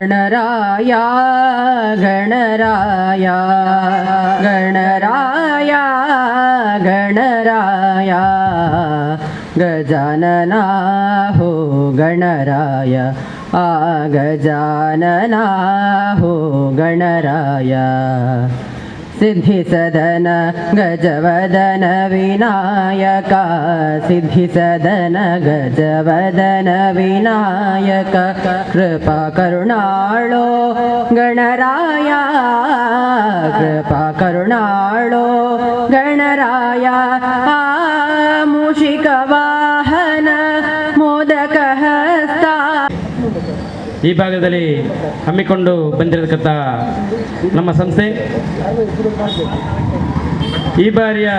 ಗಣರಾಯ ಗಣರಾಯ ಗಣರಾಯ ಗಣರಾಯ ಗಜಾನನ ಹೋ ಗಣರಾಯ ಆ ಗಜಾನನ ಹೋ ಗಣರಾಯ ಸಿದ್ಧಿಸದನ ಗಜವದನ ವಿನಾಯಕ ಸಿದ್ಧಿಸದನ ಗಜವದನ ವಿನಾಯಕ ಕೃಪಾ ಕರುಣಾಳೋ ಗಣರಾಯ ಕೃಪಾ ಕರುಣಾಳೋ ಗಣರಾಯ ಮೂಷಿಕ ವಾಹನ ಮೋದಕ ಹಸ್ತ. ಈ ಭಾಗದಲ್ಲಿ ಹಮ್ಮಿಕೊಂಡು ಬಂದಿರತಕ್ಕಂಥ ನಮ್ಮ ಸಂಸ್ಥೆ ಈ ಬಾರಿಯ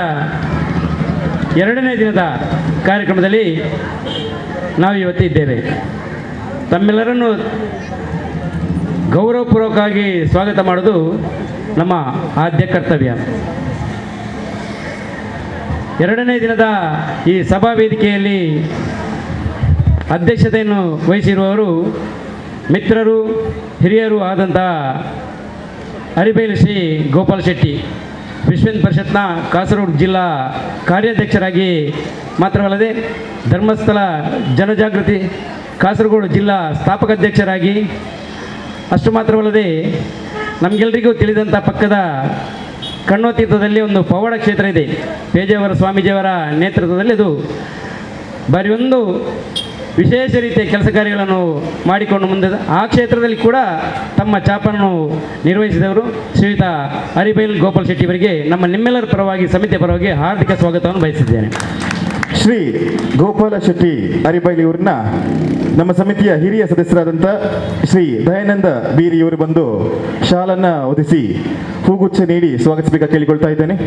2ನೇ ದಿನದ ಕಾರ್ಯಕ್ರಮದಲ್ಲಿ ನಾವು ಇವತ್ತಿದ್ದೇವೆ. ತಮ್ಮೆಲ್ಲರನ್ನು ಗೌರವಪೂರ್ವಕವಾಗಿ ಸ್ವಾಗತ ಮಾಡೋದು ನಮ್ಮ ಆದ್ಯ ಕರ್ತವ್ಯ. 2ನೇ ದಿನದ ಈ ಸಭಾ ವೇದಿಕೆಯಲ್ಲಿ ಅಧ್ಯಕ್ಷತೆಯನ್ನು ವಹಿಸಿರುವವರು ಮಿತ್ರರು ಹಿರಿಯರು ಆದಂಥ ಅರಿಬೈಲು ಶ್ರೀ ಗೋಪಾಲ್ ಶೆಟ್ಟಿ, ವಿಶ್ವ ಹಿಂದೂ ಪರಿಷತ್ನ ಕಾಸರಗೋಡು ಜಿಲ್ಲಾ ಕಾರ್ಯಾಧ್ಯಕ್ಷರಾಗಿ ಮಾತ್ರವಲ್ಲದೆ ಧರ್ಮಸ್ಥಳ ಜನಜಾಗೃತಿ ಕಾಸರಗೋಡು ಜಿಲ್ಲಾ ಸ್ಥಾಪಕ ಅಧ್ಯಕ್ಷರಾಗಿ, ಅಷ್ಟು ಮಾತ್ರವಲ್ಲದೆ ನಮಗೆಲ್ಲರಿಗೂ ತಿಳಿದಂಥ ಪಕ್ಕದ ಕಣ್ಣೋತೀರ್ಥದಲ್ಲಿ ಒಂದು ಪವಾಡ ಕ್ಷೇತ್ರ ಇದೆ. ಪೇಜಾವರ ಸ್ವಾಮೀಜಿಯವರ ನೇತೃತ್ವದಲ್ಲಿ ಅದು ಬಾರಿ ಒಂದು ವಿಶೇಷ ರೀತಿಯ ಕೆಲಸ ಕಾರ್ಯಗಳನ್ನು ಮಾಡಿಕೊಂಡು ಮುಂದೆ ಆ ಕ್ಷೇತ್ರದಲ್ಲಿ ಕೂಡ ತಮ್ಮ ಛಾಪನ್ನು ನಿರ್ವಹಿಸಿದವರು ಶ್ರೀಯುತ ಅರಿಬೈಲು ಗೋಪಾಲ್ ಶೆಟ್ಟಿ ಅವರಿಗೆ ನಿಮ್ಮೆಲ್ಲರ ಪರವಾಗಿ ಸಮಿತಿಯ ಪರವಾಗಿ ಹಾರ್ದಿಕ ಸ್ವಾಗತವನ್ನು ಬಯಸಿದ್ದೇನೆ. ಶ್ರೀ ಗೋಪಾಲ ಶೆಟ್ಟಿ ಅರಿಬೈಲು ಇವರನ್ನ ನಮ್ಮ ಸಮಿತಿಯ ಹಿರಿಯ ಸದಸ್ಯರಾದಂಥ ಶ್ರೀ ದಯಾನಂದ ಬೀರಿ ಇವರು ಬಂದು ಶಾಲನ್ನು ಹೊದಿಸಿ ಹೂಗುಚ್ಛ ನೀಡಿ ಸ್ವಾಗತಿಸಬೇಕಾಗಿ ಕೇಳಿಕೊಳ್ತಾ ಇದ್ದೇನೆ.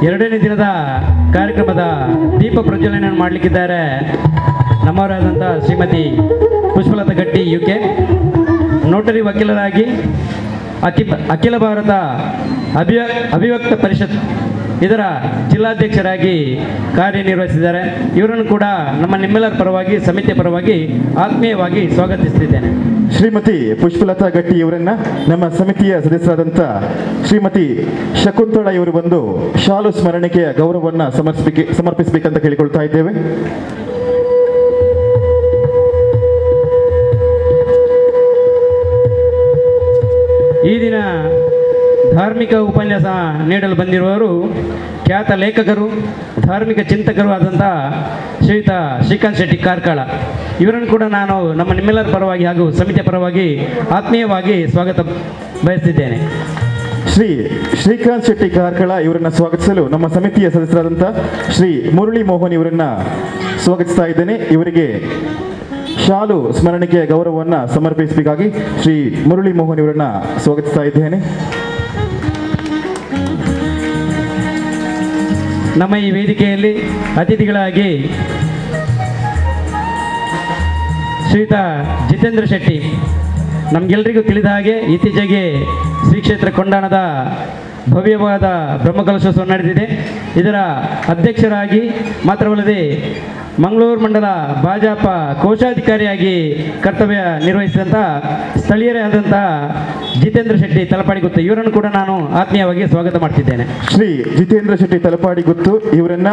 ಎರಡನೇ ದಿನದ ಕಾರ್ಯಕ್ರಮದ ದೀಪ ಪ್ರಜ್ವಲನೆಯನ್ನು ಮಾಡಲಿಕ್ಕಿದ್ದಾರೆ ನಮ್ಮವರಾದಂಥ ಶ್ರೀಮತಿ ಪುಷ್ಪಲತಾ ಗಟ್ಟಿ UK, ನೋಟರಿ ವಕೀಲರಾಗಿ ಅಖಿಲ ಭಾರತ ಅಭಿವ್ಯಕ್ತ ಪರಿಷತ್ ಇದರ ಜಿಲ್ಲಾಧ್ಯಕ್ಷರಾಗಿ ಕಾರ್ಯನಿರ್ವಹಿಸಿದ್ದಾರೆ. ಇವರನ್ನು ಕೂಡ ನಿಮ್ಮೆಲ್ಲರ ಪರವಾಗಿ ಸಮಿತಿಯ ಪರವಾಗಿ ಆತ್ಮೀಯವಾಗಿ ಸ್ವಾಗತಿಸುತ್ತಿದ್ದೇನೆ. ಶ್ರೀಮತಿ ಪುಷ್ಪಲತಾ ಗಟ್ಟಿ ಇವರನ್ನ ನಮ್ಮ ಸಮಿತಿಯ ಸದಸ್ಯರಾದಂಥ ಶ್ರೀಮತಿ ಶಕುಂತಳ ಇವರು ಬಂದು ಶಾಲು ಸ್ಮರಣಿಕೆಯ ಗೌರವವನ್ನು ಸಮರ್ಪಿಸಬೇಕಂತ ಕೇಳಿಕೊಳ್ತಾ ಇದ್ದೇವೆ. ಈ ದಿನ ಧಾರ್ಮಿಕ ಉಪನ್ಯಾಸ ನೀಡಲು ಬಂದಿರುವವರು ಖ್ಯಾತ ಲೇಖಕರು, ಧಾರ್ಮಿಕ ಚಿಂತಕರು ಆದಂಥ ಶ್ರೀಯುತ ಶ್ರೀಕಾಂತ್ ಶೆಟ್ಟಿ ಕಾರ್ಕಳ. ಇವರನ್ನು ಕೂಡ ನಾನು ನಿಮ್ಮೆಲ್ಲರ ಪರವಾಗಿ ಹಾಗೂ ಸಮಿತಿಯ ಪರವಾಗಿ ಆತ್ಮೀಯವಾಗಿ ಸ್ವಾಗತ ಬಯಸಿದ್ದೇನೆ. ಶ್ರೀಕಾಂತ್ ಶೆಟ್ಟಿ ಕಾರ್ಕಳ ಇವರನ್ನು ಸ್ವಾಗತಿಸಲು ನಮ್ಮ ಸಮಿತಿಯ ಸದಸ್ಯರಾದಂಥ ಶ್ರೀ ಮುರಳಿ ಮೋಹನ್ ಇವರನ್ನ ಸ್ವಾಗತಿಸ್ತಾ ಇದ್ದೇನೆ. ಇವರಿಗೆ ಶಾಲು ಸ್ಮರಣಿಕೆಯ ಗೌರವವನ್ನು ಸಮರ್ಪಿಸಬೇಕಾಗಿ ಶ್ರೀ ಮುರಳಿ ಮೋಹನ್ ಇವರನ್ನ ಸ್ವಾಗತಿಸ್ತಾ ಇದ್ದೇನೆ. ನಮ್ಮ ಈ ವೇದಿಕೆಯಲ್ಲಿ ಅತಿಥಿಗಳಾಗಿ ಶ್ರೀಯುತ ಜಿತೇಂದ್ರ ಶೆಟ್ಟಿ, ನಮಗೆಲ್ಲರಿಗೂ ತಿಳಿದ ಹಾಗೆ ಇತ್ತೀಚೆಗೆ ಶ್ರೀ ಕ್ಷೇತ್ರ ಕೊಂಡಾಣದ ಭವ್ಯವಾದ ಬ್ರಹ್ಮಕಲಶೋತ್ಸವ ನಡೆದಿದೆ. ಇದರ ಅಧ್ಯಕ್ಷರಾಗಿ ಮಾತ್ರವಲ್ಲದೆ ಮಂಗಳೂರು ಮಂಡಲ ಭಾಜಪ ಕೋಶಾಧಿಕಾರಿಯಾಗಿ ಕರ್ತವ್ಯ ನಿರ್ವಹಿಸಿದಂಥ ಸ್ಥಳೀಯರೇ ಆದಂಥ ಜಿತೇಂದ್ರ ಶೆಟ್ಟಿ ತಲಪಾಡಿಗುತ್ತು, ಇವರನ್ನು ಕೂಡ ನಾನು ಆತ್ಮೀಯವಾಗಿ ಸ್ವಾಗತ ಮಾಡ್ತಿದ್ದೇನೆ. ಶ್ರೀ ಜಿತೇಂದ್ರ ಶೆಟ್ಟಿ ತಲಪಾಡಿಗುತ್ತು ಇವರನ್ನ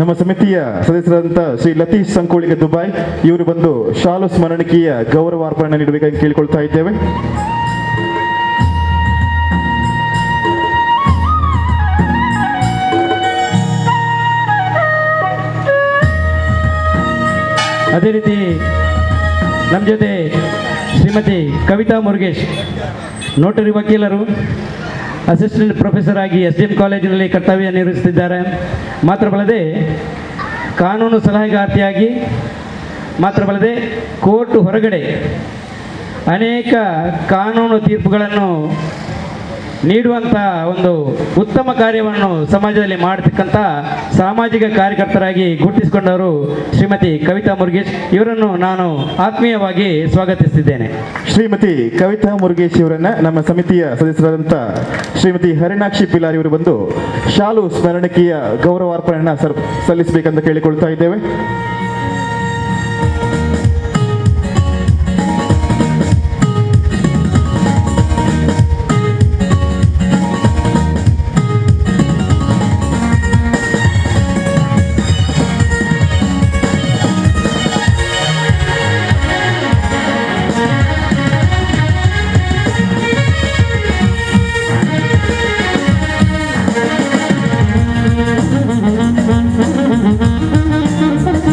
ನಮ್ಮ ಸಮಿತಿಯ ಸದಸ್ಯರಾದಂಥ ಶ್ರೀ ಲತೀಶ್ ಸಂಕೋಳಿಗೆ ದುಬೈ ಇವರು ಬಂದು ಶಾಲು ಸ್ಮರಣಿಕೆಯ ಗೌರವಾರ್ಪಣೆ ನೀಡಬೇಕಾಗಿ ಕೇಳಿಕೊಳ್ತಾ ಇದ್ದೇವೆ. ಅದೇ ರೀತಿ ನಮ್ಮ ಜೊತೆ ಶ್ರೀಮತಿ ಕವಿತಾ ಮುರುಗೇಶ್, ನೋಟರಿ ವಕೀಲರು, ಅಸಿಸ್ಟೆಂಟ್ ಪ್ರೊಫೆಸರ್ ಆಗಿ SDM ಕಾಲೇಜಿನಲ್ಲಿ ಕರ್ತವ್ಯ ನಿರ್ವಹಿಸುತ್ತಿದ್ದಾರೆ. ಮಾತ್ರವಲ್ಲದೆ ಕಾನೂನು ಸಲಹೆಗಾರ್ತಿಯಾಗಿ ಮಾತ್ರವಲ್ಲದೆ ಕೋರ್ಟ್ ಹೊರಗಡೆ ಅನೇಕ ಕಾನೂನು ತೀರ್ಪುಗಳನ್ನು ನೀಡುವಂಥ ಒಂದು ಉತ್ತಮ ಕಾರ್ಯವನ್ನು ಸಮಾಜದಲ್ಲಿ ಮಾಡತಕ್ಕಂಥ ಸಾಮಾಜಿಕ ಕಾರ್ಯಕರ್ತರಾಗಿ ಗುರುತಿಸಿಕೊಂಡವರು ಶ್ರೀಮತಿ ಕವಿತಾ ಮುರುಗೇಶ್ ಇವರನ್ನು ನಾನು ಆತ್ಮೀಯವಾಗಿ ಸ್ವಾಗತಿಸುತ್ತಿದ್ದೇನೆ. ಶ್ರೀಮತಿ ಕವಿತಾ ಮುರುಗೇಶ್ ಇವರನ್ನ ನಮ್ಮ ಸಮಿತಿಯ ಸದಸ್ಯರಾದಂಥ ಶ್ರೀಮತಿ ಹರಿಣಾಕ್ಷಿ ಪಿಲಾರಿ ಇವರು ಬಂದು ಶಾಲು ಸ್ಮರಣಕೀಯ ಗೌರವಾರ್ಪಣೆಯನ್ನು ಸಲ್ಲಿಸಬೇಕಂತ ಕೇಳಿಕೊಳ್ತಾ ಇದ್ದೇವೆ.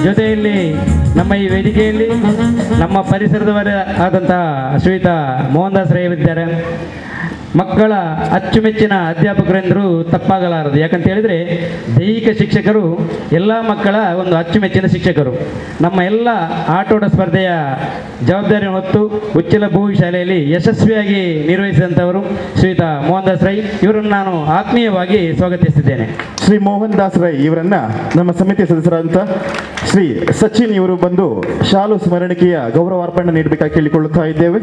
ಜೊತೆಯಲ್ಲಿ ನಮ್ಮ ಈ ವೇದಿಕೆಯಲ್ಲಿ ನಮ್ಮ ಪರಿಸರದವರೇ ಆದಂತಹ ಶ್ರೀಯುತ ಮೋಹನ್ ದಾಸ್ ರೈ ಇದ್ದಾರೆ. ಮಕ್ಕಳ ಅಚ್ಚುಮೆಚ್ಚಿನ ಅಧ್ಯಾಪಕರೆಂದರೂ ತಪ್ಪಾಗಲಾರದು. ಯಾಕಂತ ಹೇಳಿದರೆ ದೈಹಿಕ ಶಿಕ್ಷಕರು ಎಲ್ಲ ಮಕ್ಕಳ ಒಂದು ಅಚ್ಚುಮೆಚ್ಚಿನ ಶಿಕ್ಷಕರು. ನಮ್ಮ ಎಲ್ಲ ಆಟೋಟ ಸ್ಪರ್ಧೆಯ ಜವಾಬ್ದಾರಿಯನ್ನು ಹೊತ್ತು ಉಚ್ಚಿಲ ಭೂವಿ ಶಾಲೆಯಲ್ಲಿ ಯಶಸ್ವಿಯಾಗಿ ನಿರ್ವಹಿಸಿದಂಥವರು ಶ್ರೀಯುತ ಮೋಹನ್ ದಾಸ್ ರೈ ಇವರನ್ನು ನಾನು ಆತ್ಮೀಯವಾಗಿ ಸ್ವಾಗತಿಸಿದ್ದೇನೆ. ಶ್ರೀ ಮೋಹನ್ ದಾಸ್ ರೈ ಇವರನ್ನ ನಮ್ಮ ಸಮಿತಿಯ ಸದಸ್ಯರಾದಂಥ ಶ್ರೀ ಸಚಿನ್ ಇವರು ಬಂದು ಶಾಲು ಸ್ಮರಣಿಕೆಯ ಗೌರವಾರ್ಪಣೆ ನೀಡಬೇಕಾಗಿ ಕೇಳಿಕೊಳ್ಳುತ್ತಾ ಇದ್ದೇವೆ.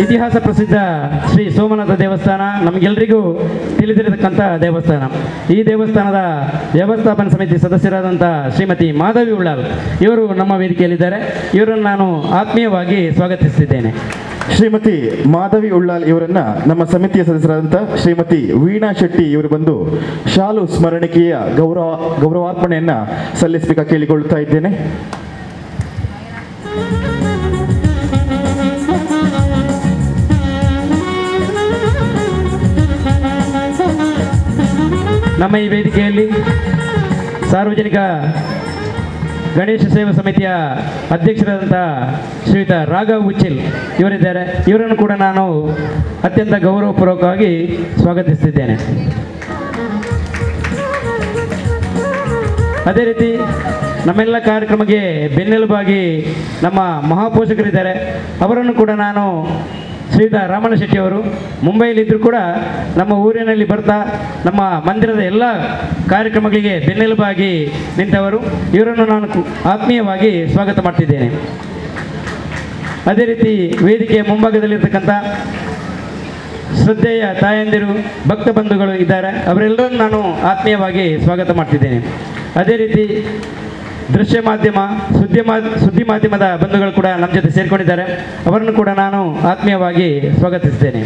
ಇತಿಹಾಸ ಪ್ರಸಿದ್ಧ ಶ್ರೀ ಸೋಮನಾಥ ದೇವಸ್ಥಾನ ನಮಗೆಲ್ಲರಿಗೂ ತಿಳಿದಿರತಕ್ಕಂಥ ದೇವಸ್ಥಾನ. ಈ ದೇವಸ್ಥಾನದ ವ್ಯವಸ್ಥಾಪನಾ ಸಮಿತಿ ಸದಸ್ಯರಾದಂಥ ಶ್ರೀಮತಿ ಮಾಧವಿ ಉಳ್ಳಾಲ್ ಇವರು ನಮ್ಮ ವೇದಿಕೆಯಲ್ಲಿದ್ದಾರೆ. ಇವರನ್ನು ನಾನು ಆತ್ಮೀಯವಾಗಿ ಸ್ವಾಗತಿಸುತ್ತಿದ್ದೇನೆ. ಶ್ರೀಮತಿ ಮಾಧವಿ ಉಳ್ಳಾಲ್ ಇವರನ್ನ ನಮ್ಮ ಸಮಿತಿಯ ಸದಸ್ಯರಾದಂಥ ಶ್ರೀಮತಿ ವೀಣಾ ಶೆಟ್ಟಿ ಇವರು ಬಂದು ಶಾಲು ಸ್ಮರಣಿಕೆಯ ಗೌರವಾರ್ಪಣೆಯನ್ನ ಸಲ್ಲಿಸಬೇಕಾಗಿ ಕೇಳಿಕೊಳ್ಳುತ್ತಾ ಇದ್ದೇನೆ. ನಮ್ಮ ಈ ವೇದಿಕೆಯಲ್ಲಿ ಸಾರ್ವಜನಿಕ ಗಣೇಶ ಸೇವಾ ಸಮಿತಿಯ ಅಧ್ಯಕ್ಷರಾದಂಥ ಶ್ರೀಯುತ ರಾಘವ್ ಉಚ್ಚಿಲ್ ಇವರಿದ್ದಾರೆ. ಇವರನ್ನು ಕೂಡ ನಾನು ಅತ್ಯಂತ ಗೌರವಪೂರ್ವಕವಾಗಿ ಸ್ವಾಗತಿಸುತ್ತಿದ್ದೇನೆ. ಅದೇ ರೀತಿ ನಮ್ಮೆಲ್ಲ ಕಾರ್ಯಕ್ರಮಕ್ಕೆ ಬೆನ್ನೆಲುಬಾಗಿ ನಮ್ಮ ಮಹಾಪೋಷಕರಿದ್ದಾರೆ. ಅವರನ್ನು ಕೂಡ ನಾನು ಶ್ರೀಯುತ ರಾಮಣ್ಣ ಶೆಟ್ಟಿ ಅವರು ಮುಂಬೈಲಿದ್ದರೂ ಕೂಡ ನಮ್ಮ ಊರಿನಲ್ಲಿ ಬರ್ತಾ ನಮ್ಮ ಮಂದಿರದ ಎಲ್ಲ ಕಾರ್ಯಕ್ರಮಗಳಿಗೆ ಬೆನ್ನೆಲುಬಾಗಿ ನಿಂತವರು. ಇವರನ್ನು ನಾನು ಆತ್ಮೀಯವಾಗಿ ಸ್ವಾಗತ ಮಾಡ್ತಿದ್ದೇನೆ. ಅದೇ ರೀತಿ ವೇದಿಕೆಯ ಮುಂಭಾಗದಲ್ಲಿರ್ತಕ್ಕಂಥ ಶ್ರದ್ಧೆಯ ತಾಯಂದಿರು ಭಕ್ತ ಬಂಧುಗಳು ಇದ್ದಾರೆ. ಅವರೆಲ್ಲರನ್ನು ನಾನು ಆತ್ಮೀಯವಾಗಿ ಸ್ವಾಗತ ಮಾಡ್ತಿದ್ದೇನೆ. ಅದೇ ರೀತಿ ದೃಶ್ಯ ಮಾಧ್ಯಮ ಸುದ್ದಿ ಮಾಧ್ಯಮದ ಬಂಧುಗಳು ಕೂಡ ನಮ್ಮ ಜೊತೆ ಸೇರಿಕೊಂಡಿದ್ದಾರೆ. ಅವರನ್ನು ಕೂಡ ನಾನು ಆತ್ಮೀಯವಾಗಿ ಸ್ವಾಗತಿಸುತ್ತೇನೆ.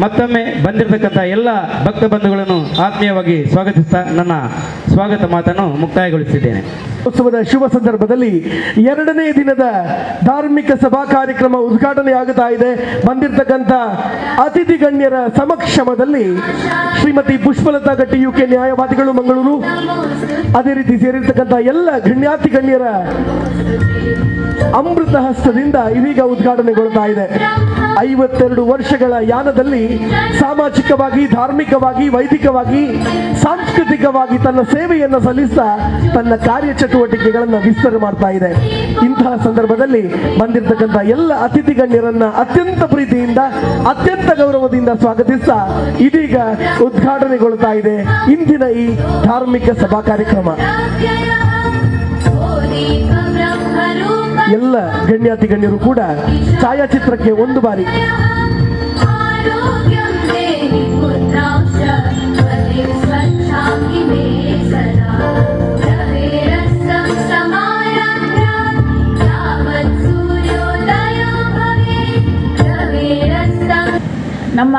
ಮತ್ತೊಮ್ಮೆ ಬಂದಿರತಕ್ಕಂಥ ಎಲ್ಲ ಭಕ್ತ ಬಂಧುಗಳನ್ನು ಆತ್ಮೀಯವಾಗಿ ಸ್ವಾಗತಿಸ್ತಾ ನನ್ನ ಸ್ವಾಗತ ಮಾತನ್ನು ಮುಕ್ತಾಯಗೊಳಿಸಿದ್ದೇನೆ. ಉತ್ಸವದ ಶುಭ ಸಂದರ್ಭದಲ್ಲಿ 2ನೇ ದಿನದ ಧಾರ್ಮಿಕ ಸಭಾ ಕಾರ್ಯಕ್ರಮ ಉದ್ಘಾಟನೆ ಆಗುತ್ತಾ ಇದೆ. ಬಂದಿರತಕ್ಕಂಥ ಅತಿಥಿ ಗಣ್ಯರ ಸಮಕ್ಷಮದಲ್ಲಿ ಶ್ರೀಮತಿ ಪುಷ್ಪಲತಾ ಗಟ್ಟಿ UK ನ್ಯಾಯವಾದಿಗಳು ಮಂಗಳೂರು, ಅದೇ ರೀತಿ ಸೇರಿರ್ತಕ್ಕಂಥ ಎಲ್ಲ ಗಣ್ಯಾತಿ ಗಣ್ಯರ ಅಮೃತ ಹಸ್ತದಿಂದ ಇದೀಗ ಉದ್ಘಾಟನೆಗೊಳ್ತಾ ಇದೆ. 52 ವರ್ಷಗಳ ಯಾನದಲ್ಲಿ ಸಾಮಾಜಿಕವಾಗಿ, ಧಾರ್ಮಿಕವಾಗಿ, ವೈದಿಕವಾಗಿ, ಸಾಂಸ್ಕೃತಿಕವಾಗಿ ತನ್ನ ಸೇವೆಯನ್ನು ಸಲ್ಲಿಸ್ತಾ ತನ್ನ ಕಾರ್ಯಚಟುವಟಿಕೆಗಳನ್ನು ವಿಸ್ತಾರ ಮಾಡ್ತಾ ಇದೆ. ಇಂತಹ ಸಂದರ್ಭದಲ್ಲಿ ಬಂದಿರತಕ್ಕಂಥ ಎಲ್ಲ ಅತಿಥಿ ಗಣ್ಯರನ್ನ ಅತ್ಯಂತ ಪ್ರೀತಿಯಿಂದ, ಅತ್ಯಂತ ಗೌರವದಿಂದ ಸ್ವಾಗತಿಸ್ತಾ ಇದೀಗ ಉದ್ಘಾಟನೆಗೊಳ್ತಾ ಇದೆ ಇಂದಿನ ಈ ಧಾರ್ಮಿಕ ಸಭಾ ಕಾರ್ಯಕ್ರಮ. ಎಲ್ಲ ಗಣ್ಯಾತಿ ಗಣ್ಯರು ಕೂಡ ಛಾಯಾಚಿತ್ರಕ್ಕೆ ಒಂದು ಬಾರಿ ನಮ್ಮ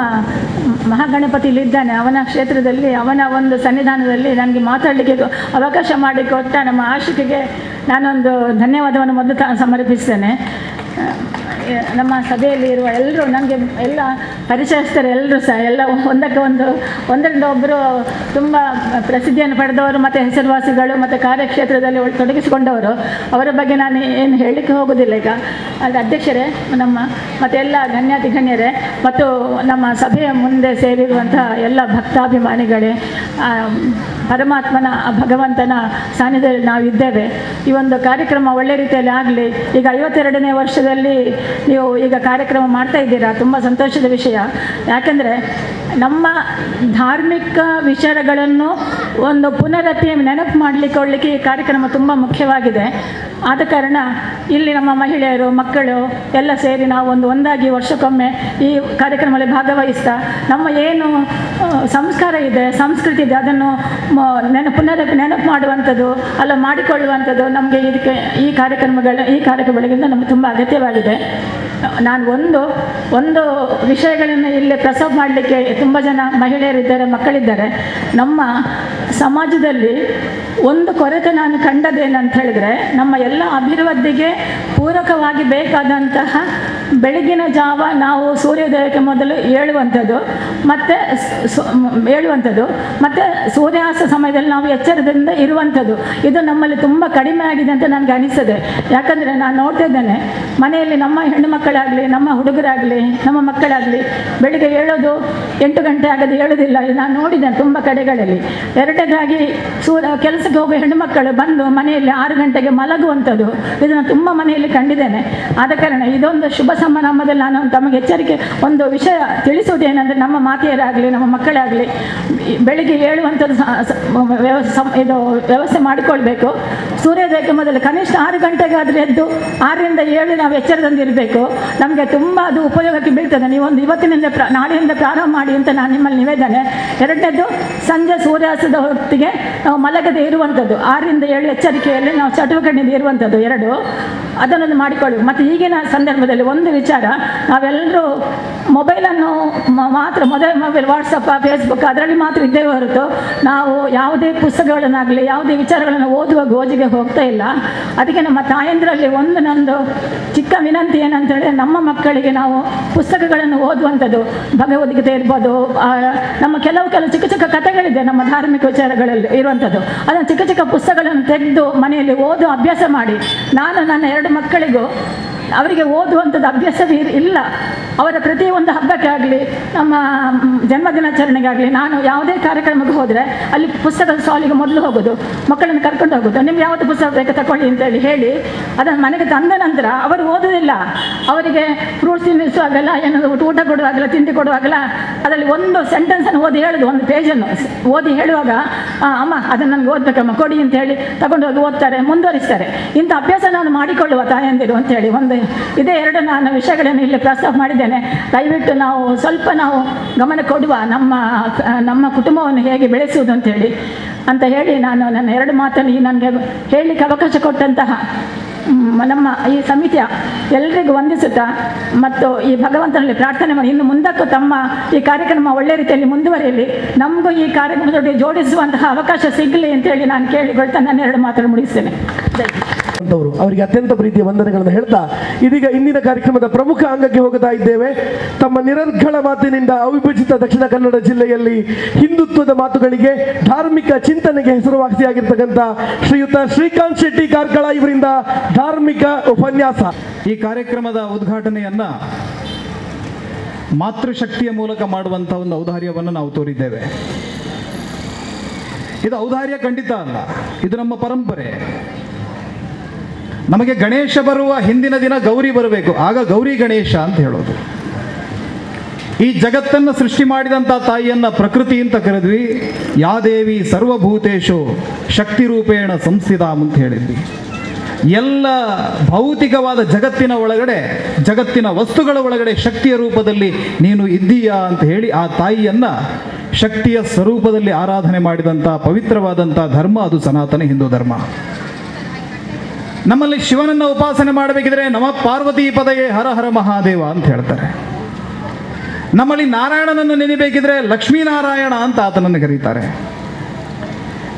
ಮಹಾಗಣಪತಿಲಿದ್ದಾನೆ, ಅವನ ಕ್ಷೇತ್ರದಲ್ಲಿ, ಅವನ ಒಂದು ಸನ್ನಿಧಾನದಲ್ಲಿ ನನಗೆ ಮಾತಾಡಲಿಕ್ಕೆ ಅವಕಾಶ ಮಾಡಿಕೊಟ್ಟ ನಮ್ಮ ಆಶಿಕೆಗೆ ನಾನೊಂದು ಧನ್ಯವಾದವನ್ನು ಮೊದಲು ಸಮರ್ಪಿಸ್ತೇನೆ. ನಮ್ಮ ಸಭೆಯಲ್ಲಿ ಇರುವ ಎಲ್ಲರೂ ನನಗೆ ಎಲ್ಲ ಪರಿಚಯಿಸ್ತಾರೆ. ಎಲ್ಲರೂ ಸಹ ಎಲ್ಲ ಒಂದಕ್ಕೆ ಒಂದರಿಂದ ಒಬ್ಬರು ತುಂಬ ಪ್ರಸಿದ್ಧಿಯನ್ನು ಪಡೆದವರು ಮತ್ತು ಹೆಸರುವಾಸಿಗಳು ಮತ್ತು ಕಾರ್ಯಕ್ಷೇತ್ರದಲ್ಲಿ ತೊಡಗಿಸಿಕೊಂಡವರು. ಅವರ ಬಗ್ಗೆ ನಾನು ಏನು ಹೇಳಲಿಕ್ಕೆ ಹೋಗೋದಿಲ್ಲ ಈಗ. ಅದು ಅಧ್ಯಕ್ಷರೇ, ನಮ್ಮ ಮತ್ತು ಎಲ್ಲ ಗಣ್ಯರೇ ಮತ್ತು ನಮ್ಮ ಸಭೆಯ ಮುಂದೆ ಸೇರಿರುವಂಥ ಎಲ್ಲ ಭಕ್ತಾಭಿಮಾನಿಗಳೇ, ಪರಮಾತ್ಮನ ಭಗವಂತನ ಸಾನ್ನಿಧ್ಯದಲ್ಲಿ ನಾವಿದ್ದೇವೆ. ಈ ಒಂದು ಕಾರ್ಯಕ್ರಮ ಒಳ್ಳೆ ರೀತಿಯಲ್ಲಿ ಆಗಲಿ. ಈಗ 52ನೇ ವರ್ಷದಲ್ಲಿ ನೀವು ಈಗ ಕಾರ್ಯಕ್ರಮ ಮಾಡ್ತಾ ಇದ್ದೀರಾ, ತುಂಬ ಸಂತೋಷದ ವಿಷಯ. ಯಾಕೆಂದರೆ ನಮ್ಮ ಧಾರ್ಮಿಕ ವಿಚಾರಗಳನ್ನು ಒಂದು ಪುನರಪಿ ನೆನಪು ಮಾಡಲಿಕ್ಕೆ ಈ ಕಾರ್ಯಕ್ರಮ ತುಂಬ ಮುಖ್ಯವಾಗಿದೆ. ಆದ ಕಾರಣ ಇಲ್ಲಿ ನಮ್ಮ ಮಹಿಳೆಯರು, ಮಕ್ಕಳು ಎಲ್ಲ ಸೇರಿ ನಾವು ಒಂದಾಗಿ ವರ್ಷಕ್ಕೊಮ್ಮೆ ಈ ಕಾರ್ಯಕ್ರಮದಲ್ಲಿ ಭಾಗವಹಿಸ್ತಾ ನಮ್ಮ ಏನು ಸಂಸ್ಕಾರ ಇದೆ, ಸಂಸ್ಕೃತಿ ಇದೆ, ಅದನ್ನು ನೆನಪು ಮಾಡುವಂಥದ್ದು ಅಲ್ಲ ಮಾಡಿಕೊಳ್ಳುವಂಥದ್ದು ನಮಗೆ ಈ ಕಾರ್ಯಕ್ರಮಗಳಿಂದ ನಮಗೆ ತುಂಬ ಅಗತ್ಯವಾಗಿದೆ. ನಾನು ಒಂದು ವಿಷಯಗಳನ್ನು ಇಲ್ಲಿ ಪ್ರಸ್ತಾಪ ಮಾಡಲಿಕ್ಕೆ ತುಂಬ ಜನ ಮಹಿಳೆಯರಿದ್ದಾರೆ, ಮಕ್ಕಳಿದ್ದಾರೆ. ನಮ್ಮ ಸಮಾಜದಲ್ಲಿ ಒಂದು ಕೊರತೆ ನಾನು ಕಂಡದೇನಂತ ಹೇಳಿದರೆ, ನಮ್ಮ ಎಲ್ಲ ಅಭಿವೃದ್ಧಿಗೆ ಪೂರಕವಾಗಿ ಬೇಕಾದಂತಹ ಬೆಳಗಿನ ಜಾವ ನಾವು ಸೂರ್ಯೋದಯಕ್ಕೆ ಮೊದಲು ಏಳುವಂಥದ್ದು ಮತ್ತು ಸೂರ್ಯಾಸ್ತ ಸಮಯದಲ್ಲಿ ನಾವು ಎಚ್ಚರದಿಂದ ಇರುವಂಥದ್ದು, ಇದು ನಮ್ಮಲ್ಲಿ ತುಂಬ ಕಡಿಮೆ ಆಗಿದೆ ಅಂತ ನನಗೆ ಅನಿಸ್ತದೆ. ಯಾಕಂದರೆ ನಾನು ನೋಡ್ತಾ ಇದ್ದೇನೆ, ಮನೆಯಲ್ಲಿ ನಮ್ಮ ಹೆಣ್ಣು ಮಕ್ಕಳಾಗಲಿ, ನಮ್ಮ ಹುಡುಗರಾಗಲಿ, ನಮ್ಮ ಮಕ್ಕಳಾಗಲಿ ಬೆಳಿಗ್ಗೆ ಏಳೋದು 8 ಗಂಟೆ ಆಗದೆ ಹೇಳೋದಿಲ್ಲ. ನಾನು ನೋಡಿದ್ದೇನೆ ತುಂಬ ಕಡೆಗಳಲ್ಲಿ. ಎರಡನೇದಾಗಿ ಕೆಲಸಕ್ಕೆ ಹೋಗುವ ಹೆಣ್ಣು ಮಕ್ಕಳು ಬಂದು ಮನೆಯಲ್ಲಿ 6 ಗಂಟೆಗೆ ಮಲಗುವಂಥದ್ದು, ಇದನ್ನು ತುಂಬ ಮನೆಯಲ್ಲಿ ಕಂಡಿದ್ದೇನೆ. ಆದ ಕಾರಣ ಇದೊಂದು ಶುಭ ಸಮಾರಂಭದಲ್ಲಿ ನಾನು ತಮಗೆ ಎಚ್ಚರಿಕೆ ಒಂದು ವಿಷಯ ತಿಳಿಸುವುದೇನೆಂದರೆ, ನಮ್ಮ ಮಾತೆಯರಾಗಲಿ, ನಮ್ಮ ಮಕ್ಕಳಾಗಲಿ ಬೆಳಿಗ್ಗೆ ಏಳುವಂಥದ್ದು ವ್ಯವಸ್ಥೆ ಮಾಡಿಕೊಳ್ಬೇಕು. ಸೂರ್ಯೋದಯಕ್ಕೆ ಮೊದಲು ಕನಿಷ್ಠ 6 ಗಂಟೆಗಾದರೆ ಎದ್ದು 6 ರಿಂದ 7 ನಾವು ಎಚ್ಚರದಿಂದಿರಬೇಕು. ನಮಗೆ ತುಂಬ ಅದು ಉಪಯೋಗಕ್ಕೆ ಬೀಳ್ತದೆ. ನೀವೊಂದು ಇವತ್ತಿನಿಂದ ನಾಳೆಯಿಂದ ಪ್ರಾರಂಭ ಮಾಡಿ ಅಂತ ನಾನು ನಿಮ್ಮಲ್ಲಿ ನಿವೇದನೆ. ಎರಡನೇದು, ಸಂಜೆ ಸೂರ್ಯಾಸ್ತದ ಹೊತ್ತಿಗೆ ನಾವು ಮಲಗದೆ ಇರುವಂಥದ್ದು, 6 ರಿಂದ 7 ಎಚ್ಚರಿಕೆಯಲ್ಲಿ ನಾವು ಚಟುವಟಿಕೆಯಿಂದ ಇರುವಂಥದ್ದು. 2 ಅದನ್ನೊಂದು ಮಾಡಿಕೊಳ್ಳಿ. ಮತ್ತು ಈಗಿನ ಸಂದರ್ಭದಲ್ಲಿ ಒಂದು ವಿಚಾರ, ನಾವೆಲ್ಲರೂ ಮೊಬೈಲನ್ನು ಮಾತ್ರ ಮೊಬೈಲ್ ವಾಟ್ಸಪ್, ಫೇಸ್ಬುಕ್ ಅದರಲ್ಲಿ ಮಾತ್ರ ಇದ್ದೇವೆ ಹೊರತು ನಾವು ಯಾವುದೇ ಪುಸ್ತಕಗಳನ್ನಾಗಲಿ ಯಾವುದೇ ವಿಚಾರಗಳನ್ನು ಓದುವ ಗೋಜಿಗೆ ಹೋಗ್ತಾ ಇಲ್ಲ. ಅದಕ್ಕೆ ನಮ್ಮ ತಾಯಂದ್ರಲ್ಲಿ ನಂದು ಚಿಕ್ಕ ವಿನಂತಿ ಏನಂತೇಳಿದ್ರೆ, ನಮ್ಮ ಮಕ್ಕಳಿಗೆ ನಾವು ಪುಸ್ತಕಗಳನ್ನು ಓದುವಂಥದ್ದು, ಭಗವದ್ಗೀತೆ ಇರ್ಬೋದು, ನಮ್ಮ ಕೆಲವು ಚಿಕ್ಕ ಚಿಕ್ಕ ಕಥೆಗಳಿದೆ ನಮ್ಮ ಧಾರ್ಮಿಕ ವಿಚಾರಗಳಲ್ಲಿ ಇರುವಂಥದ್ದು, ಅದನ್ನು ಚಿಕ್ಕ ಚಿಕ್ಕ ಪುಸ್ತಕಗಳನ್ನು ತೆಗೆದು ಮನೆಯಲ್ಲಿ ಓದು ಅಭ್ಯಾಸ ಮಾಡಿ. ನಾನು ನನ್ನ 2 ಮಕ್ಕಳಿಗೂ ಅವರಿಗೆ ಓದುವಂಥದ್ದು ಅಭ್ಯಾಸವೇ ಇಲ್ಲ. ಅವರ ಪ್ರತಿಯೊಂದು ಹಬ್ಬಕ್ಕೆ ಆಗಲಿ, ನಮ್ಮ ಜನ್ಮದಿನಾಚರಣೆಗಾಗಲಿ, ನಾನು ಯಾವುದೇ ಕಾರ್ಯಕ್ರಮಕ್ಕೆ ಹೋದರೆ ಅಲ್ಲಿ ಪುಸ್ತಕದ ಸಾಲಿಗೆ ಮೊದಲು ಹೋಗೋದು, ಮಕ್ಕಳನ್ನು ಕರ್ಕೊಂಡು ಹೋಗೋದು. ನಿಮ್ಗೆ ಯಾವತ್ತು ಪುಸ್ತಕ ಬೇಕು ತಗೊಳ್ಳಿ ಅಂತೇಳಿ ಹೇಳಿ ಅದನ್ನು ಮನೆಗೆ ತಂದ ನಂತರ ಅವರು ಓದೋದಿಲ್ಲ. ಅವರಿಗೆ ಫ್ರೂಟ್ಸ್ ತಿನ್ನಿಸುವಾಗಲ್ಲ, ಏನಾದರೂ ಊಟ ಕೊಡುವಾಗಲ್ಲ, ತಿಂಡಿ ಕೊಡುವಾಗಲ್ಲ ಅದರಲ್ಲಿ ಒಂದು ಸೆಂಟೆನ್ಸನ್ನು ಓದಿ ಹೇಳೋದು, ಒಂದು ಪೇಜನ್ನು ಓದಿ ಹೇಳುವಾಗ, ಅಮ್ಮ ಅದನ್ನು ನನಗೆ ಓದಬೇಕಮ್ಮ ಕೊಡಿ ಅಂತ ಹೇಳಿ ತಗೊಂಡು ಹೋಗಿ ಓದ್ತಾರೆ, ಮುಂದುವರಿಸ್ತಾರೆ. ಇಂಥ ಅಭ್ಯಾಸ ನಾನು ಮಾಡಿಕೊಳ್ಳುವ ತಾಯಂದಿರು ಅಂತೇಳಿ ಇದೇ 2 ನಾನು ವಿಷಯಗಳನ್ನು ಇಲ್ಲಿ ಪ್ರಸ್ತಾಪ ಮಾಡಿದ್ದೇನೆ. ದಯವಿಟ್ಟು ನಾವು ಸ್ವಲ್ಪ ಗಮನ ಕೊಡುವ, ನಮ್ಮ ಕುಟುಂಬವನ್ನು ಹೇಗೆ ಬೆಳೆಸುವುದು ಅಂತ ಹೇಳಿ ನಾನು ನನ್ನ 2 ಮಾತನ್ನು ನನಗೆ ಹೇಳಲಿಕ್ಕೆ ಅವಕಾಶ ಕೊಟ್ಟಂತಹ ನಮ್ಮ ಈ ಸಮಿತಿಯ ಎಲ್ಲರಿಗೂ ವಂದಿಸುತ್ತಾ ಮತ್ತು ಈ ಭಗವಂತನಲ್ಲಿ ಪ್ರಾರ್ಥನೆ ಮಾಡಿ, ಇನ್ನು ಮುಂದಕ್ಕೂ ತಮ್ಮ ಈ ಕಾರ್ಯಕ್ರಮ ಒಳ್ಳೆ ರೀತಿಯಲ್ಲಿ ಮುಂದುವರಿಯಲಿ, ನಮಗೂ ಈ ಕಾರ್ಯಕ್ರಮದೊಟ್ಟಿಗೆ ಜೋಡಿಸುವಂತಹ ಅವಕಾಶ ಸಿಗಲಿ ಅಂತೇಳಿ ನಾನು ಕೇಳಿಕೊಳ್ತಾ ನನ್ನ 2 ಮಾತನ್ನು ಮುಗಿಸ್ತೇನೆ. ಅವರಿಗೆ ಅತ್ಯಂತ ಪ್ರೀತಿಯ ವಂದನೆಗಳನ್ನು ಹೇಳ್ತಾ ಇದೀಗ ಇಂದಿನ ಕಾರ್ಯಕ್ರಮದ ಪ್ರಮುಖ ಅಂಗಕ್ಕೆ ಹೋಗುತ್ತಾ ಇದ್ದೇವೆ. ತಮ್ಮ ನಿರರ್ಗಳ ಮಾತಿನಿಂದ ಅವಿಭಜಿತ ದಕ್ಷಿಣ ಕನ್ನಡ ಜಿಲ್ಲೆಯಲ್ಲಿ ಹಿಂದುತ್ವದ ಮಾತುಗಳಿಗೆ, ಧಾರ್ಮಿಕ ಚಿಂತನೆಗೆ ಹೆಸರುವಾಸಿಯಾಗಿರ್ತಕ್ಕಂಥ ಶ್ರೀಯುತ ಶ್ರೀಕಾಂತ್ ಶೆಟ್ಟಿ ಕಾರ್ಕಳ ಇವರಿಂದ ಧಾರ್ಮಿಕ ಉಪನ್ಯಾಸ. ಈ ಕಾರ್ಯಕ್ರಮದ ಉದ್ಘಾಟನೆಯನ್ನ ಮಾತೃಶಕ್ತಿಯ ಮೂಲಕ ಮಾಡುವಂಥ ಒಂದು ಔದಾರ್ಯವನ್ನು ನಾವು ತೋರಿದ್ದೇವೆ. ಇದು ಔದಾರ್ಯ ಖಂಡಿತ ಅಲ್ಲ, ಇದು ನಮ್ಮ ಪರಂಪರೆ. ನಮಗೆ ಗಣೇಶ ಬರುವ ಹಿಂದಿನ ದಿನ ಗೌರಿ ಬರಬೇಕು, ಆಗ ಗೌರಿ ಗಣೇಶ ಅಂತ ಹೇಳೋದು. ಈ ಜಗತ್ತನ್ನು ಸೃಷ್ಟಿ ಮಾಡಿದಂಥ ತಾಯಿಯನ್ನ ಪ್ರಕೃತಿ ಅಂತ ಕರೆದ್ವಿ. ಯಾದೇವಿ ಸರ್ವಭೂತೇಶು ಶಕ್ತಿ ರೂಪೇಣ ಸಂಸ್ಥಿತಾಂ ಅಂತ ಹೇಳಿದ್ವಿ. ಎಲ್ಲ ಭೌತಿಕವಾದ ಜಗತ್ತಿನ ಒಳಗಡೆ, ಜಗತ್ತಿನ ವಸ್ತುಗಳ ಒಳಗಡೆ ಶಕ್ತಿಯ ರೂಪದಲ್ಲಿ ನೀನು ಇದ್ದೀಯಾ ಅಂತ ಹೇಳಿ ಆ ತಾಯಿಯನ್ನ ಶಕ್ತಿಯ ಸ್ವರೂಪದಲ್ಲಿ ಆರಾಧನೆ ಮಾಡಿದಂಥ ಪವಿತ್ರವಾದಂಥ ಧರ್ಮ ಅದು ಸನಾತನ ಹಿಂದೂ ಧರ್ಮ. ನಮ್ಮಲ್ಲಿ ಶಿವನನ್ನು ಉಪಾಸನೆ ಮಾಡಬೇಕಿದ್ರೆ ನಮ ಪಾರ್ವತಿ ಪದಯೇ ಹರ ಹರ ಮಹಾದೇವ ಅಂತ ಹೇಳ್ತಾರೆ. ನಮ್ಮಲ್ಲಿ ನಾರಾಯಣನನ್ನು ನೆನೆಬೇಕಿದ್ರೆ ಲಕ್ಷ್ಮೀನಾರಾಯಣ ಅಂತ ಆತನನ್ನು ಕರೀತಾರೆ.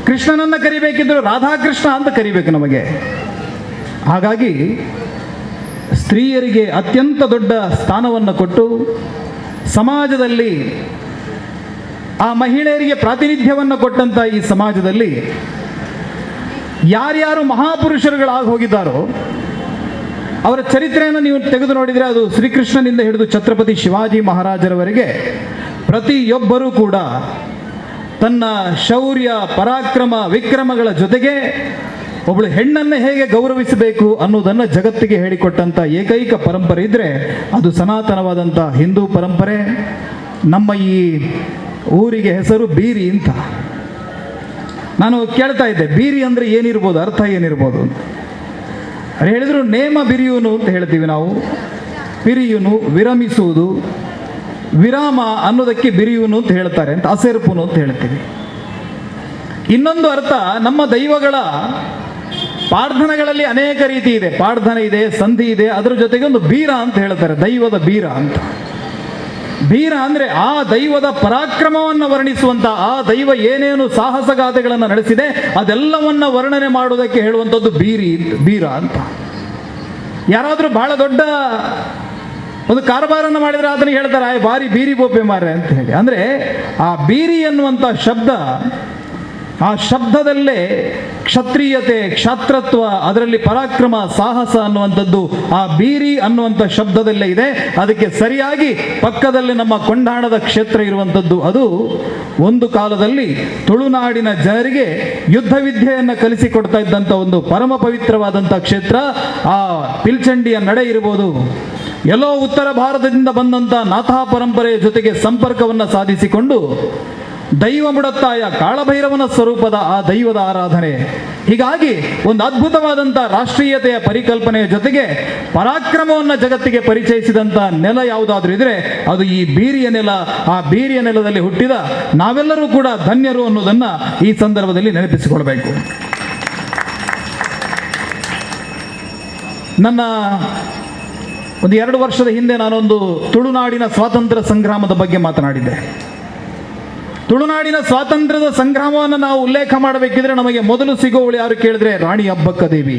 ಕೃಷ್ಣನನ್ನು ಕರಿಬೇಕಿದ್ರೆ ರಾಧಾಕೃಷ್ಣ ಅಂತ ಕರಿಬೇಕು ನಮಗೆ. ಹಾಗಾಗಿ ಸ್ತ್ರೀಯರಿಗೆ ಅತ್ಯಂತ ದೊಡ್ಡ ಸ್ಥಾನವನ್ನು ಕೊಟ್ಟು ಸಮಾಜದಲ್ಲಿ ಆ ಮಹಿಳೆಯರಿಗೆ ಪ್ರಾತಿನಿಧ್ಯವನ್ನು ಕೊಟ್ಟಂಥ ಈ ಸಮಾಜದಲ್ಲಿ ಯಾರ್ಯಾರು ಮಹಾಪುರುಷರುಗಳಾಗಿ ಹೋಗಿದ್ದಾರೋ ಅವರ ಚರಿತ್ರೆಯನ್ನು ನೀವು ತೆಗೆದು ನೋಡಿದರೆ ಅದು ಶ್ರೀಕೃಷ್ಣನಿಂದ ಹಿಡಿದು ಛತ್ರಪತಿ ಶಿವಾಜಿ ಮಹಾರಾಜರವರೆಗೆ ಪ್ರತಿಯೊಬ್ಬರೂ ಕೂಡ ತನ್ನ ಶೌರ್ಯ ಪರಾಕ್ರಮ ವಿಕ್ರಮಗಳ ಜೊತೆಗೆ ಒಬ್ಬಳು ಹೆಣ್ಣನ್ನು ಹೇಗೆ ಗೌರವಿಸಬೇಕು ಅನ್ನೋದನ್ನು ಜಗತ್ತಿಗೆ ಹೇಳಿಕೊಟ್ಟಂಥ ಏಕೈಕ ಪರಂಪರೆ ಇದ್ದರೆ ಅದು ಸನಾತನವಾದಂಥ ಹಿಂದೂ ಪರಂಪರೆ. ನಮ್ಮ ಈ ಊರಿಗೆ ಹೆಸರು ಬೀರಿ ಅಂತ. ನಾನು ಕೇಳ್ತಾ ಇದ್ದೆ, ಬೀರಿ ಅಂದರೆ ಏನಿರ್ಬೋದು, ಅರ್ಥ ಏನಿರ್ಬೋದು ಅಂತ. ಅವ್ರು ಹೇಳಿದರು, ನೇಮ ಬಿರಿಯುನು ಅಂತ ಹೇಳ್ತೀವಿ ನಾವು. ಬಿರಿಯುನು ವಿರಮಿಸುವುದು, ವಿರಾಮ ಅನ್ನೋದಕ್ಕೆ ಬಿರಿಯುನು ಅಂತ ಹೇಳ್ತಾರೆ ಅಂತ, ಅಸೆರ್ಪುನು ಅಂತ ಹೇಳ್ತೀವಿ. ಇನ್ನೊಂದು ಅರ್ಥ, ನಮ್ಮ ದೈವಗಳ ಪ್ರಾರ್ಥನೆಗಳಲ್ಲಿ ಅನೇಕ ರೀತಿ ಇದೆ. ಪ್ರಾರ್ಥನೆ ಇದೆ, ಸಂಧಿ ಇದೆ, ಅದರ ಜೊತೆಗೆ ಒಂದು ಬೀರ ಅಂತ ಹೇಳ್ತಾರೆ, ದೈವದ ಬೀರ ಅಂತ. ಬೀರ ಅಂದರೆ ಆ ದೈವದ ಪರಾಕ್ರಮವನ್ನು ವರ್ಣಿಸುವಂಥ, ಆ ದೈವ ಏನೇನು ಸಾಹಸಗಾಥೆಗಳನ್ನು ನಡೆಸಿದೆ ಅದೆಲ್ಲವನ್ನು ವರ್ಣನೆ ಮಾಡುವುದಕ್ಕೆ ಹೇಳುವಂಥದ್ದು ಬೀರ ಅಂತ. ಯಾರಾದರೂ ಬಹಳ ದೊಡ್ಡ ಒಂದು ಕಾರಬಾರನ್ನು ಮಾಡಿದರೆ ಅದನ್ನು ಹೇಳ್ತಾರೆ, ಬಾರಿ ಬೀರಿ ಬೋಪೆ ಮಾರೆ ಅಂತ ಹೇಳಿ. ಅಂದರೆ ಆ ಬೀರಿ ಅನ್ನುವಂಥ ಶಬ್ದ, ಆ ಶಬ್ದದಲ್ಲೇ ಕ್ಷತ್ರಿಯತೆ, ಕ್ಷಾತ್ರತ್ವ, ಅದರಲ್ಲಿ ಪರಾಕ್ರಮ, ಸಾಹಸ ಅನ್ನುವಂಥದ್ದು ಆ ಬೀರಿ ಅನ್ನುವಂಥ ಶಬ್ದದಲ್ಲೇ ಇದೆ. ಅದಕ್ಕೆ ಸರಿಯಾಗಿ ಪಕ್ಕದಲ್ಲಿ ನಮ್ಮ ಕೊಂಡಾಣದ ಕ್ಷೇತ್ರ ಇರುವಂಥದ್ದು. ಅದು ಒಂದು ಕಾಲದಲ್ಲಿ ತುಳುನಾಡಿನ ಜನರಿಗೆ ಯುದ್ಧ ವಿದ್ಯೆಯನ್ನು ಕಲಿಸಿಕೊಡ್ತಾ ಇದ್ದಂಥ ಒಂದು ಪರಮ ಪವಿತ್ರವಾದಂಥ ಕ್ಷೇತ್ರ. ಆ ಪಿಲ್ಚಂಡಿಯ ನಡೆ ಇರ್ಬೋದು, ಎಲ್ಲೋ ಉತ್ತರ ಭಾರತದಿಂದ ಬಂದಂಥ ನಾಥಾ ಪರಂಪರೆಯ ಜೊತೆಗೆ ಸಂಪರ್ಕವನ್ನು ಸಾಧಿಸಿಕೊಂಡು ದೈವ ಮುಡತ್ತಾಯ ಕಾಳಭೈರವನ ಸ್ವರೂಪದ ಆ ದೈವದ ಆರಾಧನೆ. ಹೀಗಾಗಿ ಒಂದು ಅದ್ಭುತವಾದಂಥ ರಾಷ್ಟ್ರೀಯತೆಯ ಪರಿಕಲ್ಪನೆಯ ಜೊತೆಗೆ ಪರಾಕ್ರಮವನ್ನು ಜಗತ್ತಿಗೆ ಪರಿಚಯಿಸಿದಂಥ ನೆಲ ಯಾವುದಾದ್ರೂ ಇದ್ರೆ ಅದು ಈ ಬೀರಿಯ ನೆಲ. ಆ ಬೀರಿಯ ನೆಲದಲ್ಲಿ ಹುಟ್ಟಿದ ನಾವೆಲ್ಲರೂ ಕೂಡ ಧನ್ಯರು ಅನ್ನೋದನ್ನು ಈ ಸಂದರ್ಭದಲ್ಲಿ ನೆನಪಿಸಿಕೊಳ್ಬೇಕು. ನನ್ನ ಒಂದು 2 ವರ್ಷದ ಹಿಂದೆ ನಾನೊಂದು ತುಳುನಾಡಿನ ಸ್ವಾತಂತ್ರ್ಯ ಸಂಗ್ರಾಮದ ಬಗ್ಗೆ ಮಾತನಾಡಿದ್ದೆ. ತುಳುನಾಡಿನ ಸ್ವಾತಂತ್ರ್ಯದ ಸಂಗ್ರಾಮವನ್ನು ನಾವು ಉಲ್ಲೇಖ ಮಾಡಬೇಕಿದ್ರೆ ನಮಗೆ ಮೊದಲು ಸಿಗೋವಳು ಯಾರು ಕೇಳಿದ್ರೆ ರಾಣಿ ಅಬ್ಬಕ್ಕ ದೇವಿ.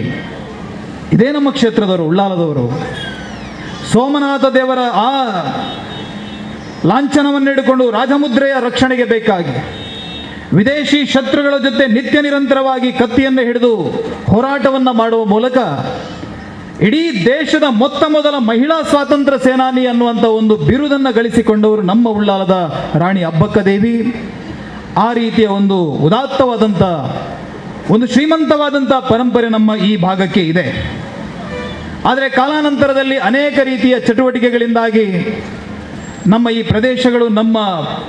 ಇದೇ ನಮ್ಮ ಕ್ಷೇತ್ರದವರು, ಉಳ್ಳಾಲದವರು. ಸೋಮನಾಥ ದೇವರ ಆ ಲಾಂಛನವನ್ನು ಹಿಡಿಕೊಂಡು ರಾಜಮುದ್ರೆಯ ರಕ್ಷಣೆಗೆ ಬೇಕಾಗಿ ವಿದೇಶಿ ಶತ್ರುಗಳ ಜೊತೆ ನಿತ್ಯ ನಿರಂತರವಾಗಿ ಕತ್ತಿಯನ್ನು ಹಿಡಿದು ಹೋರಾಟವನ್ನು ಮಾಡುವ ಮೂಲಕ ಇಡೀ ದೇಶದ ಮೊದಲ ಮಹಿಳಾ ಸ್ವಾತಂತ್ರ್ಯ ಸೇನಾನಿ ಅನ್ನುವಂಥ ಒಂದು ಬಿರುದನ್ನು ಗಳಿಸಿಕೊಂಡವರು ನಮ್ಮ ಉಳ್ಳಾಲದ ರಾಣಿ ಅಬ್ಬಕ್ಕ ದೇವಿ. ಆ ರೀತಿಯ ಒಂದು ಉದಾತ್ತವಾದಂಥ, ಒಂದು ಶ್ರೀಮಂತವಾದಂಥ ಪರಂಪರೆ ನಮ್ಮ ಈ ಭಾಗಕ್ಕೆ ಇದೆ. ಆದರೆ ಕಾಲಾನಂತರದಲ್ಲಿ ಅನೇಕ ರೀತಿಯ ಚಟುವಟಿಕೆಗಳಿಂದಾಗಿ ನಮ್ಮ ಈ ಪ್ರದೇಶಗಳು ನಮ್ಮ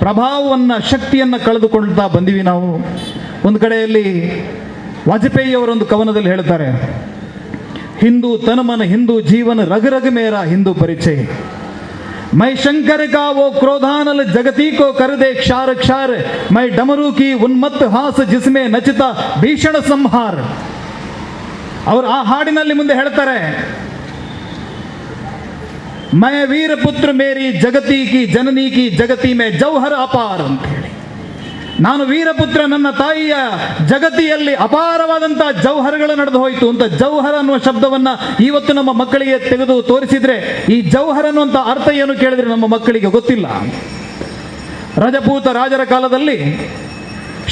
ಪ್ರಭಾವವನ್ನು, ಶಕ್ತಿಯನ್ನು ಕಳೆದುಕೊಳ್ತಾ ಬಂದಿವಿ ನಾವು. ಒಂದು ಕಡೆಯಲ್ಲಿ ವಾಜಪೇಯಿ ಅವರೊಂದು ಕವನದಲ್ಲಿ ಹೇಳ್ತಾರೆ, ಹಿಂದೂ ತನಮನ ಹಿಂದೂ ಜೀವನ ರಗ रग मेरा हिंदू परिचय मैं शंकर का वो क्रोधानल जगती को कर दे क्षार क्षार मैं डमरू की उन्मत्त हास जिसमें नचता भीषण संहार. ಅವರು ಆ ಹಾಡಿನಲ್ಲಿ ಮುಂದೆ ಹೇಳ್ತಾರೆ, मैं वीर पुत्र मेरी जगती की जननी की जगती में जौहर अपार ಅಂತ ಹೇಳಿ. ನಾನು ವೀರಪುತ್ರ, ನನ್ನ ತಾಯಿಯ ಜಗತಿಯಲ್ಲಿ ಅಪಾರವಾದಂಥ ಜೌಹರಗಳು ನಡೆದು ಹೋಯಿತು ಅಂತ. ಜೌಹರ ಅನ್ನುವ ಶಬ್ದವನ್ನು ಇವತ್ತು ನಮ್ಮ ಮಕ್ಕಳಿಗೆ ತೆಗೆದು ತೋರಿಸಿದ್ರೆ ಈ ಜೌಹರ ಅನ್ನುವಂಥ ಅರ್ಥ ಏನು ಕೇಳಿದ್ರೆ ನಮ್ಮ ಮಕ್ಕಳಿಗೆ ಗೊತ್ತಿಲ್ಲ. ರಜಪೂತ ರಾಜರ ಕಾಲದಲ್ಲಿ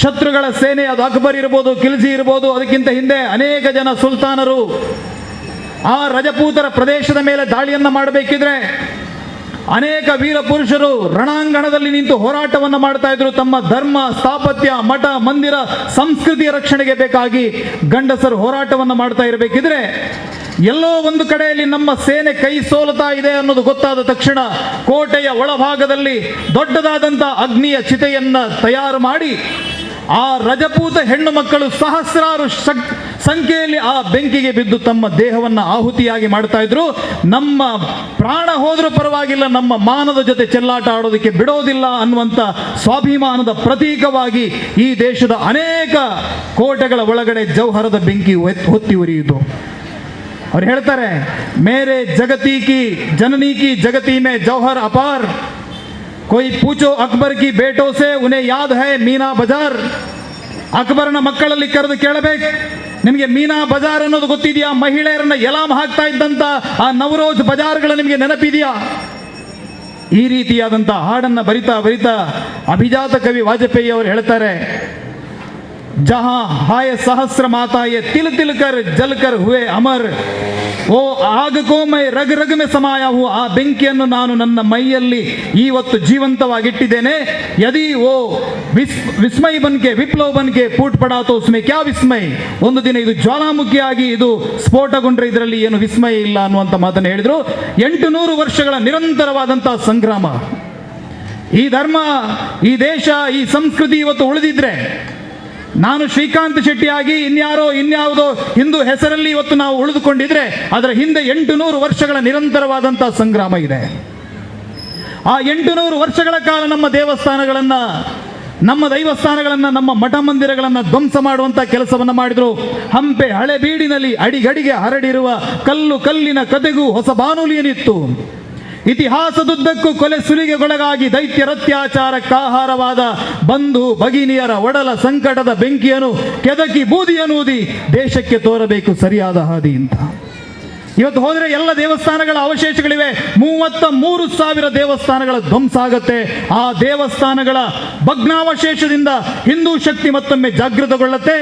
ಶತ್ರುಗಳ ಸೇನೆ, ಅದು ಅಕ್ಬರ್ ಇರ್ಬೋದು, ಖಿಲ್ಜಿ ಇರ್ಬೋದು, ಅದಕ್ಕಿಂತ ಹಿಂದೆ ಅನೇಕ ಜನ ಸುಲ್ತಾನರು ಆ ರಜಪೂತರ ಪ್ರದೇಶದ ಮೇಲೆ ದಾಳಿಯನ್ನು ಮಾಡಬೇಕಿದ್ರೆ ಅನೇಕ ವೀರ ಪುರುಷರು ರಣಾಂಗಣದಲ್ಲಿ ನಿಂತು ಹೋರಾಟವನ್ನು ಮಾಡ್ತಾ ಇದ್ರು. ತಮ್ಮ ಧರ್ಮ, ಸ್ಥಾಪತ್ಯ, ಮಠ, ಮಂದಿರ, ಸಂಸ್ಕೃತಿಯ ರಕ್ಷಣೆಗೆ ಬೇಕಾಗಿ ಗಂಡಸರು ಹೋರಾಟವನ್ನು ಮಾಡ್ತಾ ಇರಬೇಕಿದ್ರೆ ಎಲ್ಲೋ ಒಂದು ಕಡೆಯಲ್ಲಿ ನಮ್ಮ ಸೇನೆ ಕೈ ಸೋಲುತ್ತಾ ಇದೆ ಅನ್ನೋದು ಗೊತ್ತಾದ ತಕ್ಷಣ ಕೋಟೆಯ ಒಳಭಾಗದಲ್ಲಿ ದೊಡ್ಡದಾದಂಥ ಅಗ್ನಿಯ ಚಿತೆಯನ್ನು ತಯಾರು ಮಾಡಿ ಆ ರಜಪೂತ ಹೆಣ್ಣು ಮಕ್ಕಳು ಸಹಸ್ರಾರು ಸಂಖ್ಯೆಯಲ್ಲಿ ಆ ಬೆಂಕಿಗೆ ಬಿದ್ದು ತಮ್ಮ ದೇಹವನ್ನು ಆಹುತಿಯಾಗಿ ಮಾಡ್ತಾ ಇದ್ರು. ನಮ್ಮ ಪ್ರಾಣ ಹೋದರೂ ಪರವಾಗಿಲ್ಲ, ನಮ್ಮ ಮಾನದ ಜೊತೆ ಚೆಲ್ಲಾಟ ಆಡೋದಕ್ಕೆ ಬಿಡೋದಿಲ್ಲ ಅನ್ನುವಂಥ ಸ್ವಾಭಿಮಾನದ ಪ್ರತೀಕವಾಗಿ ಈ ದೇಶದ ಅನೇಕ ಕೋಟೆಗಳ ಒಳಗಡೆ ಜೌಹರದ ಬೆಂಕಿ ಹೊತ್ತಿ ಉರಿಯಿತು. ಅವ್ರು ಹೇಳ್ತಾರೆ, ಮೇರೆ ಜಗತಿ ಕಿ ಜನನಿ ಕಿ ಜಗತಿ ಮೇ ಜೌಹರ್ ಅಪಾರ್ कोई पूछो अकबर की बेटों से उन्हें याद है मीना बाजार. ಅಕ್ಬರನ ಮಕ್ಕಳಲ್ಲಿ ಕರೆದು ಕೇಳಬೇಕು, ನಿಮಗೆ ಮೀನಾ ಬಜಾರ್ ಅನ್ನೋದು ಗೊತ್ತಿದೆಯಾ? ಮಹಿಳೆಯರನ್ನ ಎಲಾಮ್ ಹಾಕ್ತಾ ಇದ್ದಂತ ಆ ನವರೋಜ್ ಬಜಾರ್ಗಳು ನಿಮಗೆ ನೆನಪಿದೆಯಾ? ಈ ರೀತಿಯಾದಂಥ ಹಾಡನ್ನು ಬರಿತಾ ಬರಿತಾ ಅಭಿಜಾತ ಕವಿ ವಾಜಪೇಯಿ ಅವರು ಹೇಳ್ತಾರೆ, ಜಹಾ ಹಾಯ ಸಹಸ್ರ ಮಾತಾಯೆ ತಿಲ್ ತಿಲ್ ಕರ್ ಜಲ್ ಕರ್ ಹುವೆ ಅಮರ್, ಓ ಆಗ ಕೋ ಮೈ ರಗ್ ರಗ್ ಮೆ ಸಮಾಯ ಹೂ, ಆ ಬೆಂಕಿಯನ್ನು ನಾನು ನನ್ನ ಮೈಯಲ್ಲಿ ಇವತ್ತು ಜೀವಂತವಾಗಿಟ್ಟಿದ್ದೇನೆ. ಯದಿ ಓ ವಿಸ್ಮಯ ಬನ್ಕೆ ವಿಪ್ಲವ ಬನ್ಕೆ ಫೂಟ್ ಪಡಾತೋ ಉಸ್ಮೆ ಕ್ಯಾ ವಿಸ್ಮಯ, ಒಂದು ದಿನ ಇದು ಜ್ವಾಲಾಮುಖಿಯಾಗಿ ಇದು ಸ್ಫೋಟಗೊಂಡ್ರೆ ಇದರಲ್ಲಿ ಏನು ವಿಸ್ಮಯ ಇಲ್ಲ ಅನ್ನುವಂಥ ಮಾತನ್ನು ಹೇಳಿದರು. 800 ವರ್ಷಗಳ ನಿರಂತರವಾದಂಥ ಸಂಗ್ರಾಮ. ಈ ಧರ್ಮ, ಈ ದೇಶ, ಈ ಸಂಸ್ಕೃತಿ ಇವತ್ತು ಉಳಿದಿದ್ರೆ, ನಾನು ಶ್ರೀಕಾಂತ್ ಶೆಟ್ಟಿಯಾಗಿ ಇನ್ಯಾವುದೋ ಹಿಂದೂ ಹೆಸರಲ್ಲಿ ಇವತ್ತು ನಾವು ಉಳಿದುಕೊಂಡಿದ್ರೆ ಅದರ ಹಿಂದೆ 800 ವರ್ಷಗಳ ನಿರಂತರವಾದಂಥ ಸಂಗ್ರಾಮ ಇದೆ. ಆ 800 ವರ್ಷಗಳ ಕಾಲ ನಮ್ಮ ದೇವಸ್ಥಾನಗಳನ್ನು, ನಮ್ಮ ದೈವಸ್ಥಾನಗಳನ್ನು, ನಮ್ಮ ಮಠ ಮಂದಿರಗಳನ್ನು ಧ್ವಂಸ ಮಾಡುವಂಥ ಕೆಲಸವನ್ನು ಮಾಡಿದರು. ಹಂಪೆ ಹಳೆಬೀಡಿನಲ್ಲಿ ಅಡಿಗಡಿಗೆ ಹರಡಿರುವ ಕಲ್ಲು ಕಲ್ಲಿನ ಕತೆಗೂ ಹೊಸ ಬಾನುಲಿಯನಿತ್ತು. ಇತಿಹಾಸದುದ್ದಕ್ಕೂ ಕೊಲೆ ಸುಲಿಗೆಗೊಳಗಾಗಿ ದೈತ್ಯರತ್ಯಾಚಾರಕ್ಕಾಹಾರವಾದ ಬಂಧು ಭಗಿನಿಯರ ಒಡಲ ಸಂಕಟದ ಬೆಂಕಿಯನ್ನು ಕೆದಕಿ ಬೂದಿಯನ್ನೂದಿ ದೇಶಕ್ಕೆ ತೋರಬೇಕು ಸರಿಯಾದ ಹಾದಿ ಅಂತ. ಇವತ್ತು ಹೋದರೆ ಎಲ್ಲ ದೇವಸ್ಥಾನಗಳ ಅವಶೇಷಗಳಿವೆ. 33,000 ದೇವಸ್ಥಾನಗಳ ಧ್ವಂಸ ಆಗತ್ತೆ. ಆ ದೇವಸ್ಥಾನಗಳ ಭಗ್ನಾವಶೇಷದಿಂದ ಹಿಂದೂ ಶಕ್ತಿ ಮತ್ತೊಮ್ಮೆ ಜಾಗೃತಗೊಳ್ಳುತ್ತೆ.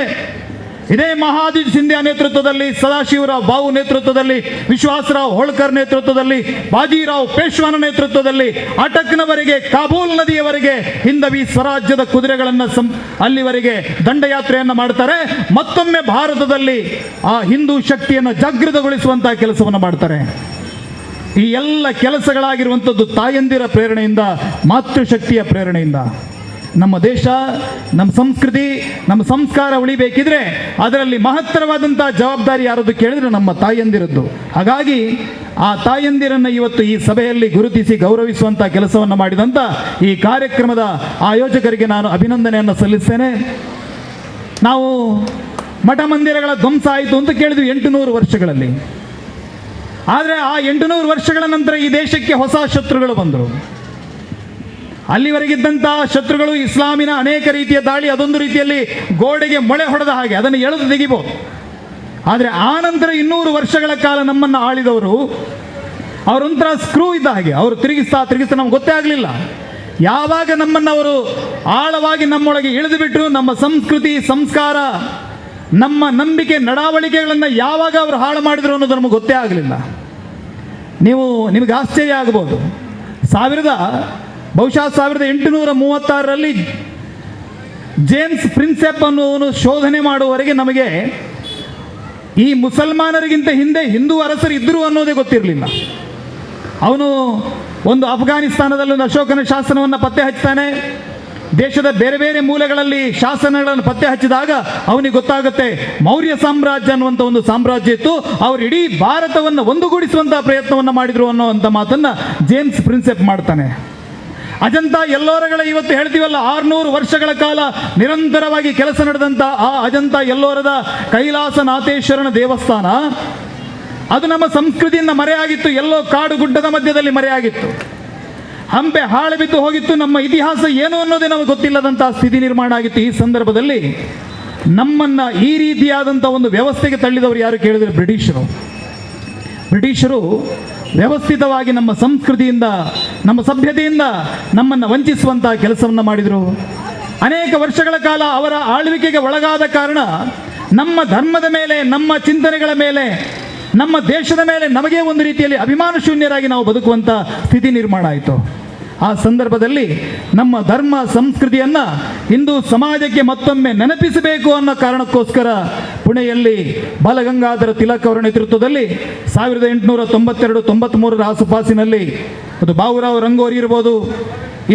ಇದೇ ಮಹಾದೀಜ್ ಸಿಂಧ್ಯಾ ನೇತೃತ್ವದಲ್ಲಿ, ಸದಾಶಿವರಾವ್ ಬಾವು ನೇತೃತ್ವದಲ್ಲಿ, ವಿಶ್ವಾಸರಾವ್ ಹೋಳ್ಕರ್ ನೇತೃತ್ವದಲ್ಲಿ, ಬಾಜಿರಾವ್ ಪೇಶ್ವಾನ ನೇತೃತ್ವದಲ್ಲಿ ಅಟಕ್ನವರೆಗೆ, ಕಾಬೂಲ್ ನದಿಯವರೆಗೆ ಹಿಂದವಿ ಸ್ವರಾಜ್ಯದ ಕುದುರೆಗಳನ್ನು ಅಲ್ಲಿವರೆಗೆ ದಂಡಯಾತ್ರೆಯನ್ನು ಮಾಡ್ತಾರೆ. ಮತ್ತೊಮ್ಮೆ ಭಾರತದಲ್ಲಿ ಆ ಹಿಂದೂ ಶಕ್ತಿಯನ್ನು ಜಾಗೃತಗೊಳಿಸುವಂತಹ ಕೆಲಸವನ್ನು ಮಾಡ್ತಾರೆ. ಈ ಎಲ್ಲ ಕೆಲಸಗಳಾಗಿರುವಂಥದ್ದು ತಾಯಂದಿರ ಪ್ರೇರಣೆಯಿಂದ, ಮಾತೃಶಕ್ತಿಯ ಪ್ರೇರಣೆಯಿಂದ. ನಮ್ಮ ದೇಶ, ನಮ್ಮ ಸಂಸ್ಕೃತಿ, ನಮ್ಮ ಸಂಸ್ಕಾರ ಉಳಿಬೇಕಿದ್ರೆ ಅದರಲ್ಲಿ ಮಹತ್ತರವಾದಂಥ ಜವಾಬ್ದಾರಿ ಯಾರದ್ದು ಕೇಳಿದರೆ ನಮ್ಮ ತಾಯಂದಿರದ್ದು. ಹಾಗಾಗಿ ಆ ತಾಯಂದಿರನ್ನು ಇವತ್ತು ಈ ಸಭೆಯಲ್ಲಿ ಗುರುತಿಸಿ ಗೌರವಿಸುವಂಥ ಕೆಲಸವನ್ನು ಮಾಡಿದಂಥ ಈ ಕಾರ್ಯಕ್ರಮದ ಆಯೋಜಕರಿಗೆ ನಾನು ಅಭಿನಂದನೆಯನ್ನು ಸಲ್ಲಿಸ್ತೇನೆ. ನಾವು ಮಠ ಮಂದಿರಗಳ ಧ್ವಂಸ ಆಯಿತು ಅಂತ ಕೇಳಿದ್ವಿ 800 ವರ್ಷಗಳಲ್ಲಿ. ಆದರೆ ಆ 800 ವರ್ಷಗಳ ನಂತರ ಈ ದೇಶಕ್ಕೆ ಹೊಸ ಶತ್ರುಗಳು ಬಂದರು. ಅಲ್ಲಿವರೆಗಿದ್ದಂಥ ಶತ್ರುಗಳು ಇಸ್ಲಾಮಿನ ಅನೇಕ ರೀತಿಯ ದಾಳಿ, ಅದೊಂದು ರೀತಿಯಲ್ಲಿ ಗೋಡೆಗೆ ಮೊಳೆ ಹೊಡೆದ ಹಾಗೆ, ಅದನ್ನು ಎಳೆದು ತೆಗಿಬೋದು. ಆದರೆ ಆ ನಂತರ 200 ವರ್ಷಗಳ ಕಾಲ ನಮ್ಮನ್ನು ಆಳಿದವರು ಅವರೊಂಥರ ಸ್ಕ್ರೂ ಇದ್ದ ಹಾಗೆ, ಅವರು ತಿರುಗಿಸ್ತಾ ನಮ್ಗೆ ಗೊತ್ತೇ ಆಗಲಿಲ್ಲ. ಯಾವಾಗ ನಮ್ಮನ್ನು ಅವರು ಆಳವಾಗಿ ನಮ್ಮೊಳಗೆ ಇಳಿದು ಬಿಟ್ಟರು, ನಮ್ಮ ಸಂಸ್ಕೃತಿ, ಸಂಸ್ಕಾರ, ನಮ್ಮ ನಂಬಿಕೆ, ನಡಾವಳಿಕೆಗಳನ್ನು ಯಾವಾಗ ಅವರು ಹಾಳು ಮಾಡಿದರು ಅನ್ನೋದು ನಮಗೆ ಗೊತ್ತೇ ಆಗಲಿಲ್ಲ. ನಿಮಗೆ ಆಶ್ಚರ್ಯ ಆಗಬಹುದು. ಬಹುಶಃ 1836ರಲ್ಲಿ ಜೇಮ್ಸ್ ಪ್ರಿನ್ಸೆಪ್ ಅನ್ನುವನು ಶೋಧನೆ ಮಾಡುವವರೆಗೆ ನಮಗೆ ಈ ಮುಸಲ್ಮಾನರಿಗಿಂತ ಹಿಂದೆ ಹಿಂದೂ ಅರಸರು ಇದ್ದರು ಅನ್ನೋದೇ ಗೊತ್ತಿರಲಿಲ್ಲ. ಅವನು ಒಂದು ಅಫ್ಘಾನಿಸ್ತಾನದಲ್ಲಿ ಒಂದು ಅಶೋಕನ ಶಾಸನವನ್ನು ಪತ್ತೆ ಹಚ್ತಾನೆ. ದೇಶದ ಬೇರೆ ಬೇರೆ ಮೂಲೆಗಳಲ್ಲಿ ಶಾಸನಗಳನ್ನು ಪತ್ತೆ ಹಚ್ಚಿದಾಗ ಅವನಿಗೆ ಗೊತ್ತಾಗುತ್ತೆ ಮೌರ್ಯ ಸಾಮ್ರಾಜ್ಯ ಅನ್ನುವಂಥ ಒಂದು ಸಾಮ್ರಾಜ್ಯ ಇತ್ತು, ಅವರು ಇಡೀ ಭಾರತವನ್ನು ಒಂದುಗೂಡಿಸುವಂಥ ಪ್ರಯತ್ನವನ್ನು ಮಾಡಿದರು ಅನ್ನುವಂಥ ಮಾತನ್ನು ಜೇಮ್ಸ್ ಪ್ರಿನ್ಸೆಪ್ ಮಾಡ್ತಾನೆ. ಅಜಂತ ಎಲ್ಲೋರಗಳ ಇವತ್ತು ಹೇಳ್ತೀವಲ್ಲ, 600 ವರ್ಷಗಳ ಕಾಲ ನಿರಂತರವಾಗಿ ಕೆಲಸ ನಡೆದಂಥ ಆ ಅಜಂತ ಎಲ್ಲೋರದ ಕೈಲಾಸನಾಥೇಶ್ವರನ ದೇವಸ್ಥಾನ, ಅದು ನಮ್ಮ ಸಂಸ್ಕೃತಿಯಿಂದ ಮರೆಯಾಗಿತ್ತು. ಎಲ್ಲೋ ಕಾಡು ಗುಡ್ಡದ ಮಧ್ಯದಲ್ಲಿ ಮರೆಯಾಗಿತ್ತು. ಹಂಪೆ ಹಾಳು ಬಿದ್ದು ಹೋಗಿತ್ತು. ನಮ್ಮ ಇತಿಹಾಸ ಏನು ಅನ್ನೋದೇ ನಮಗೆ ಗೊತ್ತಿಲ್ಲದಂಥ ಸ್ಥಿತಿ ನಿರ್ಮಾಣ ಆಗಿತ್ತು. ಈ ಸಂದರ್ಭದಲ್ಲಿ ನಮ್ಮನ್ನು ಈ ರೀತಿಯಾದಂಥ ಒಂದು ವ್ಯವಸ್ಥೆಗೆ ತಳ್ಳಿದವರು ಯಾರು ಕೇಳಿದರೆ ಬ್ರಿಟಿಷರು ವ್ಯವಸ್ಥಿತವಾಗಿ ನಮ್ಮ ಸಂಸ್ಕೃತಿಯಿಂದ, ನಮ್ಮ ಸಭ್ಯತೆಯಿಂದ ನಮ್ಮನ್ನು ವಂಚಿಸುವಂಥ ಕೆಲಸವನ್ನು ಮಾಡಿದರು. ಅನೇಕ ವರ್ಷಗಳ ಕಾಲ ಅವರ ಆಳ್ವಿಕೆಗೆ ಒಳಗಾದ ಕಾರಣ ನಮ್ಮ ಧರ್ಮದ ಮೇಲೆ, ನಮ್ಮ ಚಿಂತನೆಗಳ ಮೇಲೆ, ನಮ್ಮ ದೇಶದ ಮೇಲೆ ನಮಗೆ ಒಂದು ರೀತಿಯಲ್ಲಿ ಅಭಿಮಾನ ಶೂನ್ಯರಾಗಿ ನಾವು ಬದುಕುವಂಥ ಸ್ಥಿತಿ ನಿರ್ಮಾಣ ಆಯಿತು. ಆ ಸಂದರ್ಭದಲ್ಲಿ ನಮ್ಮ ಧರ್ಮ ಸಂಸ್ಕೃತಿಯನ್ನು ಹಿಂದೂ ಸಮಾಜಕ್ಕೆ ಮತ್ತೊಮ್ಮೆ ನೆನಪಿಸಬೇಕು ಅನ್ನೋ ಕಾರಣಕ್ಕೋಸ್ಕರ ಪುಣೆಯಲ್ಲಿ ಬಾಲಗಂಗಾಧರ ತಿಲಕ್ ಅವರ ನೇತೃತ್ವದಲ್ಲಿ 1892-93 ಆಸುಪಾಸಿನಲ್ಲಿ ಅದು ಬಾಬುರಾವ್ ರಂಗೋರಿ ಇರ್ಬೋದು,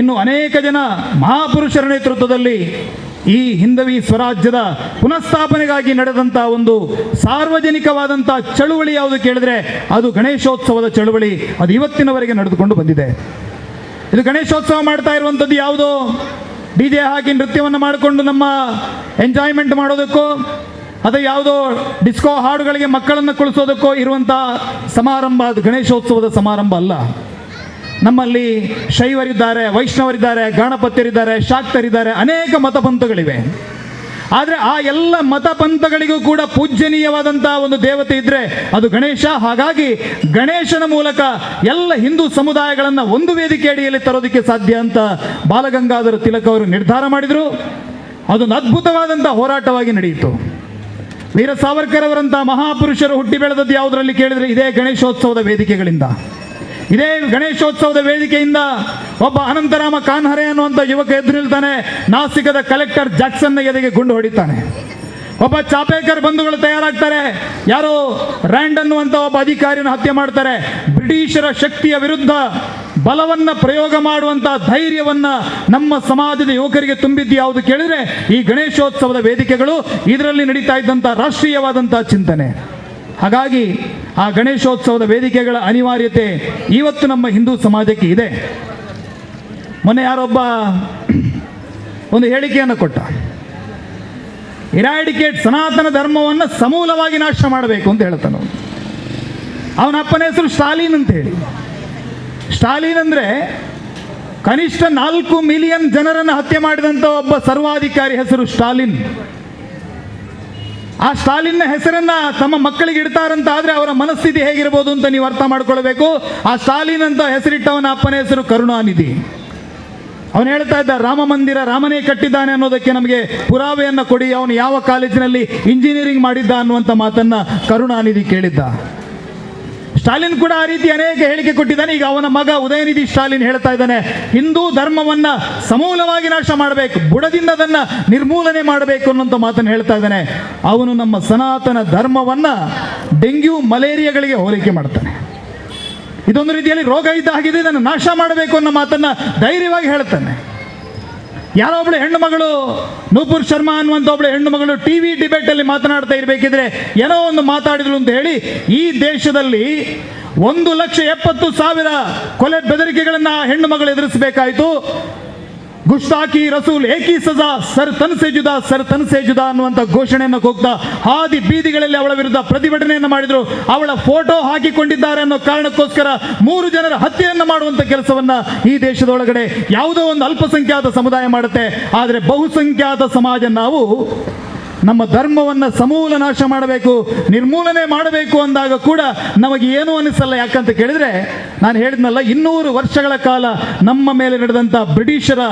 ಇನ್ನು ಅನೇಕ ಜನ ಮಹಾಪುರುಷರ ನೇತೃತ್ವದಲ್ಲಿ ಈ ಹಿಂದವಿ ಸ್ವರಾಜ್ಯದ ಪುನಃಸ್ಥಾಪನೆಗಾಗಿ ನಡೆದಂಥ ಒಂದು ಸಾರ್ವಜನಿಕವಾದಂಥ ಚಳುವಳಿ ಯಾವುದು ಕೇಳಿದ್ರೆ ಅದು ಗಣೇಶೋತ್ಸವದ ಚಳುವಳಿ. ಅದು ಇವತ್ತಿನವರೆಗೆ ನಡೆದುಕೊಂಡು ಬಂದಿದೆ. ಇದು ಗಣೇಶೋತ್ಸವ ಮಾಡ್ತಾ ಇರುವಂಥದ್ದು ಯಾವುದೋ DJ ಹಾಕಿ ನೃತ್ಯವನ್ನು ಮಾಡಿಕೊಂಡು ನಮ್ಮ ಎಂಜಾಯ್ಮೆಂಟ್ ಮಾಡೋದಕ್ಕೋ ಅಥವಾ ಯಾವುದೋ ಡಿಸ್ಕೋ ಹಾಡುಗಳಿಗೆ ಮಕ್ಕಳನ್ನು ಕುಳಿಸೋದಕ್ಕೋ ಇರುವಂಥ ಸಮಾರಂಭ ಅದು ಗಣೇಶೋತ್ಸವದ ಸಮಾರಂಭ ಅಲ್ಲ. ನಮ್ಮಲ್ಲಿ ಶೈವರಿದ್ದಾರೆ, ವೈಷ್ಣವರಿದ್ದಾರೆ, ಗಣಪತ್ಯರಿದ್ದಾರೆ, ಶಾಕ್ತರಿದ್ದಾರೆ, ಅನೇಕ ಮತಪಂಥಗಳಿವೆ. ಆದರೆ ಆ ಎಲ್ಲ ಮತ ಪಂಥಗಳಿಗೂ ಕೂಡ ಪೂಜ್ಯನೀಯವಾದಂತಹ ಒಂದು ದೇವತೆ ಇದ್ರೆ ಅದು ಗಣೇಶ. ಹಾಗಾಗಿ ಗಣೇಶನ ಮೂಲಕ ಎಲ್ಲ ಹಿಂದೂ ಸಮುದಾಯಗಳನ್ನು ಒಂದು ವೇದಿಕೆ ಅಡಿಯಲ್ಲಿ ತರೋದಕ್ಕೆ ಸಾಧ್ಯ ಅಂತ ಬಾಲಗಂಗಾಧರ ತಿಲಕ್ ಅವರು ನಿರ್ಧಾರ ಮಾಡಿದರು. ಅದೊಂದು ಅದ್ಭುತವಾದಂಥ ಹೋರಾಟವಾಗಿ ನಡೆಯಿತು. ವೀರ ಸಾವರ್ಕರ್ ಅವರಂತಹ ಮಹಾಪುರುಷರು ಹುಟ್ಟಿ ಬೆಳೆದದ್ದು ಯಾವುದರಲ್ಲಿ ಕೇಳಿದರೆ ಇದೇ ಗಣೇಶೋತ್ಸವದ ವೇದಿಕೆಗಳಿಂದ. ಇದೇ ಗಣೇಶೋತ್ಸವದ ವೇದಿಕೆಯಿಂದ ಒಬ್ಬ ಅನಂತರಾಮ ಕಾನ್ಹರೆ ಅನ್ನುವಂಥ ಯುವಕ ಎದ್ದು ನಿಲ್ತಾನೆ. ನಾಸಿಕದ ಕಲೆಕ್ಟರ್ ಜಾಕ್ಸನ್ನ ಎದೆಗೆ ಗುಂಡು ಹೊಡಿತಾನೆ. ಒಬ್ಬ ಚಾಪೇಕರ್ ಬಂಧುಗಳು ತಯಾರಾಗ್ತಾರೆ. ಯಾರೋ ರ್ಯಾಂಡ್ ಅನ್ನುವಂಥ ಒಬ್ಬ ಅಧಿಕಾರಿಯನ್ನು ಹತ್ಯೆ ಮಾಡ್ತಾರೆ. ಬ್ರಿಟಿಷರ ಶಕ್ತಿಯ ವಿರುದ್ಧ ಬಲವನ್ನ ಪ್ರಯೋಗ ಮಾಡುವಂಥ ಧೈರ್ಯವನ್ನ ನಮ್ಮ ಸಮಾಜದ ಯುವಕರಿಗೆ ತುಂಬಿದ್ದು ಯಾವುದು ಕೇಳಿದ್ರೆ ಈ ಗಣೇಶೋತ್ಸವದ ವೇದಿಕೆಗಳು, ಇದರಲ್ಲಿ ನಡೀತಾ ಇದ್ದಂಥ ರಾಷ್ಟ್ರೀಯವಾದಂಥ ಚಿಂತನೆ. ಹಾಗಾಗಿ ಆ ಗಣೇಶೋತ್ಸವದ ವೇದಿಕೆಗಳ ಅನಿವಾರ್ಯತೆ ಇವತ್ತು ನಮ್ಮ ಹಿಂದೂ ಸಮಾಜಕ್ಕೆ ಇದೆ. ಮೊನ್ನೆ ಯಾರೊಬ್ಬ ಒಂದು ಹೇಳಿಕೆಯನ್ನು ಕೊಟ್ಟ, ಇರಾಡಿಕೇಟ್ ಸನಾತನ ಧರ್ಮವನ್ನು ಸಮೂಲವಾಗಿ ನಾಶ ಮಾಡಬೇಕು ಅಂತ ಹೇಳ್ತಾನೆ. ಅವನ ಅಪ್ಪನ ಹೆಸರು ಸ್ಟಾಲಿನ್ ಅಂತ ಹೇಳಿ. ಸ್ಟಾಲಿನ್ ಅಂದರೆ ಕನಿಷ್ಠ 4 ಮಿಲಿಯನ್ ಜನರನ್ನು ಹತ್ಯೆ ಮಾಡಿದಂಥ ಒಬ್ಬ ಸರ್ವಾಧಿಕಾರಿ ಹೆಸರು ಸ್ಟಾಲಿನ್. ಆ ಸ್ಟಾಲಿನ್ನ ಹೆಸರನ್ನ ತಮ್ಮ ಮಕ್ಕಳಿಗೆ ಇಡ್ತಾರಂತ ಆದರೆ ಅವರ ಮನಸ್ಥಿತಿ ಹೇಗಿರ್ಬೋದು ಅಂತ ನೀವು ಅರ್ಥ ಮಾಡ್ಕೊಳ್ಬೇಕು. ಆ ಸ್ಟಾಲಿನ್ ಅಂತ ಹೆಸರಿಟ್ಟವನ ಅಪ್ಪನ ಹೆಸರು ಕರುಣಾನಿಧಿ. ಅವನು ಹೇಳ್ತಾ ಇದ್ದ, ರಾಮ ಮಂದಿರ ರಾಮನೇ ಕಟ್ಟಿದ್ದಾನೆ ಅನ್ನೋದಕ್ಕೆ ನಮಗೆ ಪುರಾವೆಯನ್ನು ಕೊಡಿ, ಅವನು ಯಾವ ಕಾಲೇಜಿನಲ್ಲಿ ಇಂಜಿನಿಯರಿಂಗ್ ಮಾಡಿದ್ದ ಅನ್ನುವಂಥ ಮಾತನ್ನ ಕರುಣಾನಿಧಿ ಕೇಳಿದ್ದ. ಸ್ಟಾಲಿನ್ ಕೂಡ ಆ ರೀತಿ ಅನೇಕ ಹೇಳಿಕೆ ಕೊಟ್ಟಿದ್ದಾನೆ. ಈಗ ಅವನ ಮಗ ಉದಯನಿಧಿ ಸ್ಟಾಲಿನ್ ಹೇಳ್ತಾ ಇದ್ದಾನೆ, ಹಿಂದೂ ಧರ್ಮವನ್ನ ಸಮೂಲವಾಗಿ ನಾಶ ಮಾಡಬೇಕು, ಬುಡದಿಂದ ಅದನ್ನ ನಿರ್ಮೂಲನೆ ಮಾಡಬೇಕು ಅನ್ನೋಂಥ ಮಾತನ್ನು ಹೇಳ್ತಾ ಇದ್ದಾನೆ. ಅವನು ನಮ್ಮ ಸನಾತನ ಧರ್ಮವನ್ನ ಡೆಂಗ್ಯೂ ಮಲೇರಿಯಾಗಳಿಗೆ ಹೋಲಿಕೆ ಮಾಡ್ತಾನೆ. ಇದೊಂದು ರೀತಿಯಲ್ಲಿ ರೋಗ ಇದ್ದ ಹಾಗಿದೆ, ಇದನ್ನು ನಾಶ ಮಾಡಬೇಕು ಅನ್ನೋ ಮಾತನ್ನ ಧೈರ್ಯವಾಗಿ ಹೇಳ್ತಾನೆ. ಯಾರೋ ಒಬ್ಬಳು ಹೆಣ್ಣು ಮಗಳು, ನೂಪುರ್ ಶರ್ಮಾ ಅನ್ನುವಂಥ ಒಬ್ಬಳು ಹೆಣ್ಣು ಮಗಳು ಟಿವಿ ಡಿಬೇಟಲ್ಲಿ ಮಾತನಾಡ್ತಾ ಇರಬೇಕಿದ್ರೆ ಏನೋ ಒಂದು ಮಾತಾಡಿದ್ರು ಅಂತ ಹೇಳಿ ಈ ದೇಶದಲ್ಲಿ 1,70,000 ಕೊಲೆ ಬೆದರಿಕೆಗಳನ್ನು ಹೆಣ್ಣು ಮಗಳು ಎದುರಿಸಬೇಕಾಯಿತು. ಗುಸ್ತಾಕಿ ರಸೂಲ್ ಏಕಿ ಸಜಾ ಸರ್ ತನ್ ಸೆ ಜುದಾ ಅನ್ನುವಂಥ ಘೋಷಣೆಯನ್ನು ಕೂಗ್ತಾ ಹಾದಿ ಬೀದಿಗಳಲ್ಲಿ ಅವಳ ವಿರುದ್ಧ ಪ್ರತಿಭಟನೆಯನ್ನು ಮಾಡಿದರು. ಅವಳ ಫೋಟೋ ಹಾಕಿಕೊಂಡಿದ್ದಾರೆ ಅನ್ನೋ ಕಾರಣಕ್ಕೋಸ್ಕರ 3 ಜನರ ಹತ್ಯೆಯನ್ನು ಮಾಡುವಂಥ ಕೆಲಸವನ್ನ ಈ ದೇಶದೊಳಗಡೆ ಯಾವುದೋ ಒಂದು ಅಲ್ಪಸಂಖ್ಯಾತ ಸಮುದಾಯ ಮಾಡುತ್ತೆ. ಆದರೆ ಬಹುಸಂಖ್ಯಾತ ಸಮಾಜ ನಾವು ನಮ್ಮ ಧರ್ಮವನ್ನು ಸಮೂಲ ನಾಶ ಮಾಡಬೇಕು, ನಿರ್ಮೂಲನೆ ಮಾಡಬೇಕು ಅಂದಾಗ ಕೂಡ ನಮಗೆ ಏನೂ ಅನಿಸಲ್ಲ. ಯಾಕಂತ ಕೇಳಿದರೆ ನಾನು ಹೇಳಿದ್ನಲ್ಲ, 200 ವರ್ಷಗಳ ಕಾಲ ನಮ್ಮ ಮೇಲೆ ನಡೆದಂಥ ಬ್ರಿಟಿಷರ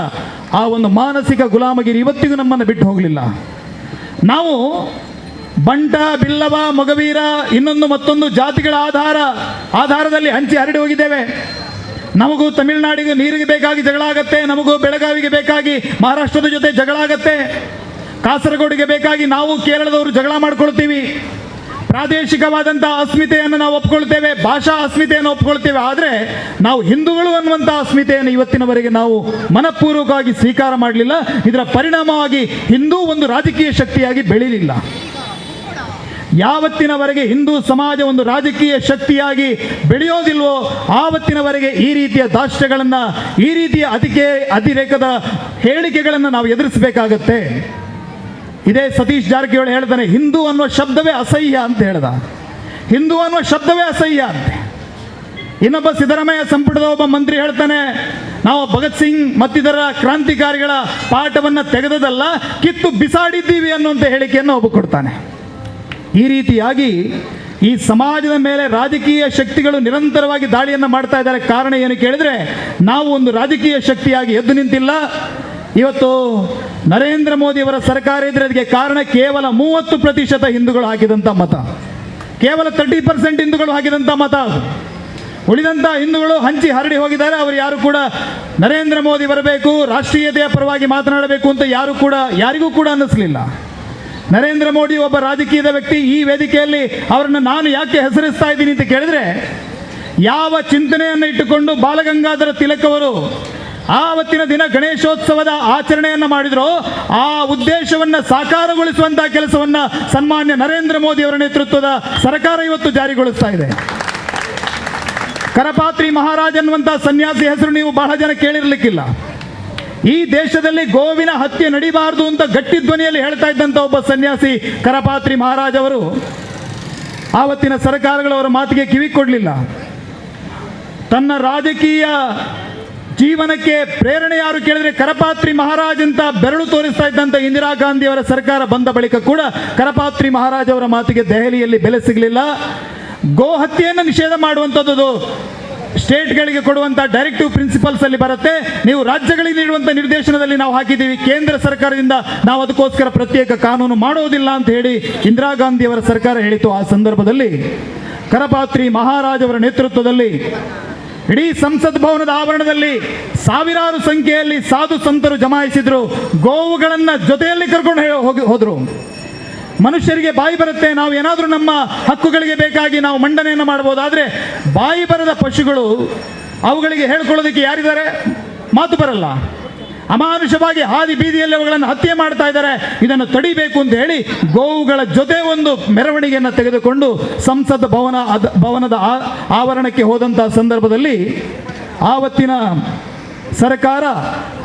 ಆ ಒಂದು ಮಾನಸಿಕ ಗುಲಾಮಗಿರಿ ಇವತ್ತಿಗೂ ನಮ್ಮನ್ನು ಬಿಟ್ಟು ಹೋಗಲಿಲ್ಲ. ನಾವು ಬಂಟ, ಬಿಲ್ಲವ, ಮೊಗವೀರ, ಇನ್ನೊಂದು ಮತ್ತೊಂದು ಜಾತಿಗಳ ಆಧಾರದಲ್ಲಿ ಹಂಚಿ ಹರಡಿ ಹೋಗಿದ್ದೇವೆ. ನಮಗೂ ತಮಿಳುನಾಡಿಗೆ ನೀರಿಗೆ ಬೇಕಾಗಿ ಜಗಳ ಆಗತ್ತೆ, ನಮಗೂ ಬೆಳಗಾವಿಗೆ ಬೇಕಾಗಿ ಮಹಾರಾಷ್ಟ್ರದ ಜೊತೆ ಜಗಳ ಆಗತ್ತೆ, ಕಾಸರಗೋಡಿಗೆ ಬೇಕಾಗಿ ನಾವು ಕೇರಳದವರು ಜಗಳ ಮಾಡ್ಕೊಳ್ತೀವಿ. ಪ್ರಾದೇಶಿಕವಾದಂಥ ಅಸ್ಮಿತೆಯನ್ನು ನಾವು ಒಪ್ಕೊಳ್ತೇವೆ, ಭಾಷಾ ಅಸ್ಮಿತೆಯನ್ನು ಒಪ್ಕೊಳ್ತೇವೆ. ಆದರೆ ನಾವು ಹಿಂದೂಗಳು ಅನ್ನುವಂಥ ಅಸ್ಮಿತೆಯನ್ನು ಇವತ್ತಿನವರೆಗೆ ನಾವು ಮನಪೂರ್ವಕವಾಗಿ ಸ್ವೀಕಾರ ಮಾಡಲಿಲ್ಲ. ಇದರ ಪರಿಣಾಮವಾಗಿ ಹಿಂದೂ ಒಂದು ರಾಜಕೀಯ ಶಕ್ತಿಯಾಗಿ ಬೆಳೀಲಿಲ್ಲ. ಯಾವತ್ತಿನವರೆಗೆ ಹಿಂದೂ ಸಮಾಜ ಒಂದು ರಾಜಕೀಯ ಶಕ್ತಿಯಾಗಿ ಬೆಳೆಯೋದಿಲ್ವೋ ಆವತ್ತಿನವರೆಗೆ ಈ ರೀತಿಯ ದಾಷ್ಟ್ಯಗಳನ್ನು, ಈ ರೀತಿಯ ಅತಿರೇಕದ ಹೇಳಿಕೆಗಳನ್ನು ನಾವು ಎದುರಿಸಬೇಕಾಗತ್ತೆ. ಇದೇ ಸತೀಶ್ ಜಾರಕಿಹೊಳಿ ಹೇಳ್ತಾನೆ, ಹಿಂದೂ ಅನ್ನುವ ಶಬ್ದವೇ ಅಸಹ್ಯ ಅಂತ ಹೇಳ್ದ. ಹಿಂದೂ ಅನ್ನುವ ಶಬ್ದವೇ ಅಸಹ್ಯ ಅಂತೆ. ಇನ್ನೊಬ್ಬ ಸಿದ್ದರಾಮಯ್ಯ ಸಂಪುಟದ ಒಬ್ಬ ಮಂತ್ರಿ ಹೇಳ್ತಾನೆ, ನಾವು ಭಗತ್ ಸಿಂಗ್ ಮತ್ತಿತರ ಕ್ರಾಂತಿಕಾರಿಗಳ ಪಾಠವನ್ನು ತೆಗೆದದಲ್ಲ, ಕಿತ್ತು ಬಿಸಾಡಿದ್ದೀವಿ ಅನ್ನುವಂಥ ಹೇಳಿಕೆಯನ್ನು ಒಬ್ಬ ಕೊಡ್ತಾನೆ. ಈ ರೀತಿಯಾಗಿ ಈ ಸಮಾಜದ ಮೇಲೆ ರಾಜಕೀಯ ಶಕ್ತಿಗಳು ನಿರಂತರವಾಗಿ ದಾಳಿಯನ್ನು ಮಾಡ್ತಾ ಇದ್ದಾರೆ. ಕಾರಣ ಏನು ಕೇಳಿದರೆ ನಾವು ಒಂದು ರಾಜಕೀಯ ಶಕ್ತಿಯಾಗಿ ಎದ್ದು ನಿಂತಿಲ್ಲ. ಇವತ್ತು ನರೇಂದ್ರ ಮೋದಿಯವರ ಸರ್ಕಾರ ಇದ್ರೆ ಅದಕ್ಕೆ ಕಾರಣ ಕೇವಲ 30% ಹಿಂದೂಗಳು ಹಾಕಿದಂಥ ಮತ, ಕೇವಲ 30% ಹಿಂದೂಗಳು ಹಾಕಿದಂಥ ಮತ. ಉಳಿದಂಥ ಹಿಂದೂಗಳು ಹಂಚಿ ಹರಡಿ ಹೋಗಿದ್ದಾರೆ. ಅವರು ಯಾರು ಕೂಡ ನರೇಂದ್ರ ಮೋದಿ ಬರಬೇಕು, ರಾಷ್ಟ್ರೀಯತೆಯ ಪರವಾಗಿ ಮಾತನಾಡಬೇಕು ಅಂತ ಯಾರಿಗೂ ಕೂಡ ಅನ್ನಿಸ್ಲಿಲ್ಲ. ನರೇಂದ್ರ ಮೋದಿ ಒಬ್ಬ ರಾಜಕೀಯದ ವ್ಯಕ್ತಿ. ಈ ವೇದಿಕೆಯಲ್ಲಿ ಅವರನ್ನು ನಾನು ಯಾಕೆ ಹೆಸರಿಸ್ತಾ ಇದ್ದೀನಿ ಅಂತ ಕೇಳಿದ್ರೆ, ಯಾವ ಚಿಂತನೆಯನ್ನು ಇಟ್ಟುಕೊಂಡು ಬಾಲಗಂಗಾಧರ ತಿಲಕ್ ಅವರು ಆವತ್ತಿನ ದಿನ ಗಣೇಶೋತ್ಸವದ ಆಚರಣೆಯನ್ನು ಮಾಡಿದ್ರು, ಆ ಉದ್ದೇಶವನ್ನು ಸಾಕಾರಗೊಳಿಸುವಂತಹ ಕೆಲಸವನ್ನ ಸನ್ಮಾನ್ಯ ನರೇಂದ್ರ ಮೋದಿ ಅವರ ನೇತೃತ್ವದ ಸರ್ಕಾರ ಇವತ್ತು ಜಾರಿಗೊಳಿಸ್ತಾ ಇದೆ. ಕರಪಾತ್ರಿ ಮಹಾರಾಜ್ ಅನ್ನುವಂಥ ಸನ್ಯಾಸಿ ಹೆಸರು ನೀವು ಬಹಳ ಜನ ಕೇಳಿರ್ಲಿಕ್ಕಿಲ್ಲ. ಈ ದೇಶದಲ್ಲಿ ಗೋವಿನ ಹತ್ಯೆ ನಡಿಬಾರದು ಅಂತ ಗಟ್ಟಿ ಧ್ವನಿಯಲ್ಲಿ ಹೇಳ್ತಾ ಇದ್ದಂಥ ಒಬ್ಬ ಸನ್ಯಾಸಿ ಕರಪಾತ್ರಿ ಮಹಾರಾಜ್ ಅವರು ಆವತ್ತಿನ ಸರ್ಕಾರಗಳು ಅವರ ಮಾತಿಗೆ ಕಿವಿ ಕೊಡಲಿಲ್ಲ. ತನ್ನ ರಾಜಕೀಯ ಜೀವನಕ್ಕೆ ಪ್ರೇರಣೆ ಯಾರು ಕೇಳಿದ್ರೆ ಕರಪಾತ್ರಿ ಮಹಾರಾಜ್ ಅಂತ ಬೆರಳು ತೋರಿಸ್ತಾ ಇದ್ದಂಥ ಇಂದಿರಾ ಗಾಂಧಿ ಅವರ ಸರ್ಕಾರ ಬಂದ ಬಳಿಕ ಕೂಡ ಕರಪಾತ್ರಿ ಮಹಾರಾಜ್ ಅವರ ಮಾತಿಗೆ ದೆಹಲಿಯಲ್ಲಿ ಬೆಲೆ ಸಿಗಲಿಲ್ಲ. ಗೋ ಹತ್ಯೆಯನ್ನು ನಿಷೇಧ ಮಾಡುವಂಥದ್ದು ಸ್ಟೇಟ್ಗಳಿಗೆ ಕೊಡುವಂಥ ಡೈರೆಕ್ಟಿವ್ ಪ್ರಿನ್ಸಿಪಲ್ಸ್ ಅಲ್ಲಿ ಬರುತ್ತೆ. ನೀವು ರಾಜ್ಯಗಳಿಗೆ ನೀಡುವಂಥ ನಿರ್ದೇಶನದಲ್ಲಿ ನಾವು ಹಾಕಿದ್ದೀವಿ. ಕೇಂದ್ರ ಸರ್ಕಾರದಿಂದ ನಾವು ಅದಕ್ಕೋಸ್ಕರ ಪ್ರತ್ಯೇಕ ಕಾನೂನು ಮಾಡೋದಿಲ್ಲ ಅಂತ ಹೇಳಿ ಇಂದಿರಾ ಗಾಂಧಿ ಅವರ ಸರ್ಕಾರ ಹೇಳಿತು. ಆ ಸಂದರ್ಭದಲ್ಲಿ ಕರಪಾತ್ರಿ ಮಹಾರಾಜ್ ಅವರ ನೇತೃತ್ವದಲ್ಲಿ ಇಡೀ ಸಂಸತ್ ಭವನದ ಆವರಣದಲ್ಲಿ ಸಾವಿರಾರು ಸಂಖ್ಯೆಯಲ್ಲಿ ಸಾಧು ಸಂತರು ಜಮಾಯಿಸಿದ್ರು. ಗೋವುಗಳನ್ನು ಜೊತೆಯಲ್ಲಿ ಕರ್ಕೊಂಡು ಹೋದರು. ಮನುಷ್ಯರಿಗೆ ಬಾಯಿ ಬರುತ್ತೆ, ನಾವು ಏನಾದರೂ ನಮ್ಮ ಹಕ್ಕುಗಳಿಗೆ ಬೇಕಾಗಿ ನಾವು ಮಂಡನೆಯನ್ನು ಮಾಡಬಹುದು. ಆದರೆ ಬಾಯಿ ಬರದ ಪಶುಗಳು, ಅವುಗಳಿಗೆ ಹೇಳ್ಕೊಳ್ಳೋದಕ್ಕೆ ಯಾರಿದ್ದಾರೆ? ಮಾತು ಬರಲ್ಲ. ಅಮಾನುಷವಾಗಿ ಹಾದಿ ಬೀದಿಯಲ್ಲಿ ಅವುಗಳನ್ನು ಹತ್ಯೆ ಮಾಡ್ತಾ ಇದ್ದಾರೆ. ಇದನ್ನು ತಡಿಬೇಕು ಅಂತ ಹೇಳಿ ಗೋವುಗಳ ಜೊತೆ ಒಂದು ಮೆರವಣಿಗೆಯನ್ನು ತೆಗೆದುಕೊಂಡು ಸಂಸತ್ ಭವನದ ಆವರಣಕ್ಕೆ ಹೋದಂಥ ಸಂದರ್ಭದಲ್ಲಿ ಆವತ್ತಿನ ಸರ್ಕಾರ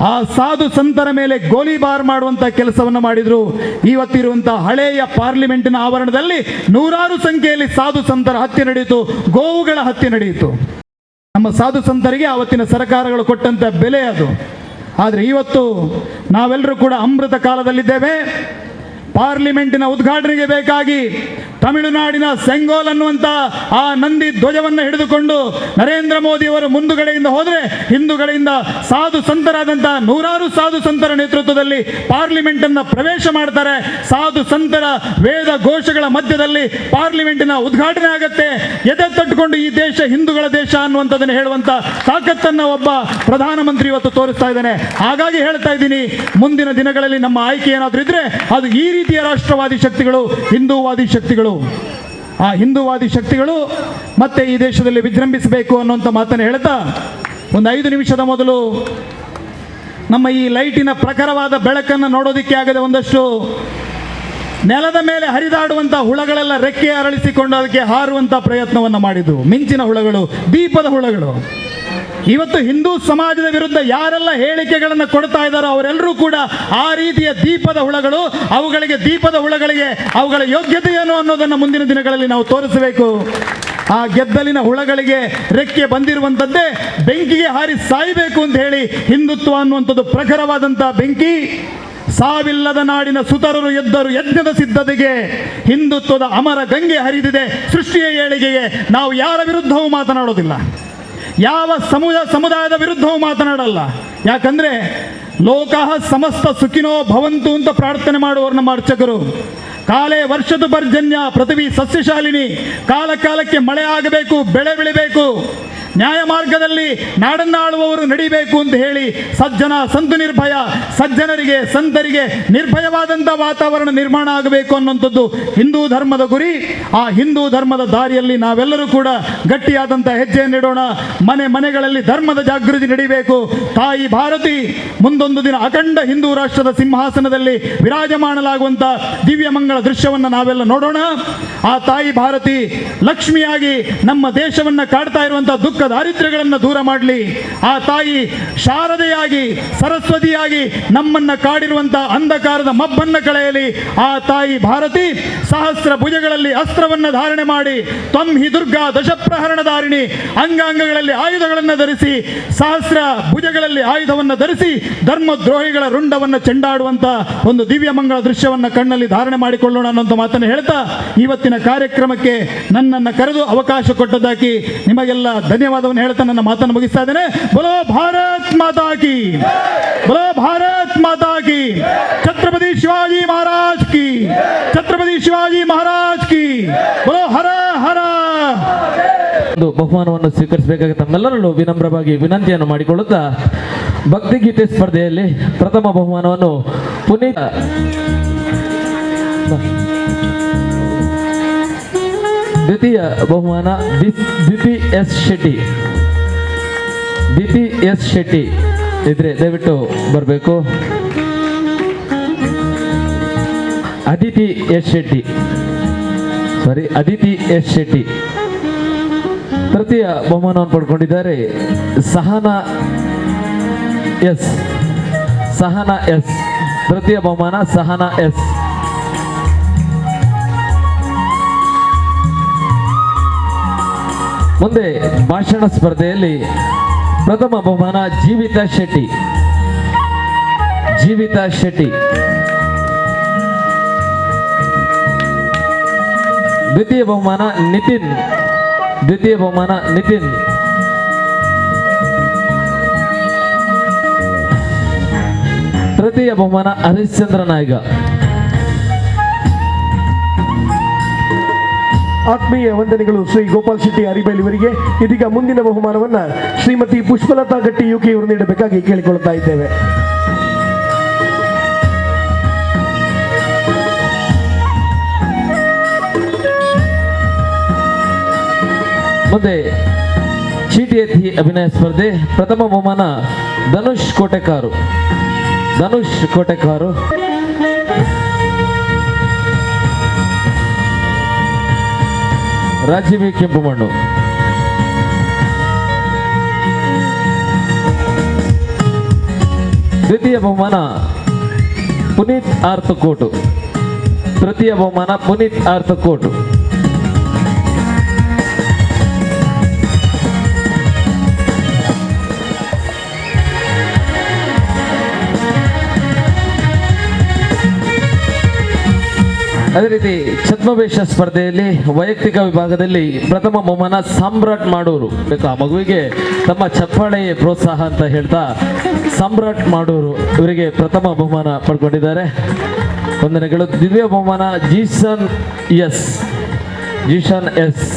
ಆ ಸಾಧು ಸಂತರ ಮೇಲೆ ಗೋಲಿಬಾರ್ ಮಾಡುವಂಥ ಕೆಲಸವನ್ನು ಮಾಡಿದರು. ಇವತ್ತಿರುವಂಥ ಹಳೆಯ ಪಾರ್ಲಿಮೆಂಟಿನ ಆವರಣದಲ್ಲಿ ನೂರಾರು ಸಂಖ್ಯೆಯಲ್ಲಿ ಸಾಧು ಸಂತರ ಹತ್ಯೆ ನಡೆಯಿತು, ಗೋವುಗಳ ಹತ್ಯೆ ನಡೆಯಿತು. ನಮ್ಮ ಸಾಧು ಸಂತರಿಗೆ ಆವತ್ತಿನ ಸರ್ಕಾರಗಳು ಕೊಟ್ಟಂಥ ಬೆಲೆ ಅದು. ಆದರೆ ಇವತ್ತು ನಾವೆಲ್ಲರೂ ಕೂಡ ಅಮೃತ ಕಾಲದಲ್ಲಿದ್ದೇವೆ. ಪಾರ್ಲಿಮೆಂಟಿನ ಉದ್ಘಾಟನೆಗೆ ಬೇಕಾಗಿ ತಮಿಳುನಾಡಿನ ಸೆಂಗೋಲ್ ಅನ್ನುವಂಥ ಆ ನಂದಿ ಧ್ವಜವನ್ನು ಹಿಡಿದುಕೊಂಡು ನರೇಂದ್ರ ಮೋದಿಯವರು ಮುಂದುಗಡೆಯಿಂದ ಹೋದರೆ ಹಿಂದುಗಡೆಯಿಂದ ಸಾಧು ಸಂತರಾದಂಥ ನೂರಾರು ಸಾಧು ಸಂತರ ನೇತೃತ್ವದಲ್ಲಿ ಪಾರ್ಲಿಮೆಂಟನ್ನು ಪ್ರವೇಶ ಮಾಡ್ತಾರೆ. ಸಾಧು ಸಂತರ ವೇದ ಘೋಷಗಳ ಮಧ್ಯದಲ್ಲಿ ಪಾರ್ಲಿಮೆಂಟಿನ ಉದ್ಘಾಟನೆ ಆಗುತ್ತೆ. ಎದೆ ತಟ್ಟುಕೊಂಡು ಈ ದೇಶ ಹಿಂದೂಗಳ ದೇಶ ಅನ್ನುವಂಥದ್ದನ್ನು ಹೇಳುವಂಥ ತಾಕತ್ತನ್ನು ಒಬ್ಬ ಪ್ರಧಾನಮಂತ್ರಿ ಇವತ್ತು ತೋರಿಸ್ತಾ ಇದ್ದಾನೆ. ಹಾಗಾಗಿ ಹೇಳ್ತಾ ಇದ್ದೀನಿ, ಮುಂದಿನ ದಿನಗಳಲ್ಲಿ ನಮ್ಮ ಆಯ್ಕೆ ಏನಾದರೂ ಇದ್ರೆ ಅದು ಈ ರೀತಿಯ ರಾಷ್ಟ್ರವಾದಿ ಶಕ್ತಿಗಳು, ಹಿಂದೂವಾದಿ ಶಕ್ತಿಗಳು. ಆ ಹಿಂದೂವಾದಿ ಶಕ್ತಿಗಳು ಮತ್ತೆ ಈ ದೇಶದಲ್ಲಿ ವಿಜೃಂಭಿಸಬೇಕು ಅನ್ನುವಂಥ ಮಾತನ್ನು ಹೇಳ್ತಾ, ಒಂದು 5 ನಿಮಿಷದ ಮೊದಲು ನಮ್ಮ ಈ ಲೈಟಿನ ಪ್ರಖರವಾದ ಬೆಳಕನ್ನು ನೋಡೋದಕ್ಕೆ ಆಗದೆ ಒಂದಷ್ಟು ನೆಲದ ಮೇಲೆ ಹರಿದಾಡುವಂಥ ಹುಳಗಳೆಲ್ಲ ರೆಕ್ಕೆ ಅರಳಿಸಿಕೊಂಡು ಅದಕ್ಕೆ ಹಾರುವಂಥ ಪ್ರಯತ್ನವನ್ನು ಮಾಡಿದ್ದು. ಮಿಂಚಿನ ಹುಳಗಳು, ದೀಪದ ಹುಳಗಳು. ಇವತ್ತು ಹಿಂದೂ ಸಮಾಜದ ವಿರುದ್ಧ ಯಾರೆಲ್ಲ ಹೇಳಿಕೆಗಳನ್ನು ಕೊಡ್ತಾ ಇದ್ದಾರೋ ಅವರೆಲ್ಲರೂ ಕೂಡ ಆ ರೀತಿಯ ದೀಪದ ಹುಳಗಳು. ದೀಪದ ಹುಳಗಳಿಗೆ ಅವುಗಳ ಯೋಗ್ಯತೆ ಏನು ಅನ್ನೋದನ್ನು ಮುಂದಿನ ದಿನಗಳಲ್ಲಿ ನಾವು ತೋರಿಸಬೇಕು. ಆ ಗೆದ್ದಲಿನ ಹುಳಗಳಿಗೆ ರೆಕ್ಕೆ ಬಂದಿರುವಂಥದ್ದೇ ಬೆಂಕಿಗೆ ಹಾರಿ ಸಾಯಬೇಕು ಅಂತ ಹೇಳಿ ಹಿಂದುತ್ವ ಅನ್ನುವಂಥದ್ದು ಪ್ರಖರವಾದಂಥ ಬೆಂಕಿ. ಸಾವಿಲ್ಲದ ನಾಡಿನ ಸುತರರು ಎದ್ದರು ಯಜ್ಞದ ಸಿದ್ಧತೆಗೆ, ಹಿಂದುತ್ವದ ಅಮರ ಗಂಗೆ ಹರಿದಿದೆ ಸೃಷ್ಟಿಯ ಏಳಿಗೆಗೆ. ನಾವು ಯಾರ ವಿರುದ್ಧವೂ ಮಾತನಾಡೋದಿಲ್ಲ, ಯಾವ ಸಮುದಾಯದ ವಿರುದ್ಧವೂ ಮಾತನಾಡಲ್ಲ. ಯಾಕಂದ್ರೆ ಲೋಕಃ ಸಮಸ್ತ ಸುಖಿನೋ ಭವಂತು ಅಂತ ಪ್ರಾರ್ಥನೆ ಮಾಡುವವರು ನಮ್ಮ ಅರ್ಚಕರು. ಕಾಲೇ ವರ್ಷದ ಪರ್ಜನ್ಯ ಪೃಥ್ವಿ ಸಸ್ಯಶಾಲಿನಿ, ಕಾಲ ಕಾಲಕ್ಕೆ ಮಳೆ ಆಗಬೇಕು, ಬೆಳೆ ಬೆಳಿಬೇಕು, ನ್ಯಾಯ ಮಾರ್ಗದಲ್ಲಿ ನಾಡನ್ನಾಳುವವರು ನಡಿಬೇಕು ಅಂತ ಹೇಳಿ ಸಜ್ಜನ ಸಂತು ನಿರ್ಭಯ, ಸಜ್ಜನರಿಗೆ ಸಂತರಿಗೆ ನಿರ್ಭಯವಾದಂಥ ವಾತಾವರಣ ನಿರ್ಮಾಣ ಆಗಬೇಕು ಅನ್ನುವಂಥದ್ದು ಹಿಂದೂ ಧರ್ಮದ ಗುರಿ. ಆ ಹಿಂದೂ ಧರ್ಮದ ದಾರಿಯಲ್ಲಿ ನಾವೆಲ್ಲರೂ ಕೂಡ ಗಟ್ಟಿಯಾದಂಥ ಹೆಜ್ಜೆಯನ್ನಿಡೋಣ. ಮನೆಗಳಲ್ಲಿ ಧರ್ಮದ ಜಾಗೃತಿ ನಡೀಬೇಕು. ತಾಯಿ ಭಾರತಿ ಮುಂದೊಂದು ದಿನ ಅಖಂಡ ಹಿಂದೂ ರಾಷ್ಟ್ರದ ಸಿಂಹಾಸನದಲ್ಲಿ ವಿರಾಜಮಾನಲಾಗುವಂಥ ದಿವ್ಯ ಮಂಗಳ ದೃಶ್ಯವನ್ನು ನಾವೆಲ್ಲ ನೋಡೋಣ. ಆ ತಾಯಿ ಭಾರತಿ ಲಕ್ಷ್ಮಿಯಾಗಿ ನಮ್ಮ ದೇಶವನ್ನು ಕಾಡ್ತಾ ಇರುವಂಥ ದುಃಖ ದಾರಿದ್ರ್ಯಗಳನ್ನು ದೂರ ಮಾಡಲಿ. ಆ ತಾಯಿ ಶಾರದೆಯಾಗಿ ಸರಸ್ವತಿಯಾಗಿ ನಮ್ಮನ್ನ ಕಾಡಿರುವಂಥ ಅಂಧಕಾರದ ಮಬ್ಬನ್ನು ಕಳೆಯಲಿ. ಆ ತಾಯಿ ಭಾರತಿ ಸಹಸ್ರ ಭುಜಗಳಲ್ಲಿ ಅಸ್ತ್ರವನ್ನು ಧಾರಣೆ ಮಾಡಿ ತ್ವಂ ಹಿ ದುರ್ಗಾ ದಶಪ್ರಹರಣ ಧಾರಿಣಿ, ಅಂಗಾಂಗಗಳಲ್ಲಿ ಆಯುಧಗಳನ್ನು ಧರಿಸಿ, ಸಹಸ್ರ ಭುಜಗಳಲ್ಲಿ ಆಯುಧವನ್ನು ಧರಿಸಿ ಧರ್ಮದ್ರೋಹಿಗಳ ರುಂಡವನ್ನು ಚೆಂಡಾಡುವಂಥ ಒಂದು ದಿವ್ಯ ಮಂಗಳ ದೃಶ್ಯವನ್ನು ಕಣ್ಣಲ್ಲಿ ಧಾರಣೆ ಮಾಡಿಕೊಳ್ಳೋಣ ಅನ್ನೋಂಥ ಮಾತನ್ನು ಹೇಳ್ತಾ ಇವತ್ತಿನ ಕಾರ್ಯಕ್ರಮಕ್ಕೆ ನನ್ನನ್ನು ಕರೆದು ಅವಕಾಶ ಕೊಟ್ಟದ್ದಾಗಿ ನಿಮಗೆಲ್ಲ ಧನ್ಯವಾದವನ್ನು ಹೇಳ್ತಾ ನನ್ನ ಮಾತನ್ನು ಮುಗಿಸ್ತಾ ಇದ್ದೇನೆ. ಬೋಲೋ ಭಾರತ್ ಮಾತಾ ಕಿ, ಬೋಲೋ ಭಾರತ್ ಮಾತಾ ಕಿ, ಛತ್ರಪತಿ ಶಿವಾಜಿ ಮಹಾರಾಜ್ ಕಿ, ಛತ್ರಪತಿ ಶಿವಾಜಿ ಮಹಾರಾಜ್ ಕಿ, ಬೋಲೋ ಹರ ಹರ. ಒಂದು ಬಹುಮಾನವನ್ನು ಸ್ವೀಕರಿಸಬೇಕಾಗಿ ತಮ್ಮೆಲ್ಲರಲ್ಲೂ ವಿನಮ್ರವಾಗಿ ವಿನಂತಿಯನ್ನು ಮಾಡಿಕೊಳ್ಳುತ್ತಾ ಭಕ್ತಿಗೀತೆ ಸ್ಪರ್ಧೆಯಲ್ಲಿ ಪ್ರಥಮ ಬಹುಮಾನವನ್ನು ಪುನೀತ್ ದ್ವಿತೀಯ ಬಹುಮಾನ ದಿತಿ ಎಸ್ ಶೆಟ್ಟಿ ಇದ್ರೆ ದಯವಿಟ್ಟು ಬರಬೇಕು. ಅದಿತಿ ಎಸ್ ಶೆಟ್ಟಿ ತೃತೀಯ ಬಹುಮಾನವನ್ನು ಪಡ್ಕೊಂಡಿದ್ದಾರೆ. ಸಹನಾ ಎಸ್ ತೃತೀಯ ಬಹುಮಾನ ಸಹನಾ ಎಸ್. ಮುಂದೆ ಭಾಷಣ ಸ್ಪರ್ಧೆಯಲ್ಲಿ ಪ್ರಥಮ ಬಹುಮಾನ ಜೀವಿತಾ ಶೆಟ್ಟಿ. ಜೀವಿತಾ ಶೆಟ್ಟಿ. ದ್ವಿತೀಯ ಬಹುಮಾನ ನಿತಿನ್. ದ್ವಿತೀಯ ಬಹುಮಾನ ನಿತಿನ್. ತೃತೀಯ ಬಹುಮಾನ ಹರಿಶ್ಚಂದ್ರ ನಾಯ್ಕ. ಆತ್ಮೀಯ ವಂದನೆಗಳು ಶ್ರೀ ಗೋಪಾಲ್ ಶೆಟ್ಟಿ ಅರಿಬೈಲ್ ಇವರಿಗೆ. ಇದೀಗ ಮುಂದಿನ ಬಹುಮಾನವನ್ನ ಶ್ರೀಮತಿ ಪುಷ್ಪಲತಾ ಗಟ್ಟಿ ಯುಕೆ ಇವರು ನೀಡಬೇಕಾಗಿ ಕೇಳಿಕೊಳ್ತಾ ಇದ್ದೇವೆ. ಮುಂದೆ ಚೀಟಿ ಎತ್ತಿ ಅಭಿನಯ ಸ್ಪರ್ಧೆ. ಪ್ರಥಮ ಬಹುಮಾನ ಧನುಷ್ ಕೋಟೆಕಾರು. ಧನುಷ್ ಕೋಟೆಕಾರು. ರಾಜೀವಿ ಕೆಂಪುಮಣ್ಣು. ದ್ವಿತೀಯ ಬಹುಮಾನ ಪುನೀತ್ ಆರ್ತಕೋಟು. ತೃತೀಯ ಬಹುಮಾನ ಪುನೀತ್ ಆರ್ತಕೋಟು. ಅದೇ ರೀತಿ ಛದ್ಮವೇಷ ಸ್ಪರ್ಧೆಯಲ್ಲಿ ವೈಯಕ್ತಿಕ ವಿಭಾಗದಲ್ಲಿ ಪ್ರಥಮ ಬಹುಮಾನ ಸಾಮ್ರಾಟ್ ಮಾಡೂರು. ಆ ಮಗುವಿಗೆ ತಮ್ಮ ಚಪ್ಪಾಳೆ ಪ್ರೋತ್ಸಾಹ ಅಂತ ಹೇಳ್ತಾ ಸಾಮ್ರಾಟ್ ಮಾಡೂರು ಇವರಿಗೆ ಪ್ರಥಮ ಬಹುಮಾನ ಪಡ್ಕೊಂಡಿದ್ದಾರೆ. ವಂದನೆಗಳು. ದ್ವಿತೀಯ ಬಹುಮಾನ ಜೀಶನ್ ಎಸ್. ಜೀಶನ್ ಎಸ್.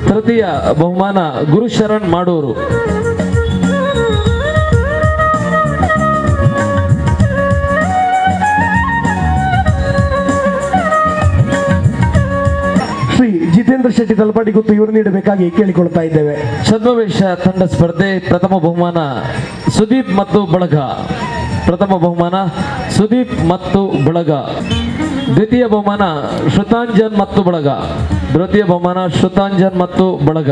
ತೃತೀಯ ಬಹುಮಾನ ಗುರುಶರಣ್ ಮಾಡೂರು. ಶ್ರೀ ಜಿತೇಂದ್ರ ಶೆಟ್ಟಿ ತಲಪಾಡಿ ಗುತ್ತು ಇವರು ನೀಡಬೇಕಾಗಿ ಕೇಳಿಕೊಳ್ತಾ ಇದ್ದೇವೆ. ಛದ್ಮವೇಷ ತಂಡ ಸ್ಪರ್ಧೆ. ಪ್ರಥಮ ಬಹುಮಾನ ಸುದೀಪ್ ಮತ್ತು ಬಳಗ. ಪ್ರಥಮ ಬಹುಮಾನ ಸುದೀಪ್ ಮತ್ತು ಬಳಗ. ದ್ವಿತೀಯ ಬಹುಮಾನ ಶ್ರುತಾಂಜನ್ ಮತ್ತು ಬಳಗ. ತೃತೀಯ ಬಹುಮಾನ ಶ್ರುತಾಂಜನ್ ಮತ್ತು ಬಳಗ.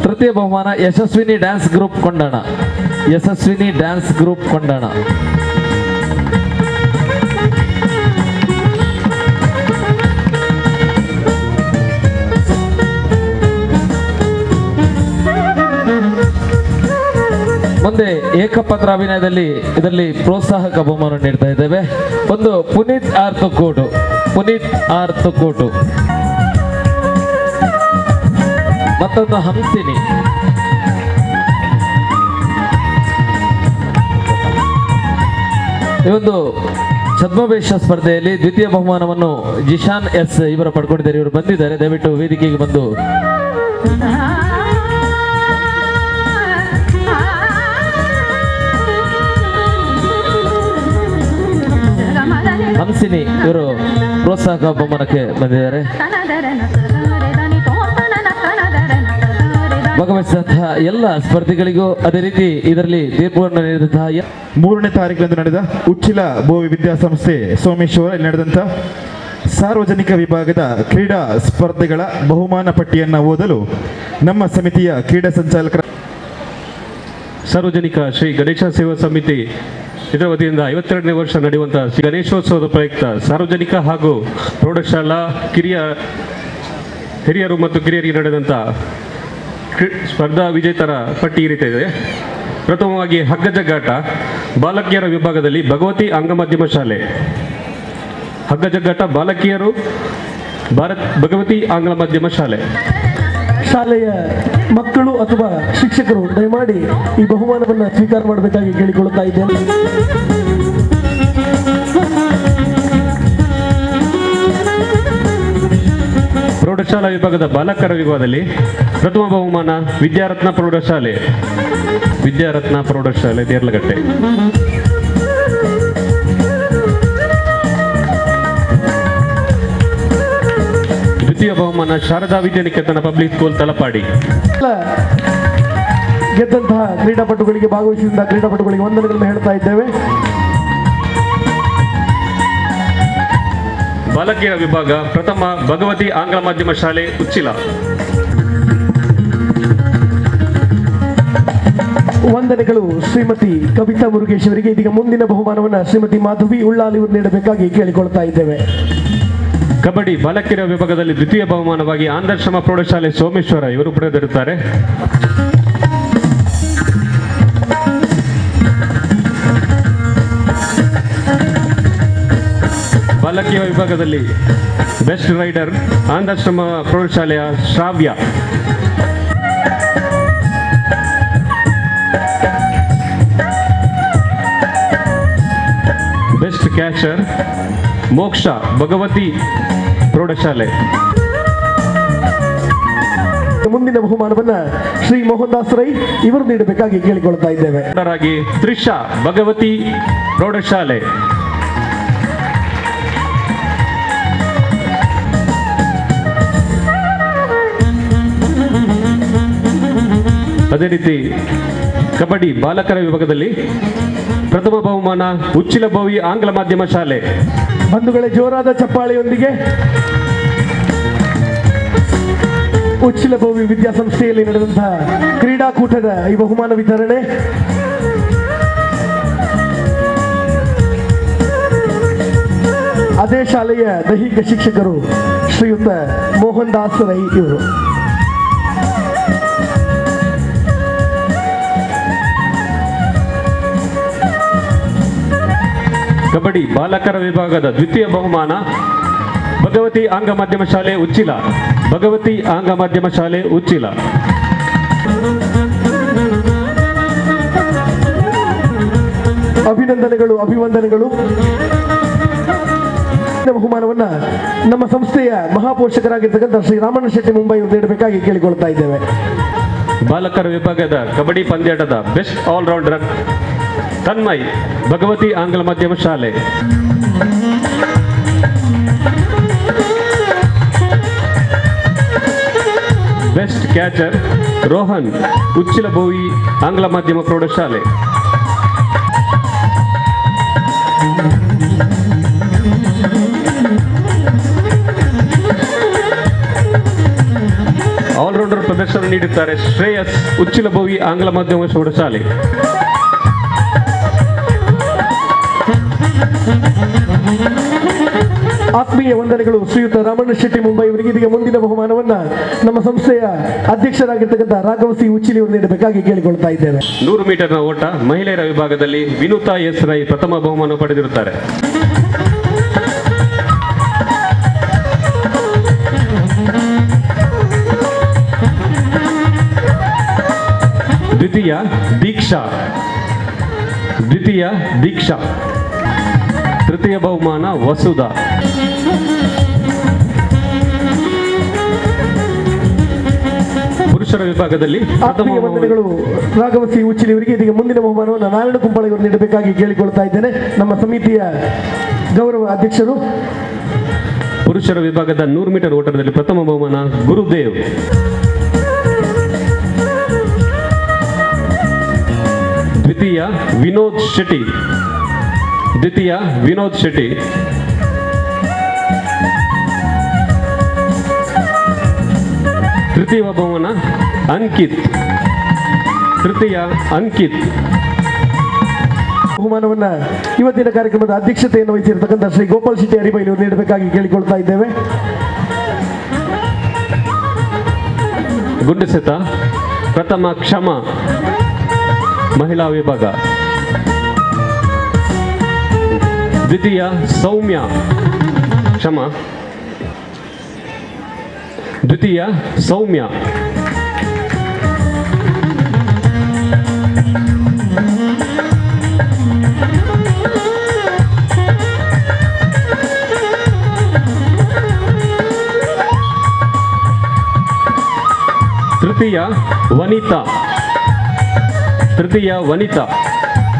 ತೃತೀಯ ಬಹುಮಾನ Yashaswini dance group Kondana. Yashaswini dance group Kondana. ಮುಂದೆ ಏಕಪಾತ್ರ ಅಭಿನಯದಲ್ಲಿ ಇದರಲ್ಲಿ ಪ್ರೋತ್ಸಾಹಕ ಬಹುಮಾನ ನೀಡ್ತಾ ಇದ್ದೇವೆ. ಒಂದು ಪುನೀತ್ ಆರ್ತಕೋಟು. ಪುನೀತ್ ಆರ್ತಕೋಟು. ಮತ್ತೊಂದು ಹಂಸಿನಿ. ಈ ಒಂದು ಛದ್ಮವೇಷ ಸ್ಪರ್ಧೆಯಲ್ಲಿ ದ್ವಿತೀಯ ಬಹುಮಾನವನ್ನು ಜಿಶಾನ್ ಎಸ್ ಇವರು ಪಡ್ಕೊಂಡಿದ್ದಾರೆ. ಇವರು ಬಂದಿದ್ದಾರೆ, ದಯವಿಟ್ಟು ವೇದಿಕೆಗೆ ಬಂದು. ಹಂಸಿನಿ ಇವರು ಪ್ರೋತ್ಸಾಹಕ ಬಹುಮಾನಕ್ಕೆ ಬಂದಿದ್ದಾರೆ. ಭಾಗವಹಿಸಿದಂತಹ ಎಲ್ಲ ಸ್ಪರ್ಧಿಗಳಿಗೂ ಅದೇ ರೀತಿ ಇದರಲ್ಲಿ ತೀರ್ಪುಗಳನ್ನು ನೀಡಿದಂತಹ 3ನೇ ತಾರೀಕಿನಂದು ನಡೆದ ಉಚ್ಚಿಲ ಭೋವಿ ವಿದ್ಯಾಸಂಸ್ಥೆ ಸೋಮೇಶ್ವರ ನಡೆದಂಥ ಸಾರ್ವಜನಿಕ ವಿಭಾಗದ ಕ್ರೀಡಾ ಸ್ಪರ್ಧೆಗಳ ಬಹುಮಾನ ಪಟ್ಟಿಯನ್ನು ಓದಲು ನಮ್ಮ ಸಮಿತಿಯ ಕ್ರೀಡಾ ಸಂಚಾಲಕರ ಸಾರ್ವಜನಿಕ ಶ್ರೀ ಗಣೇಶ ಸೇವಾ ಸಮಿತಿ ಇದರ ವತಿಯಿಂದ 52ನೇ ವರ್ಷ ನಡೆಯುವಂತಹ ಶ್ರೀ ಗಣೇಶೋತ್ಸವದ ಪ್ರಯುಕ್ತ ಸಾರ್ವಜನಿಕ ಹಾಗೂ ಪ್ರೌಢಶಾಲಾ ಹಿರಿಯರು ಮತ್ತು ಕಿರಿಯರಿಗೆ ನಡೆದಂಥ ಸ್ಪರ್ಧಾ ವಿಜೇತರ ಪಟ್ಟಿ ಈ ರೀತಿ ಇದೆ. ಪ್ರಥಮವಾಗಿ ಹಗ್ಗ ಜಗ್ಗಾಟ ಬಾಲಕಿಯರ ವಿಭಾಗದಲ್ಲಿ ಭಗವತಿ ಆಂಗ್ಲ ಮಾಧ್ಯಮ ಶಾಲೆ. ಹಗ್ಗ ಜಗ್ಗಾಟ ಬಾಲಕಿಯರು ಭಗವತಿ ಆಂಗ್ಲ ಮಾಧ್ಯಮ ಶಾಲೆ. ಶಾಲೆಯ ಮಕ್ಕಳು ಅಥವಾ ಶಿಕ್ಷಕರು ದಯಮಾಡಿ ಈ ಬಹುಮಾನವನ್ನು ಸ್ವೀಕಾರ ಮಾಡಬೇಕಾಗಿ ಕೇಳಿಕೊಳ್ಳುತ್ತಾ ಇದ್ದೇನೆ. ಪ್ರೌಢಶಾಲಾ ವಿಭಾಗದ ಬಾಲಕರ ವಿಭಾಗದಲ್ಲಿ ಪ್ರಥಮ ಬಹುಮಾನ ವಿದ್ಯಾರತ್ನ ಪ್ರೌಢಶಾಲೆ ದೇರ್ಲಗಟ್ಟೆ. ದ್ವಿತೀಯ ಬಹುಮಾನ ಶಾರದಾ ವಿದ್ಯಾನಿಕೇತನ ಪಬ್ಲಿಕ್ ಸ್ಕೂಲ್ ತಲಪಾಡಿ. ಗೆದ್ದಂತಹ ಕ್ರೀಡಾಪಟುಗಳಿಗೆ ಭಾಗವಹಿಸಿದ ಕ್ರೀಡಾಪಟುಗಳಿಗೆ ವಂದನೆಗಳನ್ನು ಹೇಳ್ತಾ ಇದ್ದೇವೆ. ಬಾಲಕಿಯರ ವಿಭಾಗ ಪ್ರಥಮ ಭಗವತಿ ಆಂಗ್ಲ ಮಾಧ್ಯಮ ಶಾಲೆ ಉಚ್ಚಿಲ. ವಂದನೆಗಳು ಶ್ರೀಮತಿ ಕವಿತಾ ಮುರುಗೇಶ್ ಅವರಿಗೆ. ಇದೀಗ ಮುಂದಿನ ಬಹುಮಾನವನ್ನು ಶ್ರೀಮತಿ ಮಾಧವಿ ಉಳ್ಳಾಲಿ ಅವರು ನೀಡಬೇಕಾಗಿ ಕೇಳಿಕೊಳ್ತಾ ಇದ್ದೇವೆ. ಕಬಡ್ಡಿ ಬಾಲಕಿಯರ ವಿಭಾಗದಲ್ಲಿ ದ್ವಿತೀಯ ಬಹುಮಾನವಾಗಿ ಆಂಧ್ರಶ್ರಮ ಪ್ರೌಢಶಾಲೆ ಸೋಮೇಶ್ವರ ಇವರು ಪಡೆದಿರುತ್ತಾರೆ. ಬಾಲಕಿಯ ವಿಭಾಗದಲ್ಲಿ ಬೆಸ್ಟ್ ರೈಡರ್ ಆಂಧ್ರಶ್ರಮ ಪ್ರೌಢಶಾಲೆಯ ಶ್ರಾವ್ಯ. ಬೆಸ್ಟ್ ಕ್ಯಾಚರ್ ಮೋಕ್ಷ ಭಗವತಿ ಪ್ರೌಢಶಾಲೆ. ಮುಂದಿನ ಬಹುಮಾನವನ್ನ ಶ್ರೀ ಮೋಹನ್ ದಾಸ್ ರೈ ಇವರು ನೀಡಬೇಕಾಗಿ ಕೇಳಿಕೊಳ್ತಾ ಇದ್ದೇವೆ. ತ್ರಿಷಾ ಭಗವತಿ ಪ್ರೌಢಶಾಲೆ. ಅದೇ ರೀತಿ ಕಬಡ್ಡಿ ಬಾಲಕರ ವಿಭಾಗದಲ್ಲಿ ಪ್ರಥಮ ಬಹುಮಾನ ಉಚ್ಚಿಲಬೋವಿ ಆಂಗ್ಲ ಮಾಧ್ಯಮ ಶಾಲೆ. ಬಂಧುಗಳೇ, ಜೋರಾದ ಚಪ್ಪಾಳೆಯೊಂದಿಗೆ ಉಚ್ಚಿಲಬೋವಿ ವಿದ್ಯಾಸಂಸ್ಥೆಯಲ್ಲಿ ನಡೆದಂತಹ ಕ್ರೀಡಾಕೂಟದ ಈ ಬಹುಮಾನ ವಿತರಣೆ. ಅದೇ ಶಾಲೆಯ ದೈಹಿಕ ಶಿಕ್ಷಕರು ಶ್ರೀಯುತ ಮೋಹನ್ ದಾಸ್ ರೈ ಇವರು. ಕಬಡ್ಡಿ ಬಾಲಕರ ವಿಭಾಗದ ದ್ವಿತೀಯ ಬಹುಮಾನ ಭಗವತಿ ಆಂಗ್ಲ ಮಾಧ್ಯಮ ಶಾಲೆ ಉಚ್ಚಿಲ. ಭಗವತಿ ಆಂಗ್ಲ ಮಾಧ್ಯಮ ಶಾಲೆ ಉಚ್ಚಿಲ. ಅಭಿನಂದನೆಗಳು, ಅಭಿವಂದನೆಗಳು. ಬಹುಮಾನವನ್ನ ನಮ್ಮ ಸಂಸ್ಥೆಯ ಮಹಾಪೋಷಕರಾಗಿರ್ತಕ್ಕಂಥ ಶ್ರೀ ರಾಮಣ್ಣ ಶೆಟ್ಟಿ ಮುಂಬೈ ಅವರು ನೀಡಬೇಕಾಗಿ ಕೇಳಿಕೊಳ್ತಾ ಇದ್ದೇವೆ. ಬಾಲಕರ ವಿಭಾಗದ ಕಬಡ್ಡಿ ಪಂದ್ಯಾಟದ ಬೆಸ್ಟ್ ಆಲ್ರೌಂಡರ್ ತನ್ಮಯ್ ಭಗವತಿ ಆಂಗ್ಲ ಮಾಧ್ಯಮ ಶಾಲೆ. ಬೆಸ್ಟ್ ಕ್ಯಾಚರ್ ರೋಹನ್ ಉಚ್ಚಿಲಬೋವಿ ಆಂಗ್ಲ ಮಾಧ್ಯಮ ಪ್ರೌಢಶಾಲೆ. ಆಲ್ರೌಂಡರ್ ಪ್ರದರ್ಶನ ನೀಡುತ್ತಾರೆ ಶ್ರೇಯಸ್ ಉಚ್ಚಿಲಬೋವಿ ಆಂಗ್ಲ ಮಾಧ್ಯಮ ಪ್ರೌಢಶಾಲೆ. ಆತ್ಮೀಯ ವಂದನೆಗಳು ಶ್ರೀಯುತ ರಾಮಣ್ಣ ಶೆಟ್ಟಿ ಮುಂಬೈ ಅವರಿಗೆ. ಇದೀಗ ಮುಂದಿನ ಬಹುಮಾನವನ್ನ ನಮ್ಮ ಸಂಸ್ಥೆಯ ಅಧ್ಯಕ್ಷರಾಗಿರ್ತಕ್ಕಂಥ ರಾಘವ ಸಿ ಉಚ್ಚಿಲಿ ಅವರು ನೀಡಬೇಕಾಗಿ ಕೇಳಿಕೊಳ್ತಾ ಇದ್ದೇವೆ. 100 ಮೀಟರ್ನ ಓಟ ಮಹಿಳೆಯರ ವಿಭಾಗದಲ್ಲಿ ವಿನುತಾ ಎಸ್ ರೈ ಪ್ರಥಮ ಬಹುಮಾನ ಪಡೆದಿರುತ್ತಾರೆ. ದ್ವಿತೀಯ ದೀಕ್ಷಾ. ತೃತೀಯ ಬಹುಮಾನ ವಸುಧಾ. ಪುರುಷರ ವಿಭಾಗದಲ್ಲಿ ಆತ್ಮೀಯ ವಂದನೆಗಳು ರಾಘವ ಸಿ ಉಚ್ಚಿಲಿ ಅವರಿಗೆ. ಇದೀಗ ಮುಂದಿನ ಬಹುಮಾನವನ್ನು ನಾರಾಯಣ ಕುಂಬಳೆ ಅವರು ನೀಡಬೇಕಾಗಿ ಕೇಳಿಕೊಳ್ತಾ ಇದ್ದೇನೆ. ನಮ್ಮ ಸಮಿತಿಯ ಗೌರವ ಅಧ್ಯಕ್ಷರು. ಪುರುಷರ ವಿಭಾಗದ 100 ಮೀಟರ್ ಓಟದಲ್ಲಿ ಪ್ರಥಮ ಬಹುಮಾನ ಗುರುದೇವ್. ದ್ವಿತೀಯ ವಿನೋದ್ ಶೆಟ್ಟಿ. ತೃತೀಯ ಬಹುಮಾನ ಅಂಕಿತ್. ಬಹುಮಾನವನ್ನ ಇವತ್ತಿನ ಕಾರ್ಯಕ್ರಮದ ಅಧ್ಯಕ್ಷತೆಯನ್ನು ವಹಿಸಿರ್ತಕ್ಕಂಥ ಶ್ರೀ ಗೋಪಾಲ್ ಶೆಟ್ಟಿ ಅರಿಬೈಲು ನೀಡಬೇಕಾಗಿ ಕೇಳಿಕೊಳ್ತಾ ಇದ್ದೇವೆ. ಗುಂಡೆಸೆತ ಪ್ರಥಮ ಕ್ಷಮ ಮಹಿಳಾ ವಿಭಾಗ. ದ್ವಿತೀಯ ಸೌಮ್ಯ. ತೃತೀಯ ವನಿತಾ.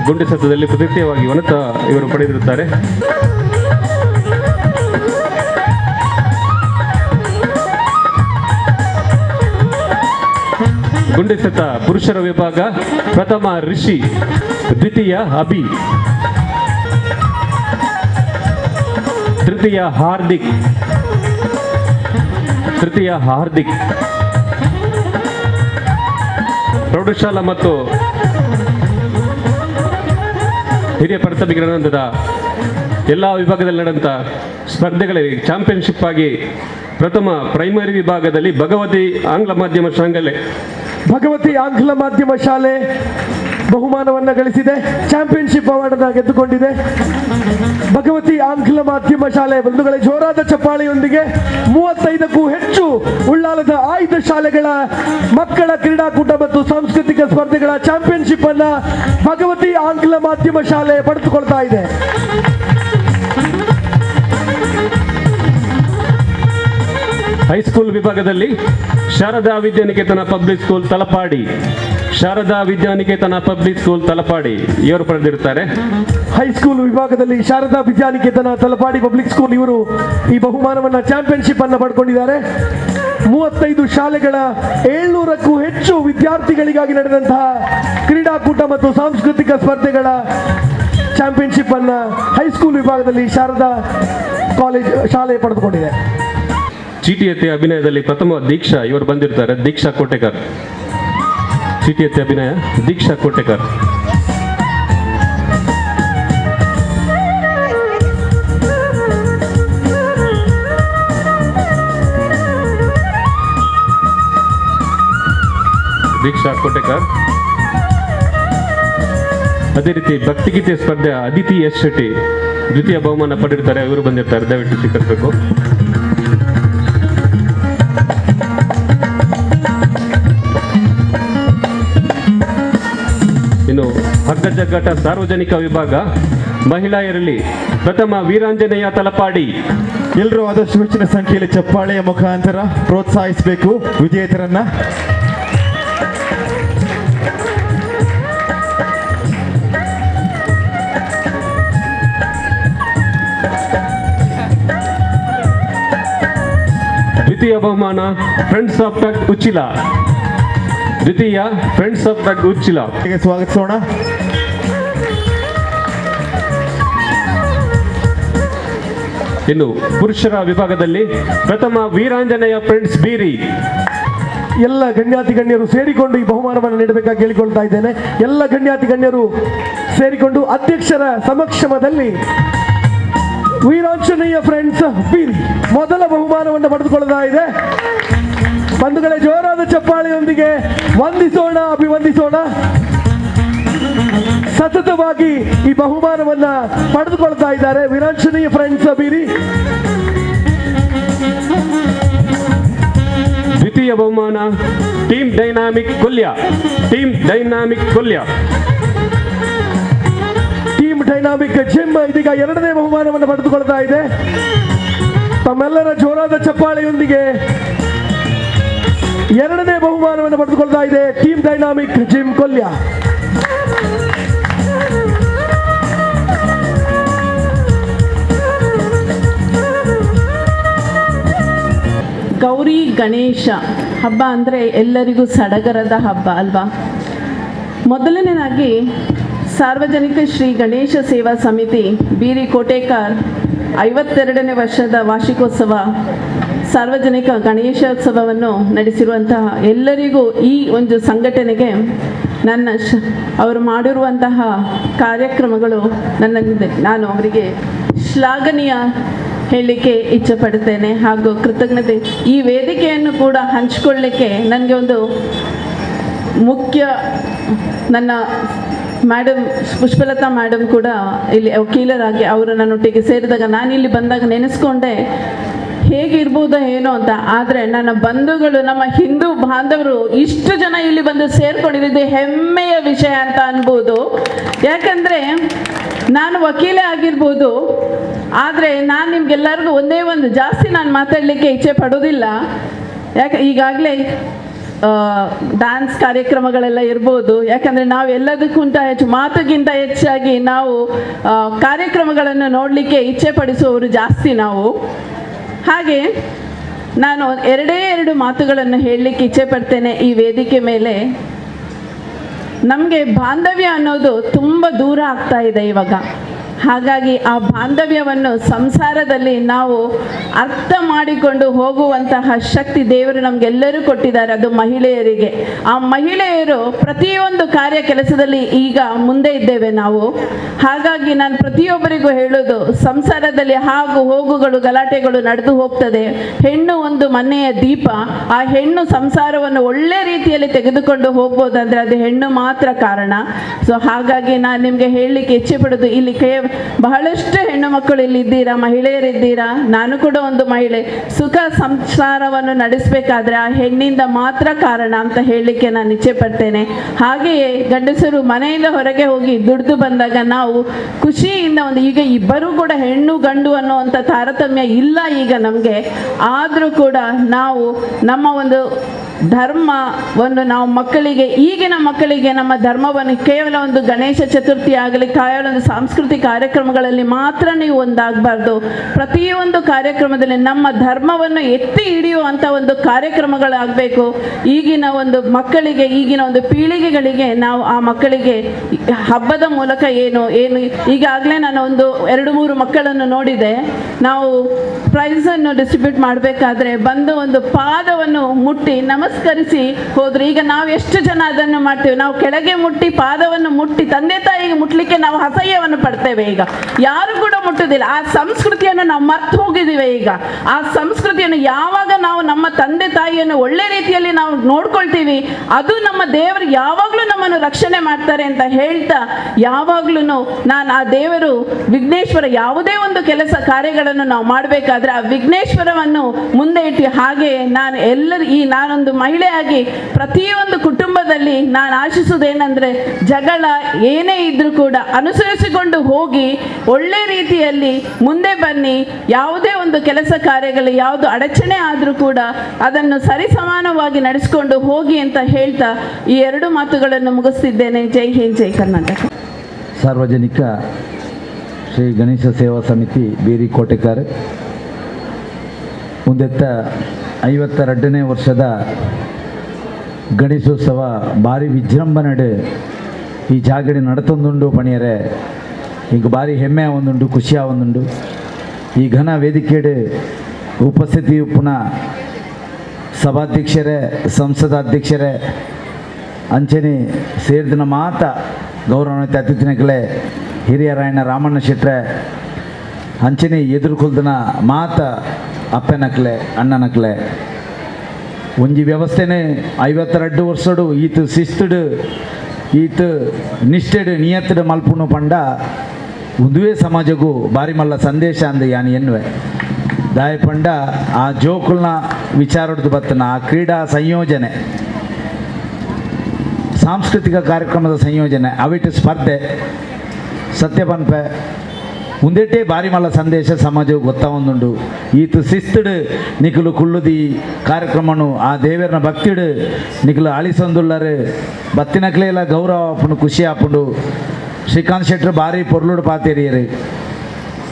ಗುಂಡೆಸೆತದಲ್ಲಿ ತೃತೀಯವಾಗಿ ವನಿತಾ ಇವರು ಪಡೆದಿರುತ್ತಾರೆ. ಗುಂಡೆಸೆತ ಪುರುಷರ ವಿಭಾಗ ಪ್ರಥಮ ರಿಷಿ. ದ್ವಿತೀಯ ಅಭಿ. ತೃತೀಯ ಹಾರ್ದಿಕ್. ಪ್ರೌಢಶಾಲಾ ಮತ್ತು ಹಿರಿಯ ಪ್ರಾಥಮಿಕ ಎಲ್ಲ ವಿಭಾಗದಲ್ಲಿ ನಡೆದಂಥ ಸ್ಪರ್ಧೆಗಳಲ್ಲಿ ಚಾಂಪಿಯನ್ಶಿಪ್ ಆಗಿ ಪ್ರಥಮ ಪ್ರೈಮರಿ ವಿಭಾಗದಲ್ಲಿ ಭಗವತಿ ಆಂಗ್ಲ ಮಾಧ್ಯಮ ಶಾಲೆ ಬಹುಮಾನವನ್ನು ಗಳಿಸಿದೆ. ಚಾಂಪಿಯನ್ಶಿಪ್ ಅವಾರ್ಡ್ ಅನ್ನು ಗೆದ್ದುಕೊಂಡಿದೆ. ಭಗವತಿ ಆಂಗ್ಲ ಮಾಧ್ಯಮ ಶಾಲೆ ಬಂಧುಗಳೇ, ಜೋರಾದ ಚಪ್ಪಾಳೆಯೊಂದಿಗೆ 35ಕ್ಕೂ ಹೆಚ್ಚು ಉಳ್ಳಾಲದ ಆಯ್ದ ಶಾಲೆಗಳ ಮಕ್ಕಳ ಕ್ರೀಡಾಕೂಟ ಮತ್ತು ಸಾಂಸ್ಕೃತಿಕ ಸ್ಪರ್ಧೆಗಳ ಚಾಂಪಿಯನ್ಶಿಪ್ ಅನ್ನ ಭಗವತಿ ಆಂಗ್ಲ ಮಾಧ್ಯಮ ಶಾಲೆ ಪಡೆದುಕೊಳ್ತಾ ಇದೆ. ಹೈಸ್ಕೂಲ್ ವಿಭಾಗದಲ್ಲಿ ಶಾರದಾ ವಿದ್ಯಾನಿಕೇತನ ಪಬ್ಲಿಕ್ ಸ್ಕೂಲ್ ತಲಪಾಡಿ ಇವರು ಪಡೆದಿರುತ್ತಾರೆ. ಹೈಸ್ಕೂಲ್ ವಿಭಾಗದಲ್ಲಿ ಶಾರದಾ ವಿದ್ಯಾನಿಕೇತನ ತಲಪಾಡಿ ಪಬ್ಲಿಕ್ ಸ್ಕೂಲ್ ಇವರು ಈ ಬಹುಮಾನವನ್ನ ಚಾಂಪಿಯನ್ಶಿಪ್ ಅನ್ನು ಪಡ್ಕೊಂಡಿದ್ದಾರೆ. 35 ಶಾಲೆಗಳ 700ಕ್ಕೂ ಹೆಚ್ಚು ವಿದ್ಯಾರ್ಥಿಗಳಿಗಾಗಿ ನಡೆದಂತಹ ಕ್ರೀಡಾಕೂಟ ಮತ್ತು ಸಾಂಸ್ಕೃತಿಕ ಸ್ಪರ್ಧೆಗಳ ಚಾಂಪಿಯನ್ಶಿಪ್ ಅನ್ನ ಹೈಸ್ಕೂಲ್ ವಿಭಾಗದಲ್ಲಿ ಶಾರದಾ ಕಾಲೇಜ್ ಶಾಲೆ ಪಡೆದುಕೊಂಡಿದೆ. ಚೀಟಿಯತ್ತೆ ಅಭಿನಯದಲ್ಲಿ ಪ್ರಥಮ ದೀಕ್ಷಾ ಇವರು ಬಂದಿರ್ತಾರೆ. ದೀಕ್ಷಾ ಕೋಟೆಕರ್, ಚೀಟಿಯತ್ತೆ ಅಭಿನಯ ದೀಕ್ಷಾ ಕೋಟೆಕರ್. ಅದೇ ರೀತಿ ಭಕ್ತಿಗೀತೆ ಸ್ಪರ್ಧೆ ಅದಿತಿ ಎಸ್ ಶೆಟ್ಟಿ ದ್ವಿತೀಯ ಬಹುಮಾನ ಪಡೆದಿರ್ತಾರೆ. ಇವರು ಬಂದಿರ್ತಾರೆ, ದಯವಿಟ್ಟು ಸ್ವೀಕರಿಸಬೇಕು. ಇನ್ನು ಹಗ್ಗ ಜಗ್ಗಾಟ ಸಾರ್ವಜನಿಕ ವಿಭಾಗ ಮಹಿಳೆಯರಲ್ಲಿ ಪ್ರಥಮ ವೀರಾಂಜನೇಯ ತಲಪಾಡಿ. ಎಲ್ಲರೂ ಆದಷ್ಟು ಹೆಚ್ಚಿನ ಸಂಖ್ಯೆಯಲ್ಲಿ ಚಪ್ಪಾಳೆಯ ಮುಖಾಂತರ ಪ್ರೋತ್ಸಾಹಿಸಬೇಕು ವಿಜೇತರನ್ನ. ದ್ವಿತೀಯ ಬಹುಮಾನ ಫ್ರೆಂಡ್ಸ್ ಆಫ್ ಟಗ್ ಉಚ್ಚಿಲ. ಸ್ವಾಗತಿಸೋಣ. ಇನ್ನು ಪುರುಷರ ವಿಭಾಗದಲ್ಲಿ ಪ್ರಥಮ ವೀರಾಂಜನೇಯ ಫ್ರೆಂಡ್ಸ್ ಬೀರಿ. ಎಲ್ಲ ಗಣ್ಯಾತಿ ಗಣ್ಯರು ಸೇರಿಕೊಂಡು ಈ ಬಹುಮಾನವನ್ನು ನೀಡಬೇಕಾಗಿ ಕೇಳಿಕೊಳ್ತಾ ಇದ್ದೇನೆ. ಎಲ್ಲ ಗಣ್ಯಾತಿ ಗಣ್ಯರು ಸೇರಿಕೊಂಡು ಅಧ್ಯಕ್ಷರ ಸಮಕ್ಷಮದಲ್ಲಿ ವೀರಾಂಜನೇಯ ಫ್ರೆಂಡ್ಸ್ ಬೀರಿ ಮೊದಲ ಬಹುಮಾನವನ್ನು ಪಡೆದುಕೊಳ್ಳುತ್ತಾ ಇದೆ. ಬಂಧುಗಳೇ, ಜೋರಾದ ಚಪ್ಪಾಳೆಯೊಂದಿಗೆ ವಂದಿಸೋಣ, ಅಭಿವಂದಿಸೋಣ. ಸತತವಾಗಿ ಈ ಬಹುಮಾನವನ್ನ ಪಡೆದುಕೊಳ್ತಾ ಇದ್ದಾರೆ ವೀರಾಂಜನೇಯ ಫ್ರೆಂಡ್ಸ್ ಬೀರಿ. ದ್ವಿತೀಯ ಬಹುಮಾನ team dynamic Kolya. Team dynamic gym ಇದೀಗ ಎರಡನೇ ಬಹುಮಾನವನ್ನು ಪಡೆದುಕೊಳ್ತಾ ಇದೆ. ತಮ್ಮೆಲ್ಲರ ಜೋರಾದ ಚಪ್ಪಾಳೆಯೊಂದಿಗೆ ಎರಡನೇ ಬಹುಮಾನವನ್ನು ಪಡೆದುಕೊಳ್ತಾ ಇದೆ team dynamic gym Kolya. Gauri Ganesha ಹಬ್ಬ ಅಂದರೆ ಎಲ್ಲರಿಗೂ ಸಡಗರದ ಹಬ್ಬ ಅಲ್ವಾ? ಮೊದಲನೇದಾಗಿ ಸಾರ್ವಜನಿಕ ಶ್ರೀ ಗಣೇಶ ಸೇವಾ ಸಮಿತಿ ಬೀರಿ ಕೋಟೇಕರ್ 52ನೇ ವರ್ಷದ ವಾರ್ಷಿಕೋತ್ಸವ ಸಾರ್ವಜನಿಕ ಗಣೇಶೋತ್ಸವವನ್ನು ನಡೆಸಿರುವಂತಹ ಎಲ್ಲರಿಗೂ ಈ ಒಂದು ಸಂಘಟನೆಗೆ ಅವರು ಮಾಡಿರುವಂತಹ ಕಾರ್ಯಕ್ರಮಗಳು ನಾನು ಅವರಿಗೆ ಶ್ಲಾಘನೀಯ ಹೇಳಲಿಕ್ಕೆ ಇಚ್ಛೆ ಪಡ್ತೇನೆ ಹಾಗೂ ಕೃತಜ್ಞತೆ. ಈ ವೇದಿಕೆಯನ್ನು ಕೂಡ ಹಂಚಿಕೊಳ್ಳಲಿಕ್ಕೆ ನನಗೆ ಒಂದು ಮುಖ್ಯ ನನ್ನ ಮೇಡಮ್ ಪುಷ್ಪಲತಾ ಮೇಡಮ್ ಕೂಡ ಇಲ್ಲಿ ವಕೀಲರಾಗಿ ಅವರು ನನ್ನೊಟ್ಟಿಗೆ ಸೇರಿದಾಗ ನಾನು ಇಲ್ಲಿ ಬಂದಾಗ ನೆನೆಸ್ಕೊಂಡೆ ಹೇಗಿರ್ಬೋದೋ ಏನೋ ಅಂತ. ಆದರೆ ನನ್ನ ಬಂಧುಗಳು, ನಮ್ಮ ಹಿಂದೂ ಬಾಂಧವರು ಇಷ್ಟು ಜನ ಇಲ್ಲಿ ಬಂದು ಸೇರ್ಕೊಂಡಿದ್ದು ಹೆಮ್ಮೆಯ ವಿಷಯ ಅಂತ ಅನ್ಬೋದು. ಯಾಕಂದರೆ ನಾನು ವಕೀಲೆ ಆಗಿರ್ಬೋದು, ಆದರೆ ನಾನು ನಿಮ್ಗೆಲ್ಲರಿಗೂ ಒಂದೇ ಒಂದು ಜಾಸ್ತಿ ನಾನು ಮಾತಾಡಲಿಕ್ಕೆ ಇಚ್ಛೆ ಪಡೋದಿಲ್ಲ. ಯಾಕೆ ಈಗಾಗಲೇ ಡ್ಯಾನ್ಸ್ ಕಾರ್ಯಕ್ರಮಗಳೆಲ್ಲ ಇರ್ಬೋದು. ಯಾಕಂದರೆ ನಾವು ಎಲ್ಲದಕ್ಕಿಂತ ಹೆಚ್ಚು ಮಾತುಗಿಂತ ಹೆಚ್ಚಾಗಿ ನಾವು ಕಾರ್ಯಕ್ರಮಗಳನ್ನು ನೋಡಲಿಕ್ಕೆ ಇಚ್ಛೆ ಪಡಿಸುವವರು ಜಾಸ್ತಿ ನಾವು. ಹಾಗೆ ನಾನು ಎರಡು ಮಾತುಗಳನ್ನು ಹೇಳಲಿಕ್ಕೆ ಇಚ್ಛೆ ಪಡ್ತೇನೆ ಈ ವೇದಿಕೆ ಮೇಲೆ. ನಮಗೆ ಬಾಂಧವ್ಯ ಅನ್ನೋದು ತುಂಬ ದೂರ ಆಗ್ತಾ ಇದೆ ಇವಾಗ. ಹಾಗಾಗಿ ಆ ಬಾಂಧವ್ಯವನ್ನು ಸಂಸಾರದಲ್ಲಿ ನಾವು ಅರ್ಥ ಮಾಡಿಕೊಂಡು ಹೋಗುವಂತಹ ಶಕ್ತಿ ದೇವರು ನಮಗೆಲ್ಲರೂ ಕೊಟ್ಟಿದ್ದಾರೆ, ಅದು ಮಹಿಳೆಯರಿಗೆ. ಆ ಮಹಿಳೆಯರು ಪ್ರತಿಯೊಂದು ಕಾರ್ಯ ಕೆಲಸದಲ್ಲಿ ಈಗ ಮುಂದೆ ಇದ್ದೇವೆ ನಾವು. ಹಾಗಾಗಿ ನಾನು ಪ್ರತಿಯೊಬ್ಬರಿಗೂ ಹೇಳೋದು, ಸಂಸಾರದಲ್ಲಿ ಹಾಗು ಹೋಗುಗಳು ಗಲಾಟೆಗಳು ನಡೆದು ಹೋಗ್ತದೆ. ಹೆಣ್ಣು ಒಂದು ಮನೆಯ ದೀಪ. ಆ ಹೆಣ್ಣು ಸಂಸಾರವನ್ನು ಒಳ್ಳೆ ರೀತಿಯಲ್ಲಿ ತೆಗೆದುಕೊಂಡು ಹೋಗ್ಬೋದಂದ್ರೆ ಅದು ಹೆಣ್ಣು ಮಾತ್ರ ಕಾರಣ. ಸೊ ಹಾಗಾಗಿ ನಾನು ನಿಮಗೆ ಹೇಳಲಿಕ್ಕೆ ಇಚ್ಛೆ ಪಡೋದು, ಇಲ್ಲಿ ಬಹಳಷ್ಟು ಹೆಣ್ಣು ಮಕ್ಕಳು ಇಲ್ಲಿ ಇದ್ದೀರಾ, ಮಹಿಳೆಯರಿದ್ದೀರಾ, ನಾನು ಕೂಡ ಒಂದು ಮಹಿಳೆ. ಸುಖ ಸಂಸಾರವನ್ನು ನಡೆಸಬೇಕಾದ್ರೆ ಆ ಹೆಣ್ಣಿಂದ ಮಾತ್ರ ಕಾರಣ ಅಂತ ಹೇಳಲಿಕ್ಕೆ ನಾನು ಇಚ್ಛೆ ಪಡ್ತೇನೆ. ಹಾಗೆಯೇ ಗಂಡಸರು ಮನೆಯಿಂದ ಹೊರಗೆ ಹೋಗಿ ದುಡಿದು ಬಂದಾಗ ನಾವು ಖುಷಿಯಿಂದ ಈಗ ಇಬ್ಬರೂ ಕೂಡ ಹೆಣ್ಣು ಗಂಡು ಅನ್ನುವಂಥ ತಾರತಮ್ಯ ಇಲ್ಲ ಈಗ ನಮಗೆ. ಆದರೂ ಕೂಡ ನಾವು ನಮ್ಮ ಒಂದು ಧರ್ಮವನ್ನು ನಾವು ಮಕ್ಕಳಿಗೆ, ಈಗಿನ ಮಕ್ಕಳಿಗೆ ನಮ್ಮ ಧರ್ಮವನ್ನು ಕೇವಲ ಒಂದು ಗಣೇಶ ಚತುರ್ಥಿ ಆಗಲಿ, ಕೇವಲ ಒಂದು ಸಾಂಸ್ಕೃತಿಕ ಕಾರ್ಯಕ್ರಮಗಳಲ್ಲಿ ಮಾತ್ರ ನೀವು ಒಂದಾಗಬಾರ್ದು. ಪ್ರತಿಯೊಂದು ಕಾರ್ಯಕ್ರಮದಲ್ಲಿ ನಮ್ಮ ಧರ್ಮವನ್ನು ಎತ್ತಿ ಹಿಡಿಯುವಂಥ ಒಂದು ಕಾರ್ಯಕ್ರಮಗಳಾಗಬೇಕು. ಈಗಿನ ಒಂದು ಮಕ್ಕಳಿಗೆ, ಈಗಿನ ಒಂದು ಪೀಳಿಗೆಗಳಿಗೆ ನಾವು ಆ ಮಕ್ಕಳಿಗೆ ಹಬ್ಬದ ಮೂಲಕ ಏನು ಈಗಾಗಲೇ ನಾನು ಒಂದು 2-3 ಮಕ್ಕಳನ್ನು ನೋಡಿದೆ. ನಾವು ಪ್ರೈಸನ್ನು ಡಿಸ್ಟ್ರಿಬ್ಯೂಟ್ ಮಾಡಬೇಕಾದ್ರೆ ಬಂದು ಒಂದು ಪಾದವನ್ನು ಮುಟ್ಟಿ ನಮಸ್ಕರಿಸಿ ಹೋದ್ರು. ಈಗ ನಾವು ಎಷ್ಟು ಜನ ಅದನ್ನು ಮಾಡ್ತೇವೆ? ನಾವು ಕೆಳಗೆ ಮುಟ್ಟಿ ಪಾದವನ್ನು ಮುಟ್ಟಿ ತಂದೆ ತಾಯಿಗೆ ಮುಟ್ಲಿಕ್ಕೆ ನಾವು ಅಸಹ್ಯವನ್ನು ಪಡ್ತೇವೆ. ಈಗ ಯಾರು ಕೂಡ ಮುಟ್ಟುದಿಲ್ಲ. ಆ ಸಂಸ್ಕೃತಿಯನ್ನು ನಾವು ಮರ್ತು ಹೋಗಿದ್ದೀವಿ. ಈಗ ಆ ಸಂಸ್ಕೃತಿಯನ್ನು ಯಾವಾಗ ನಾವು ನಮ್ಮ ತಂದೆ ತಾಯಿಯನ್ನು ಒಳ್ಳೆ ರೀತಿಯಲ್ಲಿ ನಾವು ನೋಡ್ಕೊಳ್ತೀವಿ, ಅದು ನಮ್ಮ ದೇವರು ಯಾವಾಗಲೂ ನಮ್ಮನ್ನು ರಕ್ಷಣೆ ಮಾಡ್ತಾರೆ ಅಂತ ಹೇಳ್ತಾ, ಯಾವಾಗ್ಲೂ ನಾನು ಆ ದೇವರು ವಿಘ್ನೇಶ್ವರ ಯಾವುದೇ ಒಂದು ಕೆಲಸ ಕಾರ್ಯಗಳನ್ನು ನಾವು ಮಾಡಬೇಕಾದ್ರೆ ಆ ವಿಘ್ನೇಶ್ವರವನ್ನು ಮುಂದೆ ಇಟ್ಟು, ಹಾಗೆ ನಾನು ನಾನೊಂದು ಮಹಿಳೆಯಾಗಿ ಪ್ರತಿಯೊಂದು ಕುಟುಂಬದಲ್ಲಿ ನಾನು ಆಶಿಸುವುದೇನೆಂದರೆ, ಜಗಳ ಏನೇ ಇದ್ರೂ ಕೂಡ ಅನುಸರಿಸಿಕೊಂಡು ಹೋಗಿ ಒಳ್ಳೆ ರೀತಿಯಲ್ಲಿ ಮುಂದೆ ಬನ್ನಿ. ಯಾವುದೇ ಒಂದು ಕೆಲಸ ಕಾರ್ಯಗಳು ಯಾವುದು ಅಡಚಣೆ ಆದರೂ ಕೂಡ ಅದನ್ನು ಸರಿಸಮಾನವಾಗಿ ನಡೆಸಿಕೊಂಡು ಹೋಗಿ ಅಂತ ಹೇಳ್ತಾ ಈ 2 ಮಾತುಗಳನ್ನು ಮುಗಿಸ್ತಿದ್ದೇನೆ. ಜೈ ಹಿಂದ್, ಜೈ ಕರ್ನಾಟಕ. ಸಾರ್ವಜನಿಕ ಶ್ರೀ ಗಣೇಶ ಸೇವಾ ಸಮಿತಿ ಬೀರಿ ಕೋಟೆಕಾರ್ ಮುಂದೆತ್ತ 52ನೇ ವರ್ಷದ ಗಣೇಶೋತ್ಸವ ಭಾರಿ ವಿಜೃಂಭಣೆ ಈ ಜಾಗಡಿ ನಡತೊಂದುಂಡು ಪಣಿಯರೆ ಈಗ ಭಾರಿ ಹೆಮ್ಮೆ ಒಂದುಂಡು, ಖುಷಿಯ ಒಂದುಂಡು. ಈ ಘನ ವೇದಿಕೆಡೆ ಉಪಸ್ಥಿತಿ ಪುನಃ ಸಭಾಧ್ಯಕ್ಷರೇ, ಸಂಸದಾಧ್ಯಕ್ಷರೇ ಅಂಚನೆ ಸೇರಿದ ಮಾತ ಗೌರವಾನ್ವಿತ ಅತಿಥಿನಗಳೇ, ಹಿರಿಯರಾಯಣ ರಾಮಣ್ಣ ಶೆಟ್ರೆ ಅಂಚನೆ ಎದುರುಕೊಲ್ದನ ಮಾತ ಅಪ್ಪನಕ್ಲೆ ಅಣ್ಣನಕ್ಲೆ ಒಂಜಿ ವ್ಯವಸ್ಥೆನೇ 52 ವರ್ಷಡು ಈತು ಶಿಸ್ತುಡು ಈತು ನಿಷ್ಠೆಡು ನಿಯತ್ತಡು ಮಲ್ಪುನು ಪಂಡ ಉದುವೆ ಸಮಾಜಗೂ ಬಾರಿ ಮಲ್ಲ ಸಂದೇಶ ಅಂದ ಯಾನು ಎನ್ನುವೆ ದಾಯ ಪಂಡ ಆ ಜೋಕುಲ್ನ ವಿಚಾರದ್ದು ಬತ್ತನ ಆ ಕ್ರೀಡಾ ಸಂಯೋಜನೆ, ಸಾಂಸ್ಕೃತಿಕ ಕಾರ್ಯಕ್ರಮದ ಸಂಯೋಜನೆ, ಅವಿಟ್ಟು ಸ್ಪರ್ಧೆ ಸತ್ಯ ಪನ್ಪೆ ಮುಂದೆಟ್ಟೇ ಬಾರಿ ಮಲ್ಲ ಸಂದೇಶ ಸಮಾಜವು ಗೊತ್ತಾವೊಂದುಂಡು. ಈತು ಶಿಸ್ತುಡು ನಿಖಲು ಕುಳ್ಳುದಿ ಕಾರ್ಯಕ್ರಮನು ಆ ದೇವರನ ಭಕ್ತಿಡು ನಿಖಲು ಅಳಿಸೊಂದುಳ್ಳರು ಬತ್ತಿನಕ್ಲೆಲ್ಲ ಗೌರವ ಆಪುಂಡು, ಖುಷಿ ಆಪುಂಡು. ಶ್ರೀಕಾಂತ್ ಶೆಟ್ರು ಭಾರಿ ಪೊರ್ಲುಡು ಪಾತೇರಿಯರು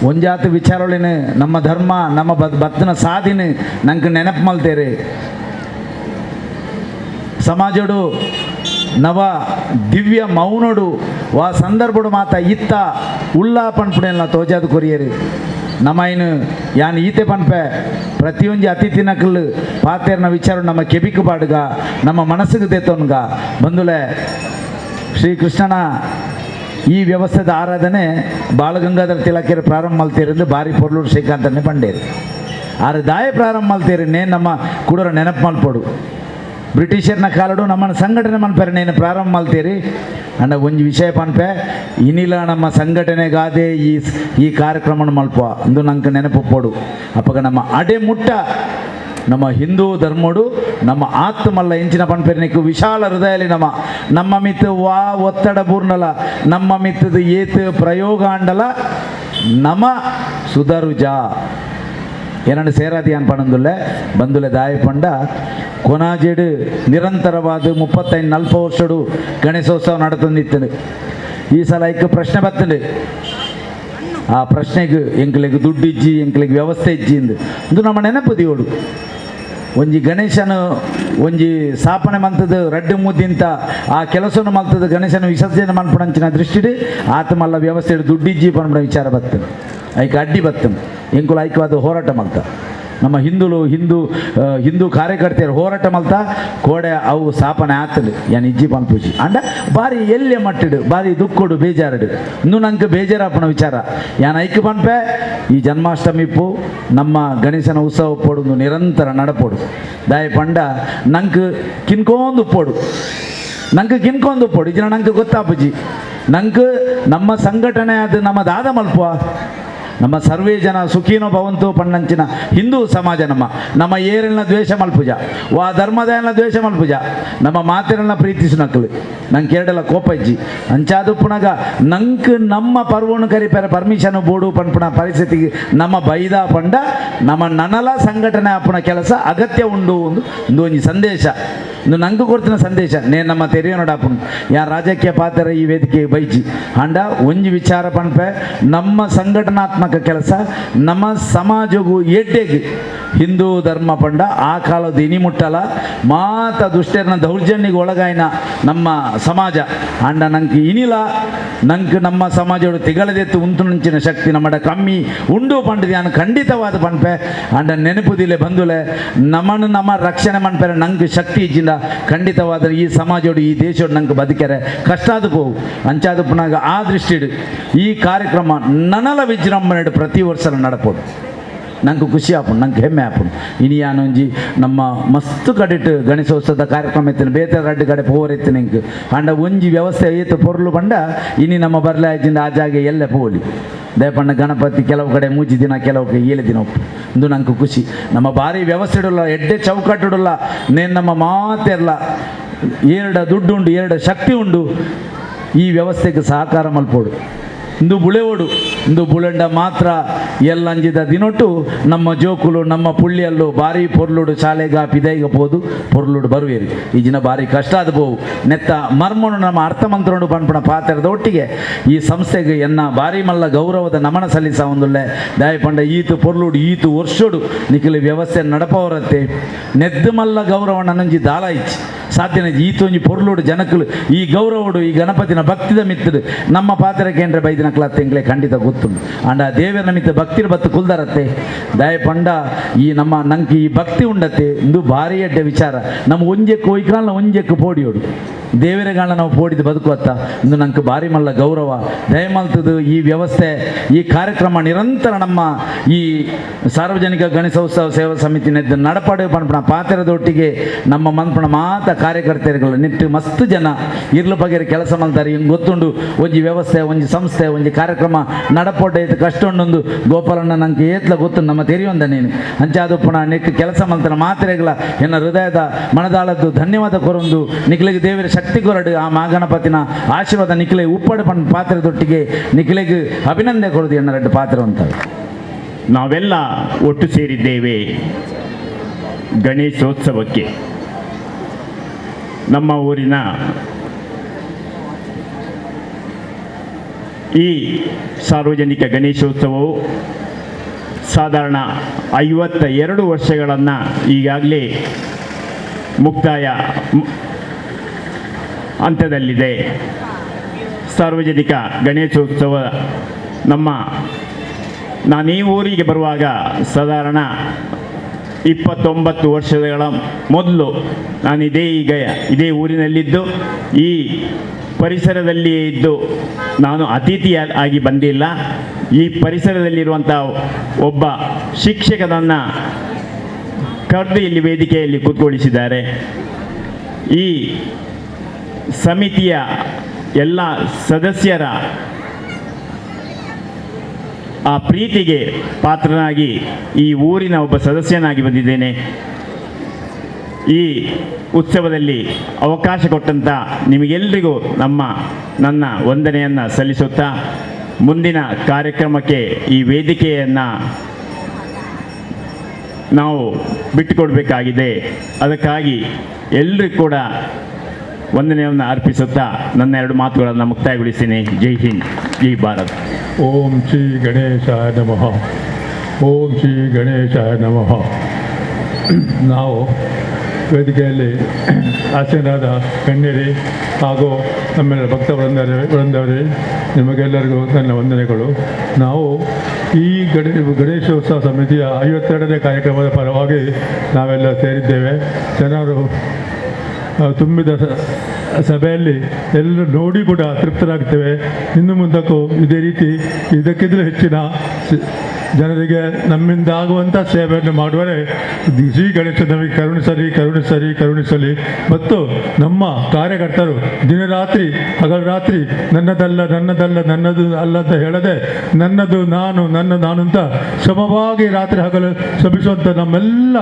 ಒಂಜಾತು ವಿಚಾರಗಳೇನು ನಮ್ಮ ಧರ್ಮ ನಮ್ಮ ಬತ್ತಿನ ಸಾಧಿನ ನಂಗೆ ನೆನಪು ಮಲ್ತೇರಿ. ಸಮಾಜಡು ನವ ದಿವ್ಯ ಮೌನಡು ವಾ ಸಂದರ್ಭಡು ಮಾತ ಇತ್ತ ಉಲ್ಲಾ ಪನ್ಪುಡೆಲ್ಲ ತೋಜಾದ ಕೊರಿಯರು ನಮ್ಮಯ್ಯನು ಯಾನ್ ಈತೆ ಪನ್ಪೆ ಪ್ರತಿಯೊಂದು ಅತಿಥಿ ನಕಲು ಪಾತೇರ್ನ ವಿಚಾರ ನಮ್ಮ ಕೆಬಿಕು ಬಾಡುಗ ನಮ್ಮ ಮನಸ್ಸಿಗೆ ತೆತ್ತೋನ್ಗ ಬಂದುಲೆ ಶ್ರೀಕೃಷ್ಣನ ಈ ವ್ಯವಸ್ಥೆದ ಆರಾಧನೆ ಬಾಲಗಂಗಾಧರ ತಿಲಕರು ಪ್ರಾರಂಭ ಮಲ್ತೀರಂದು ಬಾರಿ ಪೊರ್ಲೂರು ಶ್ರೀಕಾಂತನೇ ಪಂಡೇರು ಆರು ದಾಯ ಪ್ರಾರಂಭ ಮಲ್ತೀರನ್ನೇ ನಮ್ಮ ಕೂಡರ ನೆನಪು ಮಲ್ಪಡು. ಬ್ರಿಟಿಷರ್ನ ಕಾಲಡು ನಮ್ಮನ್ನು ಸಂಘಟನೆ ಮನ್ಪೇರೆ ನೇನು ಪ್ರಾರಂಭ ಮಲ್ತೀರಿ ಅಂಡ ಒಂಜಿ ವಿಷಯ ಪನ್ಪೆ ಇನ್ನಿಲ್ಲ ನಮ್ಮ ಸಂಘಟನೆಗಾದೆ ಈ ಕಾರ್ಯಕ್ರಮ ಮಲ್ಪ ಅಂದು ನಂಗೆ ನೆನಪು ಪೋಡು ಅಪ್ಪಗ ನಮ್ಮ ಅಡೆ ಮುಟ್ಟ ನಮ್ಮ ಹಿಂದೂ ಧರ್ಮಡು ನಮ್ಮ ಆತ್ಮಲ್ಲ ಎಂಚಿನ ಪನ್ಪೇರಿನಿಕ್ಕು ವಿಶಾಲ ಹೃದಯಲಿ ನಮ್ಮ ಮಿತ್ತು ವಾ ಒತ್ತಡ ಪೂರ್ಣಲ ನಮ್ಮ ಮಿತ್ತದು ಏತು ಪ್ರಯೋಗ ಅಂಡಲ ನಮ ಸುಧರುಜಾ ಏನಂಡು ಸೇರಾದಿ ಅನ್ಪಣಂದುಲ್ಲೆ ಬಂದುಲೆ ದಾಯ ಪಂಡ ಕೊನಾಜೆಡು ನಿರಂತರವಾದ 35-40 ವರ್ಷಡು ಗಣೇಶೋತ್ಸವ ನಡತಂದಿತ್ತು. ಈ ಸಲ ಇಕ್ಕ ಪ್ರಶ್ನೆ ಬರ್ತಂಡು, ಆ ಪ್ರಶ್ನೆಗೆ ಎಂಕ್ಲಿಗೆ ದುಡ್ಡು ಇಜ್ಜಿ ಎಂಕ್ಲಿಗೆ ವ್ಯವಸ್ಥೆ ಇಜ್ಜಿ ಎಂದು ನಮ್ಮ ನೆನಪು ದಿಯೋಡು ಒಂಜಿ ಗಣೇಶನ ಒಂಜಿ ಸ್ಥಾಪನೆ ಮಂತದ ರಡ್ಡು ಮುದ್ದಿಂತ ಆ ಕೆಲಸವನ್ನು ಮಲ್ತದ ಗಣೇಶನ ವಿಸರ್ಜನೆ ಮನ್ಪುಣಂಚಿನ ದೃಷ್ಟಿಡು ಆತ ಮಲ್ಲ ವ್ಯವಸ್ಥೆ ದುಡ್ಡಿಜ್ಜಿ ಪನ್ಪುಣ ವಿಚಾರ ಬರ್ತದೆ ಐಕೆ ಅಡ್ಡಿ ಬರ್ತದೆ ಎಂಕುಲು ಐಕ್ಯವಾದ ಹೋರಾಟ ಮಲ್ತ ನಮ್ಮ ಹಿಂದೂ ಕಾರ್ಯಕರ್ತೆಯರು ಹೋರಾಟ ಮಲ್ತ ಕೋಡೆ ಅವು ಸ್ಥಾಪನೆ ಆಗ್ತದೆ ಯಾನ್ ಇಜ್ಜಿ ಪನ್ಪುಜಿ ಅಂಡ ಬಾರಿ ಎಲ್ಲೆ ಮಟ್ಟಿಡು ಬಾರಿ ದುಃಖಡು ಬೇಜಾರಡು ಇನ್ನು ನಂಗೆ ಬೇಜಾರಾಪಣ ವಿಚಾರ ಯಾನ್ ಐಕ್ಯ ಪನ್ಪೆ ಈ ಜನ್ಮಾಷ್ಟಮಿಪ್ಪು ನಮ್ಮ ಗಣೇಶನ ಉತ್ಸವ ಪೋಡು ನಿರಂತರ ನಡಪೋಡು ದಾಯ ಪಂಡ ನಂಗೆ ಕಿನ್ಕೊಂದು ಉಪ್ಪೋಡು ಇದನ್ನ ನಂಗೆ ಗೊತ್ತಾಪುಜಿ ನಂಗೆ ನಮ್ಮ ಸಂಘಟನೆ ಅದು ನಮ್ಮದಾದ ಮಲ್ಪುವ ನಮ್ಮ ಸರ್ವೇ ಜನ ಸುಖೀನೋ ಭವಂತು ಪಣ್ಣಂಚಿನ ಹಿಂದೂ ಸಮಾಜ ನಮ್ಮ ಏರಿನ ದ್ವೇಷ ಮಲ್ಪುಜ ವಾ ಧರ್ಮದ ದ್ವೇಷ ಮಲ್ಪುಜ ನಮ್ಮ ಮಾತೆರನ್ನ ಪ್ರೀತಿಸು ನಕ್ಕಲು ನಂಗೆ ಎರಡೆಲ್ಲ ಕೋಪ ಇಜ್ಜಿ ಅಂಚಾದು ಪುನಗ ನಂಗೆ ನಮ್ಮ ಪರ್ವನು ಕರಿಪೇರ ಪರ್ಮಿಷನ್ ಬೋಡು ಪನ್ಪುಣ ಪರಿಸ್ಥಿತಿಗೆ ನಮ್ಮ ಬೈದ ಪಂಡ ನಮ್ಮ ನನಲ ಸಂಘಟನೆ ಆಪುಣ ಕೆಲಸ ಅಗತ್ಯ ಉಂಡು ಒಂದು ಒಂಜಿ ಸಂದೇಶ ಇಂದು ನಂಗೆ ಕೊಡ್ತಿನ ಸಂದೇಶ ನೇನು ನಮ್ಮ ತೆರೆಯೋನಡಾಪುನು ಯಾ ರಾಜಕೀಯ ಪಾತ್ರ ಈ ವೇದಿಕೆ ಬೈಜಿ ಅಂಡ ಒಂಜಿ ವಿಚಾರ ಪನ್ಪೆ ನಮ್ಮ ಸಂಘಟನಾತ್ಮಕ ಕೆಲಸ ನಮ್ಮ ಸಮಾಜಗೂ ಎಡ್ಡೆಗೆ ಹಿಂದೂ ಧರ್ಮ ಪಂಡ ಆ ಕಾಲದ ಇನಿ ಮುಟ್ಟಲ ಮಾತ ದುಷ್ಟರನ ದೌರ್ಜನ್ಯಗೆ ಒಳಗಾಯಿನ ನಮ್ಮ ಸಮಾಜ ಅಂಡ ನಂಗೆ ಇನಿಲ ನಂಗೆ ನಮ್ಮ ಸಮಾಜಗಳು ತಿಗಳದೆತ್ತು ಉಂತುನಂಚಿನ ಶಕ್ತಿ ನಮ್ಮಡ ಕಮ್ಮಿ ಉಂಡು ಪಂಡಿದ ನಾನು ಖಂಡಿತವಾದ ಪನ್ಪೆ ಅಂಡ ನೆನಪುದಿಲೆ ಬಂದುಲೆ ನಮ್ಮನ್ನು ನಮ್ಮ ರಕ್ಷಣೆ ಮನ್ಪೆರೆ ನಂಗೆ ಶಕ್ತಿ ಇಜ್ಜಿಂದ ಖಂಡಿತವಾದ ಈ ಸಮಾಜೋಡು ಈ ದೇಶೋಡು ನಂಗೆ ಬದುಕೆರೆ ಕಷ್ಟ ಅದು ಪೋವು ಅಂಚಾದ ಪುನಗ ಆ ದೃಷ್ಟಿಡು ಈ ಕಾರ್ಯಕ್ರಮ ನನಲ ವಿಜೃಂಭಣೆ ಪ್ರತಿ ವರ್ಷ ನಡಪೋದು ನಂಗೆ ಖುಷಿ ಆಪುಂಡು ನಂಗೆ ಹೆಮ್ಮೆ ಆಪುಂಡು ಇನಿ ಯಾನೊಂಜಿ ನಮ್ಮ ಮಸ್ತ್ ಕಡಿಟ್ ಗಣೇಶೋತ್ಸವದ ಕಾರ್ಯಕ್ರಮ ಎತ್ತಿನ ಬೇತೆ ರಡ್ಡು ಕಡೆ ಪೋರೆತ್ತು ನಿಂಗೆ ಅಂಡ ಒಂಜಿ ವ್ಯವಸ್ಥೆ ಏತು ಪೊರ್ಲು ಬಂಡ ಇನಿ ನಮ್ಮ ಬರ್ಲೆ ಆಯ್ತಿಂದ ಆ ಜಾಗ ಎಲ್ಲೇ ಪೋಲಿ ದಯಪಣ್ಣ ಗಣಪತಿ ಕೆಲವು ಕಡೆ 3 ದಿನ ಕೆಲವು 7 ದಿನ ಒಪ್ಪು ಇಂದು ನಂಗೆ ಖುಷಿ ನಮ್ಮ ಭಾರಿ ವ್ಯವಸ್ಥೆ ಇಡಲ್ಲ ಎಡ್ಡೆ ಚೌಕಟ್ಟಿಡಲ್ಲ ನೇನು ನಮ್ಮ ಮಾತೆಲ್ಲ ಎರಡು ದುಡ್ಡು ಉಂಡು ಎರಡು ಶಕ್ತಿ ಉಂಡು ಈ ವ್ಯವಸ್ಥೆಗೆ ಸಹಕಾರ ಮಲ್ಪೋಡು ಇಂದು ಬುಳೆವೋಡು ಇಂದು ಬುಳೆಂಡ ಮಾತ್ರ ಎಲ್ಲಂಜಿದ ದಿನೊಟ್ಟು ನಮ್ಮ ಜೋಕುಲು ನಮ್ಮ ಪುಳ್ಳಿಯಲ್ಲೂ ಭಾರಿ ಪೊರ್ಲುಡು ಶಾಲೆಗ ಪಿದೈಗ ಪೋದು ಪೊರ್ಲುಡು ಬರುವೇರಿ ಈ ದಿನ ಭಾರಿ ಕಷ್ಟ ಅದು ಬೋವು ನೆತ್ತ ಮರ್ಮನು ನಮ್ಮ ಅರ್ಥಮಂತ್ರೋಡು ಪನ್ಪಣ ಪಾತ್ರದ ಒಟ್ಟಿಗೆ ಈ ಸಂಸ್ಥೆಗೆ ಎನ್ನ ಭಾರಿ ಮಲ್ಲ ಗೌರವದ ನಮನ ಸಲ್ಲಿಸ ಒಂದುಳ್ಳೆ ದಯ ಪಂಡ ಈತು ಪೊರ್ಲುಡು ಈತು ವರ್ಷೋಡು ನಿಖಿಲು ವ್ಯವಸ್ಥೆ ನಡಪವರತ್ತೆ ನೆದ್ದು ಮಲ್ಲ ಗೌರವ ನನ್ನಂಜಿ ದಾಲ ಇಚ್ಚಿ ಸಾಧ್ಯನ ಈತೊಂಜಿ ಪೊರ್ಲುಡು ಜನಕ್ಕಲು ಈ ಗೌರವಡು ಈ ಗಣಪತಿನ ಭಕ್ತಿದ ಮಿತ್ತದು ನಮ್ಮ ಪಾತ್ರ ಕೇಂದ್ರ ಬೈದಿನ ಕ್ಲಾತ್ ಎಂಗ್ಲೆ ಖಂಡಿತ ಗೊತ್ತುಂಡು ಅಂಡ ದೇವರ ಮಿತ್ತ ಭಕ್ತಿರ ಬತ್ತು ಕುಲ್ದರತ್ತೆ ದಯ ಪಂಡ ಈ ನಮ್ಮ ನಂಗೆ ಈ ಭಕ್ತಿ ಉಂಡತ್ತೆ ಇಂದು ಭಾರಿ ಎಡ್ಡೆ ವಿಚಾರ ನಮ್ಮ ಒಂಜೆಕ್ಕು ಒಯ್ಕಾಲ್ನ ಒಂಜೆಕ್ಕು ಪೋಡಿಯೋಡು ದೇವರಗಾಲ ನಾವು ಪೋಡಿದು ಬದುಕುವತ್ತ ಇಂದು ನಂಗೆ ಭಾರಿ ಮಲ್ಲ ಗೌರವ ದಯಮಲ್ತದು ಈ ವ್ಯವಸ್ಥೆ ಈ ಕಾರ್ಯಕ್ರಮ ನಿರಂತರ ನಮ್ಮ ಈ ಸಾರ್ವಜನಿಕ ಗಣೇಶೋತ್ಸವ ಸೇವಾ ಸಮಿತಿ ನೆದ್ದು ನಡಪಡೆ ಪನ್ಪಣ ಪಾತ್ರದೊಟ್ಟಿಗೆ ನಮ್ಮ ಮನ್ಪಣ ಮಾತ ಕಾರ್ಯಕರ್ತರುಗಳು ನಿಟ್ಟು ಮಸ್ತ್ ಜನ ಇರ್ಲು ಬಗೆರೆ ಕೆಲಸ ಮಾಡ್ತಾರೆ ಹಿಂಗೆ ಗೊತ್ತುಂಡು ಒಂಜಿ ವ್ಯವಸ್ಥೆ ಒಂಜಿ ಸಂಸ್ಥೆ ಒಂಜಿ ಕಾರ್ಯಕ್ರಮ ನಡಪೊಡ್ಡೆ ಕಷ್ಟ ಉಂಡೊಂದು ಗೋಪಾಲಣ್ಣ ನಂಗೆ ಏತ್ಲ ಗೊತ್ತುಂಡು ನಮ್ಮ ತೆರೆಯೊಂದ ನೀನು ಅಂಚಾದು ಪುನಃ ನೆಕ್ ಕೆಲಸ ಮಾಡ್ತಾನೆ ಮಾತ್ರೆಗಳ ಎನ್ನ ಹೃದಯದ ಮನದಾಳದ್ದು ಧನ್ಯವಾದ ಕೊರೊಂದು ನಿಖಿಲಿಗೆ ದೇವರ ಶಕ್ತಿ ಕೊರಡು ಆ ಮಹಾಗಣಪತಿನ ಆಶೀರ್ವಾದ ನಿಖಿಲೆ ಉಪ್ಪಡೆ ಪನ್ ಪಾತ್ರದೊಟ್ಟಿಗೆ ನಿಖಿಲೆಗೆ ಅಭಿನಂದನೆ ಕೊಡೋದು ಎನ್ನ ಎರಡು ಪಾತ್ರ ಅಂತ ನಾವೆಲ್ಲ ಒಟ್ಟು ಸೇರಿದ್ದೇವೆ ಗಣೇಶೋತ್ಸವಕ್ಕೆ. ನಮ್ಮ ಊರಿನ ಈ ಸಾರ್ವಜನಿಕ ಗಣೇಶೋತ್ಸವವು ಸಾಧಾರಣ 52 ವರ್ಷಗಳನ್ನು ಈಗಾಗಲೇ ಮುಕ್ತಾಯ ಹಂತದಲ್ಲಿದೆ. ಸಾರ್ವಜನಿಕ ಗಣೇಶೋತ್ಸವ ನಾನು ಈ ಊರಿಗೆ ಬರುವಾಗ ಸಾಧಾರಣ 29 ವರ್ಷಗಳ ಮೊದಲು ನಾನು ಇದೇ ಊರಿನಲ್ಲಿದ್ದು ಈ ಪರಿಸರದಲ್ಲಿಯೇ ಇದ್ದು ನಾನು ಅತಿಥಿಯಾಗಿ ಬಂದಿಲ್ಲ. ಈ ಪರಿಸರದಲ್ಲಿರುವಂಥ ಒಬ್ಬ ಶಿಕ್ಷಕನನ್ನು ಕರೆದು ಇಲ್ಲಿ ವೇದಿಕೆಯಲ್ಲಿ ಕೂತ್ಕೊಳ್ಳಿಸಿದ್ದಾರೆ. ಈ ಸಮಿತಿಯ ಎಲ್ಲ ಸದಸ್ಯರ ಆ ಪ್ರೀತಿಗೆ ಪಾತ್ರನಾಗಿ ಈ ಊರಿನ ಒಬ್ಬ ಸದಸ್ಯನಾಗಿ ಬಂದಿದ್ದೇನೆ. ಈ ಉತ್ಸವದಲ್ಲಿ ಅವಕಾಶ ಕೊಟ್ಟಂಥ ನಿಮಗೆಲ್ಲರಿಗೂ ನನ್ನ ವಂದನೆಯನ್ನು ಸಲ್ಲಿಸುತ್ತಾ ಮುಂದಿನ ಕಾರ್ಯಕ್ರಮಕ್ಕೆ ಈ ವೇದಿಕೆಯನ್ನು ನಾವು ಬಿಟ್ಟುಕೊಡಬೇಕಾಗಿದೆ. ಅದಕ್ಕಾಗಿ ಎಲ್ಲರಿಗೂ ಕೂಡ ವಂದನೆಯನ್ನು ಅರ್ಪಿಸುತ್ತಾ ನನ್ನ 2 ಮಾತುಗಳನ್ನು ಮುಕ್ತಾಯಗೊಳಿಸ್ತೀನಿ. ಜೈ ಹಿಂದ್, ಜೈ ಭಾರತ್. ಓಂ ಶ್ರೀ ಗಣೇಶಾಯ ನಮಃ. ಓಂ ಶ್ರೀ ಗಣೇಶಾಯ ನಮಃ. ನಾವು ವೇದಿಕೆಯಲ್ಲಿ ಆಸೀನರಾದ ಗಣ್ಯರೇ ಹಾಗೂ ನಮ್ಮೆಲ್ಲ ಭಕ್ತ ವೃಂದವರೇ ನಿಮಗೆಲ್ಲರಿಗೂ ನನ್ನ ವಂದನೆಗಳು. ನಾವು ಈ ಗಣೇಶೋತ್ಸವ ಸಮಿತಿಯ 52ನೇ ಕಾರ್ಯಕ್ರಮದ ಪರವಾಗಿ ನಾವೆಲ್ಲ ಸೇರಿದ್ದೇವೆ. ಜನರು ತುಂಬಿದ ಸಭೆಯಲ್ಲಿ ಎಲ್ಲರೂ ನೋಡಿ ಕೂಡ ತೃಪ್ತರಾಗ್ತೇವೆ. ಇನ್ನು ಮುಂದಕ್ಕೂ ಇದೇ ರೀತಿ ಇದಕ್ಕಿಂತಲೂ ಹೆಚ್ಚಿನ ಜನರಿಗೆ ನಮ್ಮಿಂದ ಆಗುವಂಥ ಸೇವೆಯನ್ನು ಮಾಡುವರೆ ಶ್ರೀ ಗಣೇಶ ನಮಗೆ ಕರುಣಿಸಲಿ. ಮತ್ತು ನಮ್ಮ ಕಾರ್ಯಕರ್ತರು ದಿನರಾತ್ರಿ ಹಗಲು ನನ್ನದು ಅಲ್ಲ ಅಂತ ಹೇಳದೆ ನನ್ನದು ನಾನು ಅಂತ ಶ್ರಮವಾಗಿ ರಾತ್ರಿ ಹಗಲು ಶ್ರಮಿಸುವಂಥ ನಮ್ಮೆಲ್ಲ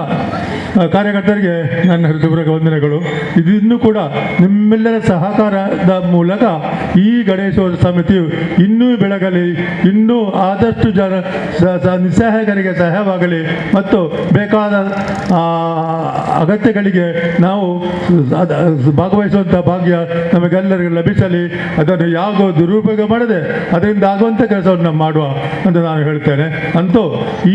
ಕಾರ್ಯಕರ್ತರಿಗೆ ನನ್ನ ಹೃದಯಪೂರ್ವಕ ವಂದನೆಗಳು. ಇದು ಇನ್ನೂ ಕೂಡ ನಿಮ್ಮೆಲ್ಲರ ಸಹಕಾರದ ಮೂಲಕ ಈ ಗಣೇಶೋತ್ಸವ ಸಮಿತಿಯು ಇನ್ನೂ ಬೆಳಗಲಿ, ಇನ್ನೂ ಆದಷ್ಟು ನಿಸ್ಸಹಾಯಕರಿಗೆ ಸಹಾಯವಾಗಲಿ ಮತ್ತು ಬೇಕಾದ ಅಗತ್ಯಗಳಿಗೆ ನಾವು ಭಾಗವಹಿಸುವಂಥ ಭಾಗ್ಯ ನಮಗೆಲ್ಲರಿಗೂ ಲಭಿಸಲಿ. ಅದನ್ನು ಯಾವ ದುರುಪಯೋಗ ಮಾಡದೆ ಅದರಿಂದ ಆಗುವಂಥ ಕೆಲಸವನ್ನು ಮಾಡುವ ಅಂತ ನಾನು ಹೇಳ್ತೇನೆ. ಅಂತೂ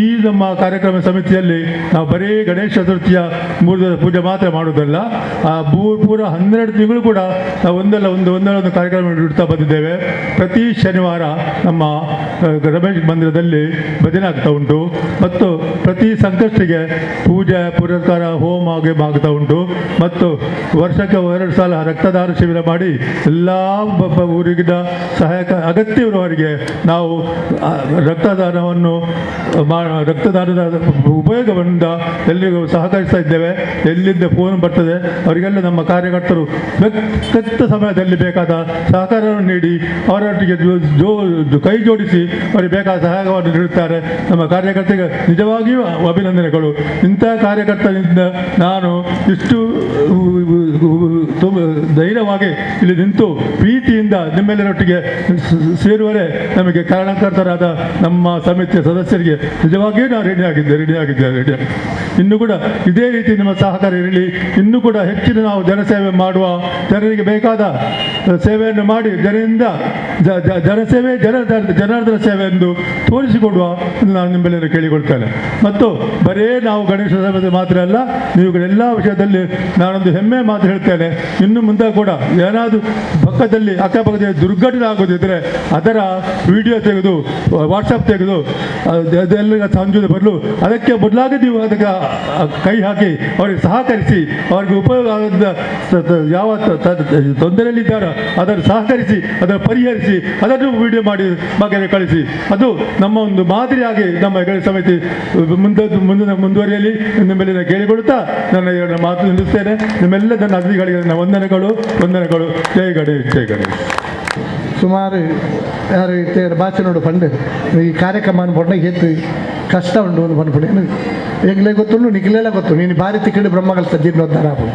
ಈ ನಮ್ಮ ಕಾರ್ಯಕ್ರಮ ಸಮಿತಿಯಲ್ಲಿ ನಾವು ಬರೀ ಗಣೇಶ ಚತುರ್ಥಿಯ 3 ದಿವಸ ಪೂಜೆ ಮಾತ್ರ ಮಾಡುವುದಲ್ಲ, ಪೂರ 12 ತಿಂಗಳು ಕೂಡ ನಾವು ಒಂದಲ್ಲ ಒಂದು ಕಾರ್ಯಕ್ರಮ ಇಡ್ತಾ ಬಂದಿದ್ದೇವೆ. ಪ್ರತಿ ಶನಿವಾರ ನಮ್ಮ ರಮೇಶ್ ಮಂದಿರದಲ್ಲಿ ಭಜನೆ ಆಗ್ತಾ ಉಂಟು ಮತ್ತು ಪ್ರತಿ ಸಂಕಷ್ಟಿಗೆ ಪೂಜೆ ಪುರಸ್ಕಾರ ಹೋಮ ಆಗ್ತಾ ಉಂಟು ಮತ್ತು ವರ್ಷಕ್ಕೆ 2 ಸಲ ರಕ್ತದಾನ ಶಿಬಿರ ಮಾಡಿ ಎಲ್ಲ ಊರಿಗಿನ ಸಹಾಯಕ ಅಗತ್ಯವಿರುವವರಿಗೆ ನಾವು ರಕ್ತದಾನದ ಉಪಯೋಗದಿಂದ ಎಲ್ಲಿಗೂ ಸಹಕರಿಸ್ತಾ ಇದ್ದೇವೆ. ಎಲ್ಲಿಂದ ಫೋನ್ ಬರ್ತದೆ ಅವರಿಗೆಲ್ಲ ನಮ್ಮ ಕಾರ್ಯಕರ್ತರು ವ್ಯಕ್ತ ಸಮಯದಲ್ಲಿ ಬೇಕಾದ ಸಹಕಾರವನ್ನು ನೀಡಿ ಅವರೊಟ್ಟಿಗೆ ಕೈ ಜೋಡಿಸಿ ಅವರಿಗೆ ಬೇಕಾದ ಸಹಾಯವನ್ನು ನೀಡುತ್ತಾರೆ. ನಮ್ಮ ಕಾರ್ಯಕರ್ತರಿಗೆ ನಿಜವಾಗಿಯೂ ಅಭಿನಂದನೆಗಳು. ಇಂಥ ಕಾರ್ಯಕರ್ತರಿಂದ ನಾನು ಇಷ್ಟು ಧೈರ್ಯವಾಗಿ ಇಲ್ಲಿ ನಿಂತು ಪ್ರೀತಿಯಿಂದ ನಿಮ್ಮೆಲ್ಲರೊಟ್ಟಿಗೆ ಸೇರುವರೆ ನಮಗೆ ಕಾರಣಕರ್ತರಾದ ನಮ್ಮ ಸಮಿತಿಯ ಸದಸ್ಯರಿಗೆ ನಿಜವಾಗಿಯೂ ನಾವು ರೆಡಿಯಾಗಿದ್ದೇವೆ. ಇನ್ನೂ ಕೂಡ ಇದೇ ರೀತಿ ನಿಮ್ಮ ಸಹಕಾರ ಇರಲಿ. ಇನ್ನೂ ಕೂಡ ಹೆಚ್ಚಿನ ನಾವು ಜನಸೇವೆ ಮಾಡುವ, ಜನರಿಗೆ ಬೇಕಾದ ಸೇವೆಯನ್ನು ಮಾಡಿ ಜನರಿಂದ ಜನಸೇವೆ ಜನಾರ್ದನ ಸೇವೆ ಎಂದು ತೋರಿಸಿಕೊಡುವ ನಾನು ನಿಮ್ಮೆಲ್ಲರೂ ಕೇಳಿಕೊಳ್ತೇನೆ. ಮತ್ತು ಬರೇ ನಾವು ಗಣೇಶ ಸಮಿತಿ ಮಾತ್ರ ಅಲ್ಲ, ನೀವುಗಳೆಲ್ಲ ವಿಷಯದಲ್ಲಿ ನಾನೊಂದು ಹೆಮ್ಮೆ ಮಾತು ಹೇಳ್ತೇನೆ. ಇನ್ನು ಮುಂದೆ ಕೂಡ ಏನಾದರೂ ಪಕ್ಕದಲ್ಲಿ ಅಕ್ಕಪಕ್ಕದಲ್ಲಿ ದುರ್ಘಟನೆ ಆಗೋದಿದ್ದರೆ ಅದರ ವಿಡಿಯೋ ತೆಗೆದು ವಾಟ್ಸಪ್ ತೆಗೆದು ಅದೆಲ್ಲ ಸಂಜೆ ಬರಲು ಅದಕ್ಕೆ ಬದಲಾಗಿ ನೀವು ಅದಕ್ಕೆ ಕೈ ಹಾಕಿ ಅವರಿಗೆ ಸಹಕರಿಸಿ, ಅವರಿಗೆ ಉಪಯೋಗ ಆದ ಯಾವ ತೊಂದರೆಯಲ್ಲಿದ್ದಾರೋ ಅದನ್ನು ಸಹಕರಿಸಿ, ಅದನ್ನು ಪರಿಹರಿಸಿ, ಅದನ್ನು ವಿಡಿಯೋ ಮಾಡಿ ಬಗ್ಗೆ ಕಳಿಸಿ. ಅದು ನಮ್ಮ ಒಂದು ಮಾದರಿಯಾಗಿ ನಮ್ಮ ಗಣೇಶ ಸಮಿತಿ ಮುಂದುವರಿಯಲಿ ನಿಮ್ಮೆಲ್ಲ ಕೇಳಿಕೊಳ್ಳುತ್ತಾ ನನ್ನ ಮಾತು ನಿಲ್ಲಿಸ್ತೇನೆ. ನಿಮ್ಮೆಲ್ಲ ನನ್ನ ಅತಿಥಿಗಳಿಗೆ ನನ್ನ ವಂದನೆಗಳು. ಜೈ ಗಣೇಶ್, ಜೈ ಗಣೇಶ್. ಸುಮಾರು ಯಾರು ಭಾಷೆನೋಡು ಪಂಡು ಈ ಕಾರ್ಯಕ್ರಮ ಪಂಡ ಎತ್ತು ಕಷ್ಟ ಉಂಟು ಒಂದು ಪಂಪುಡು ಎಂಗ್ಲೇ ಗೊತ್ತುಂಡು ನಿಖಿಲೆಲ್ಲ ಗೊತ್ತು. ನೀನು ಭಾರಿ ತಿಕ್ಕಡಿ ಬ್ರಹ್ಮಗಳ ಸಜ್ಜಿನ ಓದ್ತಾರಾಪು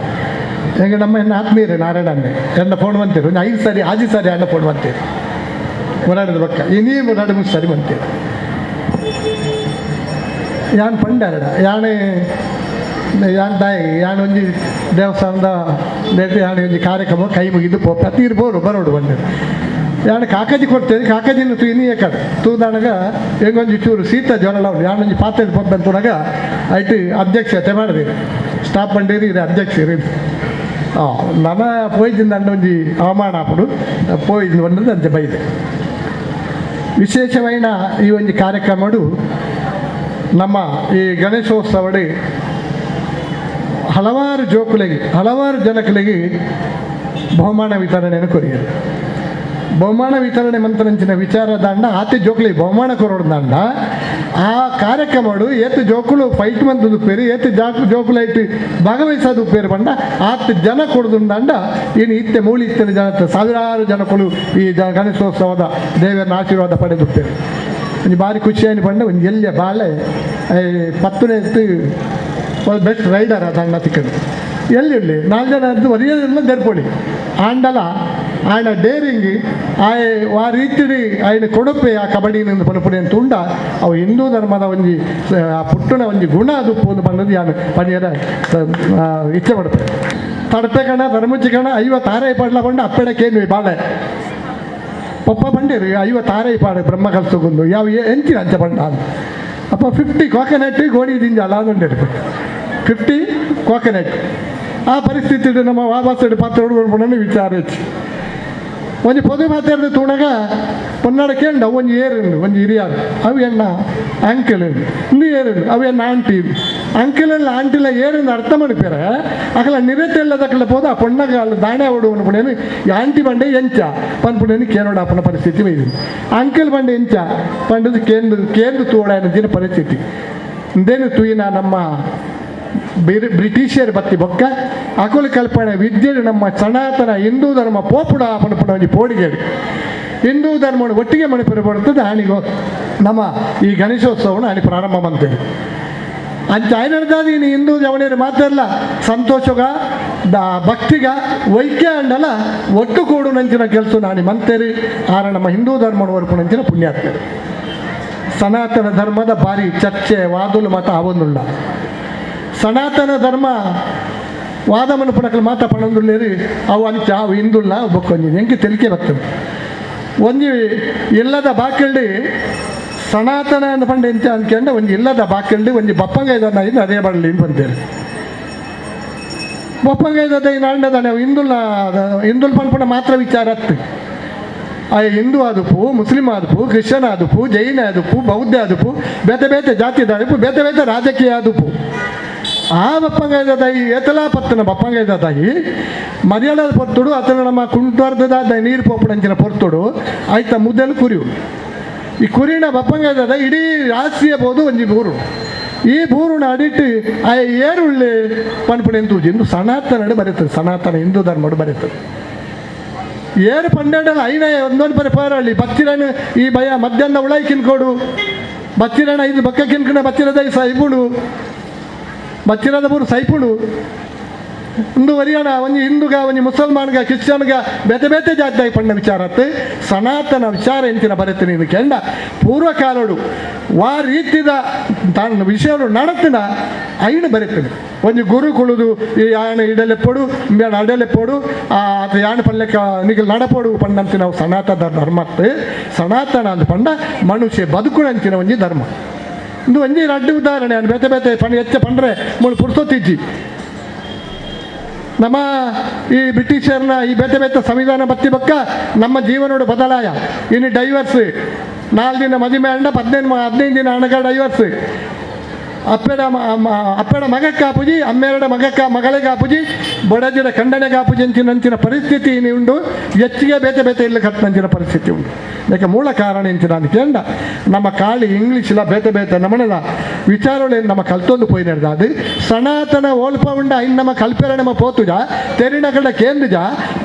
ಹೆಂಗೆ ನಮ್ಮ ಹೆಣ್ಣು ಆತ್ಮೀಯರೇ ನಾರಾಯಣ ಅನ್ನೆ ಎಣ್ಣ ಫೋನ್ ಬಂತೇರು 5 ಸಾರಿ 6 ಸಾರಿ ಅಣ್ಣ ಫೋನ್ ಬಂತೇರು ಮುರಾಡಿದ ಪಕ್ಕ ಇನ್ನೀ 2-3 ಸಾರಿ ಬಂತೇರು. ಯಾನ್ ಪಂಡಾರಡ ಯಾನ್ ತಾಯಿ ಯಾನ್ ಒಂಜಿ ದೇವಸ್ಥಾನದ ಯಾನ್ ಒಂಜಿ ಕಾರ್ಯಕ್ರಮ ಕೈ ಮುಗಿದು ಪ್ರತಿ ಇರ್ಬೋದು ಬರೋಡು ಬಂದರು. ಯಾನು ಕಾಕಾಜಿ ಕೊಡ್ತೇವೆ, ಕಾಕಾಜಿನ ಇನ್ನೀ ಕಡೆ ತೂದಾನಾಗ ಹೆಂಗೊಂಜಿ ಚೂರು ಶೀತ ಜ್ವರ ಉಂಟು. ಯಾನೊಂಜಿ ಪಾತ್ರೆ ಬಂತುನಾಗ ಐಟು ಅಧ್ಯಕ್ಷತೆ ಮಾಡಿದೆ ಸ್ಟಾಪ್ ಬಂಡೇರಿ ಇದು ಅಧ್ಯಕ್ಷ ಇರಿ ನನ್ನ ಪೋಯ್ದಿಂದ ಒಂಜಿ ಅವಮಾನ ಆಪಡು ಪೋಯ್ದು ಬಂದದ್ದು ಅಂತೆ ಬೈದೆ. ವಿಶೇಷವೈನ ಈ ಒಂದು ಕಾರ್ಯಕ್ರಮಡು ನಮ್ಮ ಈ ಗಣೇಶೋತ್ಸವಡೆ ಹಲವಾರು ಜೋಕುಲಿಗೆ ಹಲವಾರು ಜನಕಲಿಗೆ ಬಹುಮಾನ ವಿತರಣೆಯನ್ನು ಕೊರಿಯರು. ಬಹುಮಾನ ವಿತರಣೆ ಮಂತ್ರಂಚಿನ ವಿಚಾರ ದಾಂಡ ಆತೆ ಜೋಕುಲಿಗೆ ಬಹುಮಾನ ಕೊರೋಡು ದಾಂಡ ಆ ಕಾರ್ಯಕ್ರಮಡು ಏತು ಜೋಕುಲು ಫೈಟ್ ಮಂತದ್ದು ಉಪ್ಪೇರು ಏತು ಜೋಕುಲು ಐಟು ಭಾಗವಹಿಸೋದು ಉಪ್ಪೇರು ಬಂಡ 10 ಜನ ಕೊಡೋದು ದಾಂಡ ಏನು ಇತ್ತೆ ಮೂಳಿ ಇತ್ತೆ ಜನ ಸಾವಿರಾರು ಜನಗಳು ಈ ಗಣೇಶೋತ್ಸವದ ದೇವರ ಆಶೀರ್ವಾದ ಪಡೆದು ಉಪ್ಪೇರು. ಒಂದು ಭಾರಿ ಖುಷಿಯಾಗಿ ಬಂಡ ಒಂದು ಎಲ್ಲ ಬಾಳೆ 10ನೇ ಒಂದು ಬೆಸ್ಟ್ ರೈಡರ್ ಅದು ಅಣ್ಣ ತಿಕ್ಕದು ಎಲ್ಲಿ 4 ಜನ ಅದು ಒರಿಯೋದೆಲ್ಲ ದರ್ಪೊಳಿ ಆಂಡಲ ఆయన ಡೇರಿಂಗ್ ಆ ರೀತಿ ఆయన ಕೊಡುಪೆ ಆ ಕಬಡ್ಡಿನಿಂದ ಪನಪುಡಿ ಅಂತ ಉಂಡ ಅವು ಹಿಂದೂ ಧರ್ಮದ ಒಂಜಿ ಆ ಪುಟ್ಟನ ಒಂಜಿ ಗುಣ ಅದು ಒಂದು ಬಂದದ್ದು ಯಾನು ಪನಿಯರ ಇಚ್ಛೆ ಪಡ್ತಾರೆ. ತಡಪೆ ಕಣ ಧರ್ಮಚ್ಚಿ ಕಣ 56 ಪಡ್ಲ ಬಂಡ ಅಪ್ಪೆಡಕ್ಕೇನು ಬಾಳೆ ಪಪ್ಪ ಬಂಡೇರು 56 ಪಾಡು ಬ್ರಹ್ಮ ಕಲ್ಸಗೊಂಡು ಯಾವ ಎಂಚಿನ ಅಂಚ ಬಂಡ ಅಪ್ಪ 50 ಕೋಕೋನಟ್ ಗೋಣಿ ದಿಂಜ ಅಲ್ಲ ಅಂದೇರು 50 ಕೋಕೋನಟ್ ಆ ಪರಿಸ್ಥಿತಿ ನಮ್ಮ ವಾಬಾಸಡಿ ಪಾತ್ರ ವಿಚಾರ ಹೆಚ್ಚು ಒಂಜಿ ಪೊದು ಮಾತಾಡಿದ ತೂಣಗ ಪೊನ್ನಾಡ ಕೇಂಡ ಒಂಜಿ ಏರುಂಡು ಒಂಜಿ ಹಿರಿಯಾರು ಅವು ಎಣ್ಣ ಅಂಕಲ್ ಇನ್ನೂ ಏರುಂಡು ಅವು ಎಣ್ಣ ಆಂಟಿ ಅಂಕಲಲ್ಲ ಆಂಟಿಲ ಏರುಂದು ಅರ್ಥ ಮಾಡಿಪೇರ ಅಕಲ ನಿರತೆಲ್ಲದಕ್ಕಲ ಪೋದ ಆ ಪೊಣ್ಣಗ ಅಲ್ಲಿ ದಾಣೆ ಓಡು ಅನ್ಪುಣೇನು ಆಂಟಿ ಬಂಡೆ ಎಂಚ ಪನ್ಪುಣೇನು ಕೇನೋಡ ಅಪ್ಪನ ಪರಿಸ್ಥಿತಿ ಬೈದು ಅಂಕಲ್ ಬಂಡೆ ಎಂಚ ಪಂಡದು ಕೇಂದು ತೋಡ ಅನ್ನೋದಿನ ಪರಿಸ್ಥಿತಿ ಇಂದೇನು ತೂಯಿನ ನಮ್ಮ ಬ್ರಿಟಿಷರ್ ಬತ್ತಿ ಬೊಕ್ಕ ಅಕುಲು ಕಲ್ಪನೆ ವಿದ್ಯೆಡು ನಮ್ಮ ಸನಾತನ ಹಿಂದೂ ಧರ್ಮ ಪೋಪುಡ ಪಣಪುಣ ಒಂಜಿ ಪೋಡಿಗೆಡು ಹಿಂದೂ ಧರ್ಮ ಒಟ್ಟಿಗೆ ಮಣಿಪುರ ಬರ್ತದೆ ಆಣಿಗೋ ನಮ್ಮ ಈ ಗಣೇಶೋತ್ಸವನ ಆಣಿ ಪ್ರಾರಂಭ ಮಾಡ್ತೇವೆ ಅಂಚ ಆಯ್ನಡ್ದಾದ ಇನ್ನು ಹಿಂದೂ ಜವಣಿಯರು ಮಾತಾಡಲ್ಲ ಸಂತೋಷಗ ಭಕ್ತಿಗ ವೈಕ್ಯ ಅಂಡಲ್ಲ ಒಟ್ಟು ಕೂಡು ನಂಚಿನ ಕೆಲಸ ನಾನಿ ಮಂತೇರಿ ಆರ ನಮ್ಮ ಹಿಂದೂ ಧರ್ಮ ವರ್ಪು ನಂಚಿನ ಪುಣ್ಯಾತ್ಮರು ಸನಾತನ ಧರ್ಮದ ಭಾರಿ ಚರ್ಚೆ ವಾದುಲು ಮತ ಅವೊಂದುಲ್ಲ ಸನಾತನ ಧರ್ಮ ವಾದ ಮನುಪುಣಕಲು ಮಾತ ಪಣಂದುಲ್ಲೇರಿ ಅವು ಅಂಚ ಅವು ಹಿಂದುಲ್ಲ ಬೊಕ್ಕೊಂಜಿ ಎಂಗೆ ತೆಲಿಕೆ ಬರ್ತದೆ ಒಂಜಿ ಇಲ್ಲದ ಬಾಕಳ್ಳಿ ಸನಾತನ ಅಂದ ಪಂಡ ಎಂಚ ಅಂದ್ಕೊಂಡೆ ಒಂಜಿ ಇಲ್ಲದ ಬಾಕಳ್ಳಿ ಒಂಜಿ ಬಪ್ಪಂಗೈದ ಇದು ಅದೇ ಬರಲಿ ಅಂತ ಬಂತೇಳಿ ಬಪ್ಪಂಗೈದ ನಾಂಡದಾನೆ ಅವು ಹಿಂದುಲ್ ಪನ್ಪುಣ ಮಾತ್ರ ವಿಚಾರ ಹತ್ತು ಹಿಂದೂ ಆದುಪು ಮುಸ್ಲಿಂ ಆದುಪು ಕ್ರಿಶ್ಚಿಯನ್ ಆದುಪು ಜೈನ ಆದುಪು ಬೌದ್ಧ ಆದುಪು ಬೇತೆ ಬೇತೆ ಜಾತಿ ಆದುಪು ಬೇತೆ ಬೇತೆ ರಾಜಕೀಯ ಆದುಪು ಆ ಬಪ್ಪಂಗೈದಾಯಿ ಏತಲಾ ಪತ್ತನ ಬಪ್ಪಂಗೈದಾಯಿ ಮರ್ಯಾದ ಪೊರ್ತುಡು ಅತನ ನಮ್ಮ ಕುಂಟಾರ್ಧದ ನೀರು ಪೋಪುಡಂಚಿನ ಪೊರ್ತುಡು ಆಯ್ತಾ ಮುದ್ದಲು ಕುರಿಯು ಈ ಕುರಿನ ಬಪ್ಪಂಗೈದಾದ ಇಡೀ ರಾಷ್ಟ್ರೀಯ ಬೋದು ಒಂಜಿ ಬೂರು ಈ ಬೂರುನ ಅಡಿಟ್ಟು ಆ ಏರುಳ್ಳಿ ಪನ್ಪುಣ ಎಂತೂಜಿ ಇಂದು ಸನಾತನಡು ಬರೀತದೆ ಸನಾತನ ಹಿಂದೂ ಧರ್ಮಡು ಬರೀತದೆ ಏರು ಪಂಡೆಂಡಲ್ಲ ಐನ ಒಂದೊಂದು ಬರೀ ಪಾರಳ್ಳಿ ಬಚ್ಚಿರನು ಈ ಭಯ ಮಧ್ಯಾಹ್ನ ಉಳಾಯಿ ಕಿನ್ಕೊಡು ಬಚ್ಚಿರಣ ಇದು ಬಕ್ಕ ಕಿನ್ಕಣ ಬಚ್ಚಿರದ ಸೈಪುಡು ಬಚ್ಚಿರದ ಬೂರು ಸೈಪುಡು ಇಂದು ವರಿಯಾಣ ಒಂಜಿ ಹಿಂದೂಗ ಒಂಜಿ ಮುಸಲ್ಮಾನ್ಗ ಕ್ರಿಶ್ಚಿಯನ್ಗ ಬೇತೆ ಬೇತೆ ಜಾತಿಯಾಗಿ ಪಂಡ ವಿಚಾರತ್ತೆ ಸನಾತನ ವಿಚಾರ ಎಂಚಿನ ಬರೀತೀನಿ ಇದು ಕೆಂಡ ಪೂರ್ವಕಾಲಡು ವಾ ರೀತಿದ ತಾನು ವಿಷಯಗಳು ನಡತಿನ ಐನು ಬರೀತೀನಿ ಒಂಜಿ ಗುರು ಕುಳುದು ಈ ಯಾಣ ಇಡಲೆಪ್ಪಡು ಬೇಡ ಅಡಲೆಪ್ಪಡು ಅದು ಯಾಣ ಪಲ್ಯಕ್ಕೆ ನಿಗಲ್ ನಡಪೋಡು ಪಂಡಂತಿ ನಾವು ಸನಾತನ ಧರ್ಮತ್ತೆ ಸನಾತನ ಅಂತ ಪಂಡ ಮನುಷ್ಯ ಬದುಕುಣಂಚಿನ ಒಂಜಿ ಧರ್ಮ ಇಂದು ಒಂಜಿ ಅಡ್ಡಿ ಉದಾಹರಣೆ ಬೇತೆ ಬೇತೆ ಪಂಡ ಹೆಚ್ಚ ಪಂಡ್ರೆ ಮುಳು ಪುರ್ಸೊತ್ತಿಜ್ಜಿ ನಮ್ಮ ಈ ಬ್ರಿಟಿಷರ್ನ ಈ ಬೇತೆ ಬೇತೆ ಸಂವಿಧಾನ ಬತ್ತಿ ಬಕ್ಕ ನಮ್ಮ ಜೀವನೋಡು ಬದಲಾಯ ಇನ್ನು ಡೈವರ್ಸ್ 4 ದಿನ ಮದುವೆ ಅಂಡ 15 ದಿನ ಅಣಗ ಡೈವರ್ಸ್ ಅಪ್ಪೆಡ ಮಗಕ್ಕೆ ಆಪುಜಿ ಅಮ್ಮೆರಡ ಮಗಳಿಗೆ ಆಪುಜಿ ಬೊಡಜಿರ ಖಂಡನೆಗೆ ಆಪುಜಿ ಅಂಚಿನ ಪರಿಸ್ಥಿತಿ ಉಂಡು ಹೆಚ್ಚಿಗೆ ಬೇತೆ ಬೇತೆ ಇಲ್ಲ ಕಟ್ಟಂಚಿನ ಪರಿಸ್ಥಿತಿ ಉಂಟು ಯಾಕೆ ಮೂಲ ಕಾರಣ ಎಂಚಿನ ಅಂದ್ಕೊಂಡ ನಮ್ಮ ಕಾಳಿ ಇಂಗ್ಲೀಷಿಲ ಬೇತೆ ಬೇತೆ ನಮ್ಮನೆಲ್ಲ ವಿಚಾರಗಳೇನು ನಮ್ಮ ಕಲ್ತೊಂದು ಪೋಯಿ ನಡೆದ ಅದು ಸನಾತನ ಓಲ್ಪ ಉಂಡ ಇನ್ನು ನಮ್ಮ ಕಲ್ಪೆರ ನಮ್ಮ ಪೋತುಜ ತೆರಿನಗಳ ಕೇಂದ್ರಜ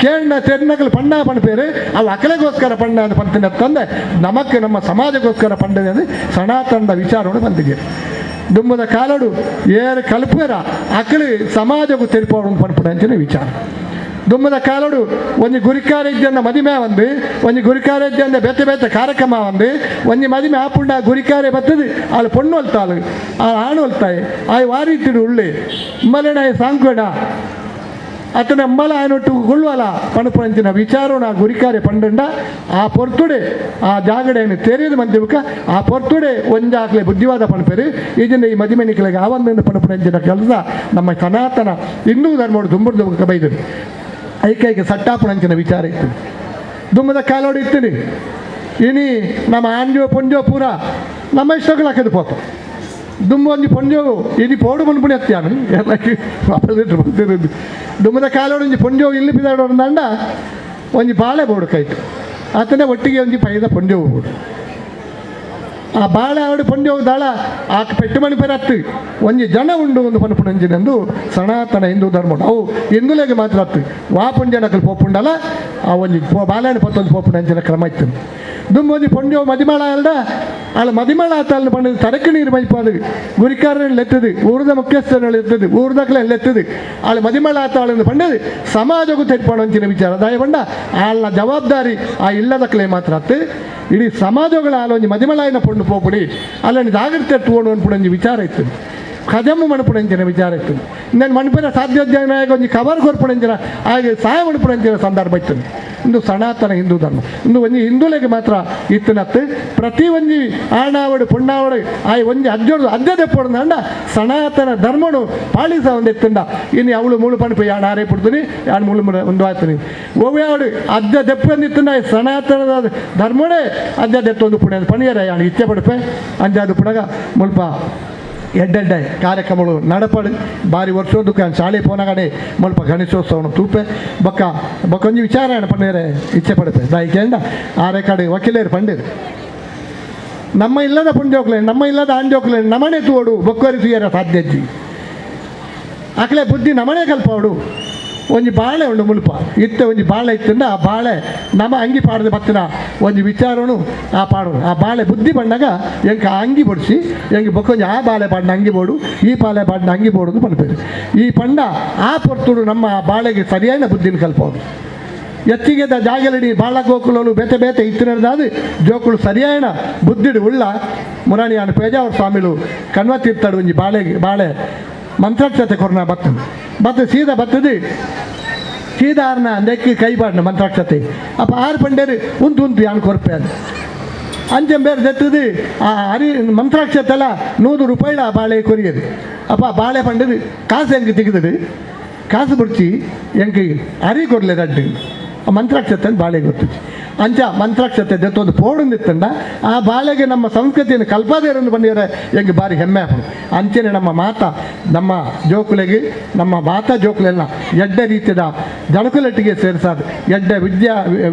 ಕೇಂದ್ರ ತೆರಿನಗಳು ಪಂಡ ಪಣಪೇರು ಅವು ಅಕಲೆಗೋಸ್ಕರ ಪಂಡ ಅಂತ ಪಂತಿನ ತಂದೆ ನಮಕ್ಕೆ ನಮ್ಮ ಸಮಾಜಗೋಸ್ಕರ ಪಂಡದೆ ಅಂದರೆ ಸನಾತನದ ವಿಚಾರಗಳು ಬಂದಿದೆ ದುಂಬದ ಕಾಲಡು ಏರು ಕಲ್ಪೇರ ಅಕಲಿ ಸಮಾಜಕ್ಕೂ ತೆರಿಪೋಡು ಪನ್ಪುಡಂಚಿನ ವಿಚಾರ ದುಂಬದ ಕಾಲಡು ಒಂಜಿ ಗುರಿಕಾರ್ಯಜ್ಜನ ಮದಿಮೆ ಒಂದು ಒಂಜಿ ಗುರಿಕಾರ್ಯಜ್ಜನ ಬೇತೆ ಬೇತೆ ಕಾರ್ಯಕ್ರಮ ಒಂದು ಒಂಜಿ ಮದಿಮೆ ಆಪುಂಡ ಗುರಿಕಾರ್ಯ ಬರ್ತದೆ ಅಲ್ಲಿ ಪೊಣ್ಣು ಹೊಲ್ತಾಳು ಆಣು ಹೊಲ್ತಾಯಿ ಆಯ್ ವಾರೀತಿಡು ಉಳ್ಳಿ ಮಲೆಣ ಸಾಂಕೋಡ ಅತನ ಅಮ್ಮಲ ಆಯ್ನೊಟ್ಟು ಗುಳ್ವಲ ಪಣಪಂಚಿನ ವಿಚಾರನ ಗುರಿಕಾರ್ಯ ಪಂಡಂಡ ಆ ಪೊರ್ತುಡೆ ಆ ಜಾಗಡೆಯನ್ನು ತೆರೆದು ಮಂದಿವಕ ಆ ಪೊರ್ತುಡೆ ಒಂಜಾಕ್ಲೆ ಬುದ್ಧಿವಾದ ಪಣಪೇರು ಇದನ್ನು ಈ ಮದಿಮೆನಿಕಲಿಗೆ ಆವಂದನ್ನು ಪಣಪಂಚಿನ ಕೆಲಸ ನಮ್ಮ ಸನಾತನ ಹಿಂದೂ ಧರ್ಮೋಡು ದುಂಬುರ್ದು ಬೈದರು ಐಕೈಕ ಸಟ್ಟಾಪಣಂಚಿನ ವಿಚಾರ ಇತ್ತು ದುಮ್ಮದ ಕಾಲೋಡು ಇರ್ತೀನಿ ಇನಿ ನಮ್ಮ ಆಂಜೋ ಪೊಂಜೋ ಪೂರ ನಮ್ಮ ಇಷ್ಟಗಳು ಹಾಕಿದ್ದು ಪೋತ ದುಮ್ಮ ಒಂಜಿ ಪೊಂಜೋವು ಇನಿ ಪೋಡು ಮನ್ಪುಣಿ ಹತ್ಯಾನು ಎಲ್ಲ ಆಪೋಸಿಟ್ ಬಂದಿರೋದು ದುಮ್ಮದ ಕಾಲೋಡು ಒಂಜಿ ಪೊಂಜೋವು ಇಲ್ಲಿ ಬಿದ್ದಾಡೋರು ದಂಡ ಒಂಜಿ ಬಾಳೆ ಬೋಡು ಕೈತು ಆತನೇ ಒಟ್ಟಿಗೆ ಒಂಜಿ ಪೈದ ಪೊಂಜೋವು ಬೋಡು ಆ ಬಾಳೆ ಆವಿಡ ಪೊಂಜೋವು ದಾಳ ಆ ಪೆಟ್ಟು ಮಣಿ ಪೇರ ಹತ್ತು ಒಂಜಿ ಜನ ಉಂಡು ಒಂದು ಪನ್ಪುಣಂಜಿನೆಂದು ಸನಾತನ ಹಿಂದೂ ಧರ್ಮ ಅವು ಹಿಂದುಲೆಗೆ ಮಾತ್ರ ಹತ್ತು ವಾ ಪುಂಜನಕಲ್ ಪೋಪುಂಡಲ್ಲ ಆ ಒಂಜಿ ಬಾಳೆಹಣ್ಣು ಪತ್ತೊಂದು ಪೋಪುಣಂಜಿನ ಕ್ರಮ ಇತ್ತು ದುಮ್ಮ ಒಂಜಿ ಪೊಂಜೋವು ಮದಿಮಾಳ ಅಲ್ಡ ಅಲ್ಲಿ ಮದಿಮಾಳ ಆತಲ್ಲಿ ಪಂಡ ತರಕು ನೀರು ಮೈಪಾದು ಗುರಿಕಾರನಲ್ಲಿ ಎತ್ತದು ಊರದ ಮುಖ್ಯಸ್ಥರಲ್ಲಿ ಎತ್ತದು ಊರ್ದಕ್ಲೆಲ್ಲ ಎತ್ತದು ಅಲ್ಲಿ ಮದಿಮಾಳ ಆತಾಳನ್ನು ಪಂಡದು ಸಮಾಜಕ್ಕೂ ತೆಟ್ಪಣಂಚಿನ ವಿಚಾರ ದಯ ಪಂಡ ಅಲ್ಲ ಜವಾಬ್ದಾರಿ ಆ ಇಲ್ಲದಕ್ಲೆ ಮಾತ್ರ ಹತ್ತು ಇಡೀ ಸಮಾಜಗಳ ಅಲ್ಲೊಂಜಿ ಮದಿಮಳಾಯಿನ ಪೊಂಡು ಪೋಪುಡಿ ಅಲ್ಲೊಂದು ಜಾಗ್ರತೆ ಎತ್ತುಕೊಂಡು ಅನ್ಪುಡೊಂಜಿ ವಿಚಾರ ಇತ್ತು ಕದಮ್ಮು ಮಣಪುಣಂಚಿನ ವಿಚಾರ ಇತ್ತು ನಾನು ಮಣಪುರ ಸಾಧ್ಯೋದ್ಯನಾಗ ಒಂದು ಕವರ್ ಕೊರ್ಪುಣಂಚಿನ ಹಾಗೆ ಸಹಾಯ ಮಣಪುಣಂಚಿನ ಸಂದರ್ಭ ಇತ್ತು ಇಂದು ಸನಾತನ ಹಿಂದೂ ಧರ್ಮ ಇಂದು ಒಂದು ಹಿಂದೂಲೆಗೆ ಮಾತ್ರ ಇತ್ತಿನತ್ತು ಪ್ರತಿ ಒಂದು ಆಣಾವಡು ಪುಣ್ಣಾವಡು ಆ ಒಂದು ಅಜ್ಜೋಡು ಅಜ್ಜದೆ ಪೋಡ್ದಂಡ ಸನಾತನ ಧರ್ಮನು ಪಾಲಿಸ ಒಂದು ಎತ್ತಂಡ ಇನ್ನು ಅವಳು ಮೂಳು ಪಣಪು ಯಾಣ ಆರೇ ಪಡ್ತೀನಿ ಯಾಣ ಮೂಳು ಒಂದು ಆಯ್ತೀನಿ ಓವ್ಯಾವಡು ಅಜ್ಜ ದೆಪ್ಪಂದಿತ್ತಂಡ ಸನಾತನದ ಧರ್ಮನೇ ಅಜ್ಜ ದೆತ್ತೊಂದು ಪುಣ್ಯ ಪಣಿಯರ ಯಾಣ ಇಚ್ಛೆ ಪಡಪೆ ಅಂಜಾದು ಪುಣಗ ಮುಲ್ಪ ಎಡ್ಡೆಡ್ಡೆ ಕಾರ್ಯಕ್ರಮಗಳು ನಡಪಡು ಬಾರಿ ವರ್ಷೋದಕ್ಕೆ ಶಾಲೆ ಪೋನಗಡೆ ಮುಲ್ಪ ಗಣೇಶೋತ್ಸವನ ತೂಪೆ ಬಕ್ಕೊಂಜಿ ವಿಚಾರ ಪಂಡೇರೆ ಇಚ್ಛೆ ಪಡುತ್ತೆ ದಾಯಿಕೆಂಡ ಆರೆ ಕಡೆ ವಕೀಲೇರು ಪಂಡೇರು ನಮ್ಮ ಇಲ್ಲದ ಪುಂಜೋಕ್ಲೆ ನಮ್ಮ ಇಲ್ಲದ ಆಂಜೋಕ್ಲೆ ನಮನೆ ತೋಡು ಬೊಕ್ಕರಿಸಿಯರ ಸಾಧ್ಯಜ್ಜಿ ಆಕಳೆ ಬುದ್ಧಿ ನಮನೆ ಕಲ್ಪವಡು ಒಂದು ಬಾಳೆ ಉಂಡು ಮುಲ್ಪ ಇತ್ತೆ ಒಂದು ಬಾಳೆ ಇತ್ತಂಡ ಆ ಬಾಳೆ ನಮ್ಮ ಅಂಗಿ ಪಾಡದ ಬತ್ತಿನ ಒಂದು ವಿಚಾರನು ಆ ಪಾಡೋನು ಆ ಬಾಳೆ ಬುದ್ಧಿ ಬಂದಾಗ ಎಂಕ ಅಂಗಿ ಬಡಿಸಿ ಎಂಗೆ ಬೊಕ್ಕೊಂಜಿ ಆ ಬಾಳೆ ಪಾಡಿನ ಅಂಗಿ ಬೋಡು ಈ ಬಾಳೆ ಪಾಡಿನ ಅಂಗಿ ಬೋಡುದು ಪನ್ಪೇರು ಈ ಪಂಡ ಆ ಪೊರ್ತುಡು ನಮ್ಮ ಬಾಳೆಗೆ ಸರಿಯಾದ ಬುದ್ಧಿನ ಕಲ್ಪವನು ಎತ್ತಿಗೆದ ಜಾಗಲಡಿ ಬಾಳ ಗೋಕುಲಲು ಬೇತೆ ಬೇತೆ ಇತ್ತಿನದಾದು ಜೋಕುಳು ಸರಿಯಾದ ಬುದ್ಧಿಡು ಉಳ್ಳ ಮುರಾಣಿಯಾನ ಪೇಜಾವರ ಸ್ವಾಮಿಲು ಕಣ್ವತ್ತಿರ್ತಾಡು ಒಂಜಿ ಬಾಳೆ ಮಂತ್ರಾಕ್ಷತೆ ಕೊರೋನಾ ಬತ್ತ ಸೀದಾ ಬತ್ತದು ಸೀದಾ ಆರ್ನ ನೆಕ್ಕಿ ಕೈ ಪಾಡ್ನ ಮಂತ್ರಾಕ್ಷತೆ ಅಪ್ಪ ಆರು ಪಂಡೇರು ಉಂಟು ಯಾನು ಕೊರಪೆ ಅದು ಅಂಚೆ ಬೇರೆ ತೆತ್ತದು ಆ ಮಂತ್ರಾಕ್ಷತೆಲ್ಲ 100 ರೂಪಾಯಿಲ ಬಾಳೆ ಕೊರಿಯದು ಅಪ್ಪ ಬಾಳೆ ಪಂಡದು ಕಾಸು ಹೆಂಗೆ ತೆಗೆದದು ಕಾಸು ಬಿಡ್ಸಿ ಹೆಂಗೆ ಅರಿ ಕೊರಲೆ ದಡ್ಡು ಮಂತ್ರಾಕ್ಷತೆ ಬಾಳೆ ಗೊತ್ತಿತ್ತು ಅಂಚ ಮಂತ್ರಾಕ್ಷತೆ ದೆತ್ತೊಂದು ಪೋಡಂದಿತ್ತಂಡ ಆ ಬಾಳೆಗೆ ನಮ್ಮ ಸಂಸ್ಕೃತಿಯನ್ನು ಕಲ್ಪದೇರನ್ನು ಬಂದಿದ್ದಾರೆ ಹೆಂಗೆ ಬಾರಿ ಹೆಮ್ಮೆ ಹಾಕೋದು ಅಂಚೆನೆ ನಮ್ಮ ಜೋಕುಲೆಗೆ ನಮ್ಮ ಮಾತಾ ಜೋಕುಲೆಲ್ಲ ಎಡ್ಡೆ ರೀತಿಯ ಜನಕುಲಟ್ಟಿಗೆ ಸೇರಿಸಾದು ಎಡ್ಡೆ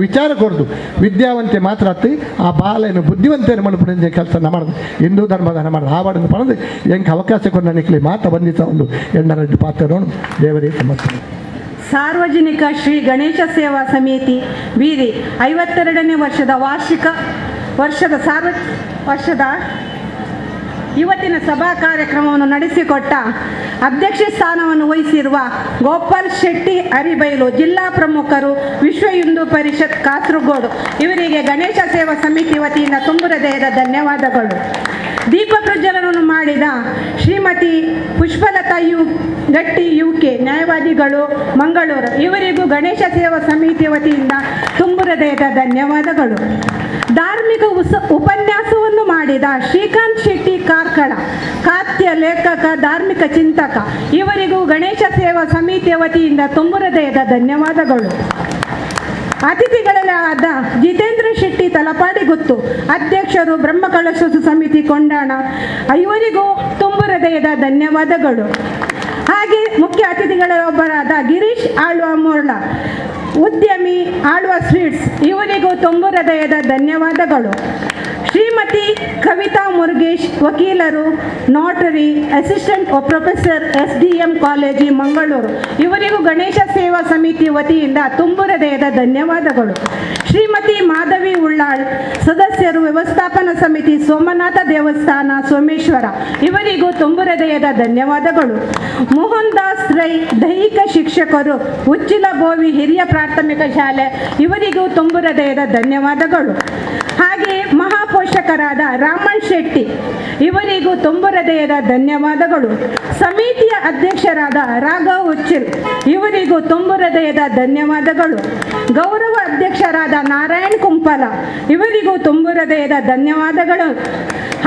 ವಿಚಾರ ಕೊಡ್ದು ವಿದ್ಯಾವಂತೆ ಮಾತ್ರ ಹತ್ತಿ ಆ ಬಾಳೆಯನ್ನು ಬುದ್ಧಿವಂತೆಯನ್ನು ಮನಪಡಿದ ಕೆಲಸ ಮಾಡೋದು ಹಿಂದೂ ಧರ್ಮದ ಮಾಡೋದು ಆ ಬಾಡನ್ನು ಪಡೆದು ಹೆಂಗೆ ಅವಕಾಶ ಕೊಟ್ಟು ನನಗೆ ಮಾತಾ ಬಂದಿದ್ದ ಒಂದು ಎಣ್ಣರೆಡ್ಡು ಪಾತ್ರೋನು ದೇವರೇ ಸಮಸ್ಯೆ ಸಾರ್ವಜನಿಕ ಶ್ರೀ ಗಣೇಶ ಸೇವಾ ಸಮಿತಿ ಬೀದಿ 52ನೇ ವರ್ಷದ ಇವತ್ತಿನ ಸಭಾ ಕಾರ್ಯಕ್ರಮವನ್ನು ನಡೆಸಿಕೊಟ್ಟ ಅಧ್ಯಕ್ಷ ಸ್ಥಾನವನ್ನು ವಹಿಸಿರುವ ಗೋಪಾಲ್ ಶೆಟ್ಟಿ ಅರಿಬೈಲು ಜಿಲ್ಲಾ ಪ್ರಮುಖರು ವಿಶ್ವ ಹಿಂದೂ ಪರಿಷತ್ ಕಾಸರಗೋಡು ಇವರಿಗೆ ಗಣೇಶ ಸೇವಾ ಸಮಿತಿ ವತಿಯಿಂದ ತುಂಬು ಹೃದಯದ ಧನ್ಯವಾದಗಳು. ದೀಪ ಪ್ರಜ್ವಲನವನ್ನು ಮಾಡಿದ ಶ್ರೀಮತಿ ಪುಷ್ಪಲತಾ ಗಟ್ಟಿ UK ನ್ಯಾಯವಾದಿಗಳು ಮಂಗಳೂರು ಇವರಿಗೂ ಗಣೇಶ ಸೇವಾ ಸಮಿತಿ ವತಿಯಿಂದ ತುಂಬು ಹೃದಯದ ಧನ್ಯವಾದಗಳು. ಧಾರ್ಮಿಕ ಉಪನ್ಯಾಸವನ್ನು ಮಾಡಿದ ಶ್ರೀಕಾಂತ್ ಶೆಟ್ಟಿ ಕಾರ್ಕಳ ಕಾತ್ಯ ಲೇಖಕ ಧಾರ್ಮಿಕ ಚಿಂತಕ ಇವರಿಗೂ ಗಣೇಶ ಸೇವಾ ಸಮಿತಿಯ ವತಿಯಿಂದ ತುಂಬು ಹೃದಯದ ಧನ್ಯವಾದಗಳು. ಅತಿಥಿಗಳಾದ ಜಿತೇಂದ್ರ ಶೆಟ್ಟಿ ತಲಪಾಡಿ ಗುತ್ತು ಅಧ್ಯಕ್ಷರು ಬ್ರಹ್ಮಕಲಶ ಸಮಿತಿ ಕೊಂಡಾಣ ಇವರಿಗೂ ತುಂಬು ಹೃದಯದ ಧನ್ಯವಾದಗಳು. ಹಾಗೆ ಮುಖ್ಯ ಅತಿಥಿಗಳೊಬ್ಬರಾದ ಗಿರೀಶ್ ಆಳ್ವ ಮೋರ್ಳ ಉದ್ಯಮಿ ಆಳ್ವ ಸ್ವೀಟ್ಸ್ ಇವರಿಗೂ ತುಂಬು ಹೃದಯದ ಧನ್ಯವಾದಗಳು. ಶ್ರೀಮತಿ ಕವಿತಾ ಮುರುಗೇಶ್ ವಕೀಲರು notary assistant professor SDM college Mangaluru ಇವರಿಗೂ ಗಣೇಶ ಸೇವಾ ಸಮಿತಿ ವತಿಯಿಂದ ತುಂಬು ಹೃದಯದ ಧನ್ಯವಾದಗಳು. ಶ್ರೀಮತಿ ಮಾಧವಿ ಉಳ್ಳಾಳ್ ಸದಸ್ಯರು ವ್ಯವಸ್ಥಾಪನಾ ಸಮಿತಿ ಸೋಮನಾಥ ದೇವಸ್ಥಾನ ಸೋಮೇಶ್ವರ ಇವರಿಗೂ ತುಂಬು ಹೃದಯದ ಧನ್ಯವಾದಗಳು. ಮೋಹನ್ ದಾಸ್ ರೈ ದೈಹಿಕ ಶಿಕ್ಷಕರು ಉಚ್ಚಿಲ ಬೋವಿ ಹಿರಿಯ ಪ್ರಾಥಮಿಕ ಶಾಲೆ ಇವರಿಗೂ ತುಂಬು ಹೃದಯದ ಧನ್ಯವಾದಗಳು. ಹಾಗೆ ಮಹಾಪೋಷಕರಾದ ರಾಮನ್ ಶೆಟ್ಟಿ ಇವರಿಗೂ ತುಂಬು ಹೃದಯದ ಧನ್ಯವಾದಗಳು. ಸಮಿತಿಯ ಅಧ್ಯಕ್ಷರಾದ ರಾಘವ್ ಉಚ್ಚಿಲ್ ಇವರಿಗೂ ತುಂಬು ಹೃದಯದ ಧನ್ಯವಾದಗಳು. ಗೌರವ ಅಧ್ಯಕ್ಷರಾದ ನಾರಾಯಣ್ ಕುಂಪಲ ಇವರಿಗೂ ತುಂಬು ಹೃದಯದ ಧನ್ಯವಾದಗಳು.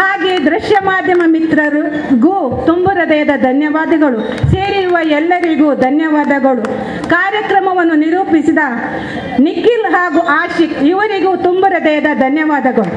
ಹಾಗೆ ದೃಶ್ಯ ಮಾಧ್ಯಮ ಮಿತ್ರರಿಗೂ ತುಂಬು ಹೃದಯದ ಧನ್ಯವಾದಗಳು. ಸೇರಿರುವ ಎಲ್ಲರಿಗೂ ಧನ್ಯವಾದಗಳು. ಕಾರ್ಯಕ್ರಮವನ್ನು ನಿರೂಪಿಸಿದ ನಿಖಿಲ್ ಹಾಗೂ ಆಶಿಕ್ ಇವರಿಗೂ ತುಂಬು ಹೃದಯದ ಧನ್ಯವಾದಗಳು.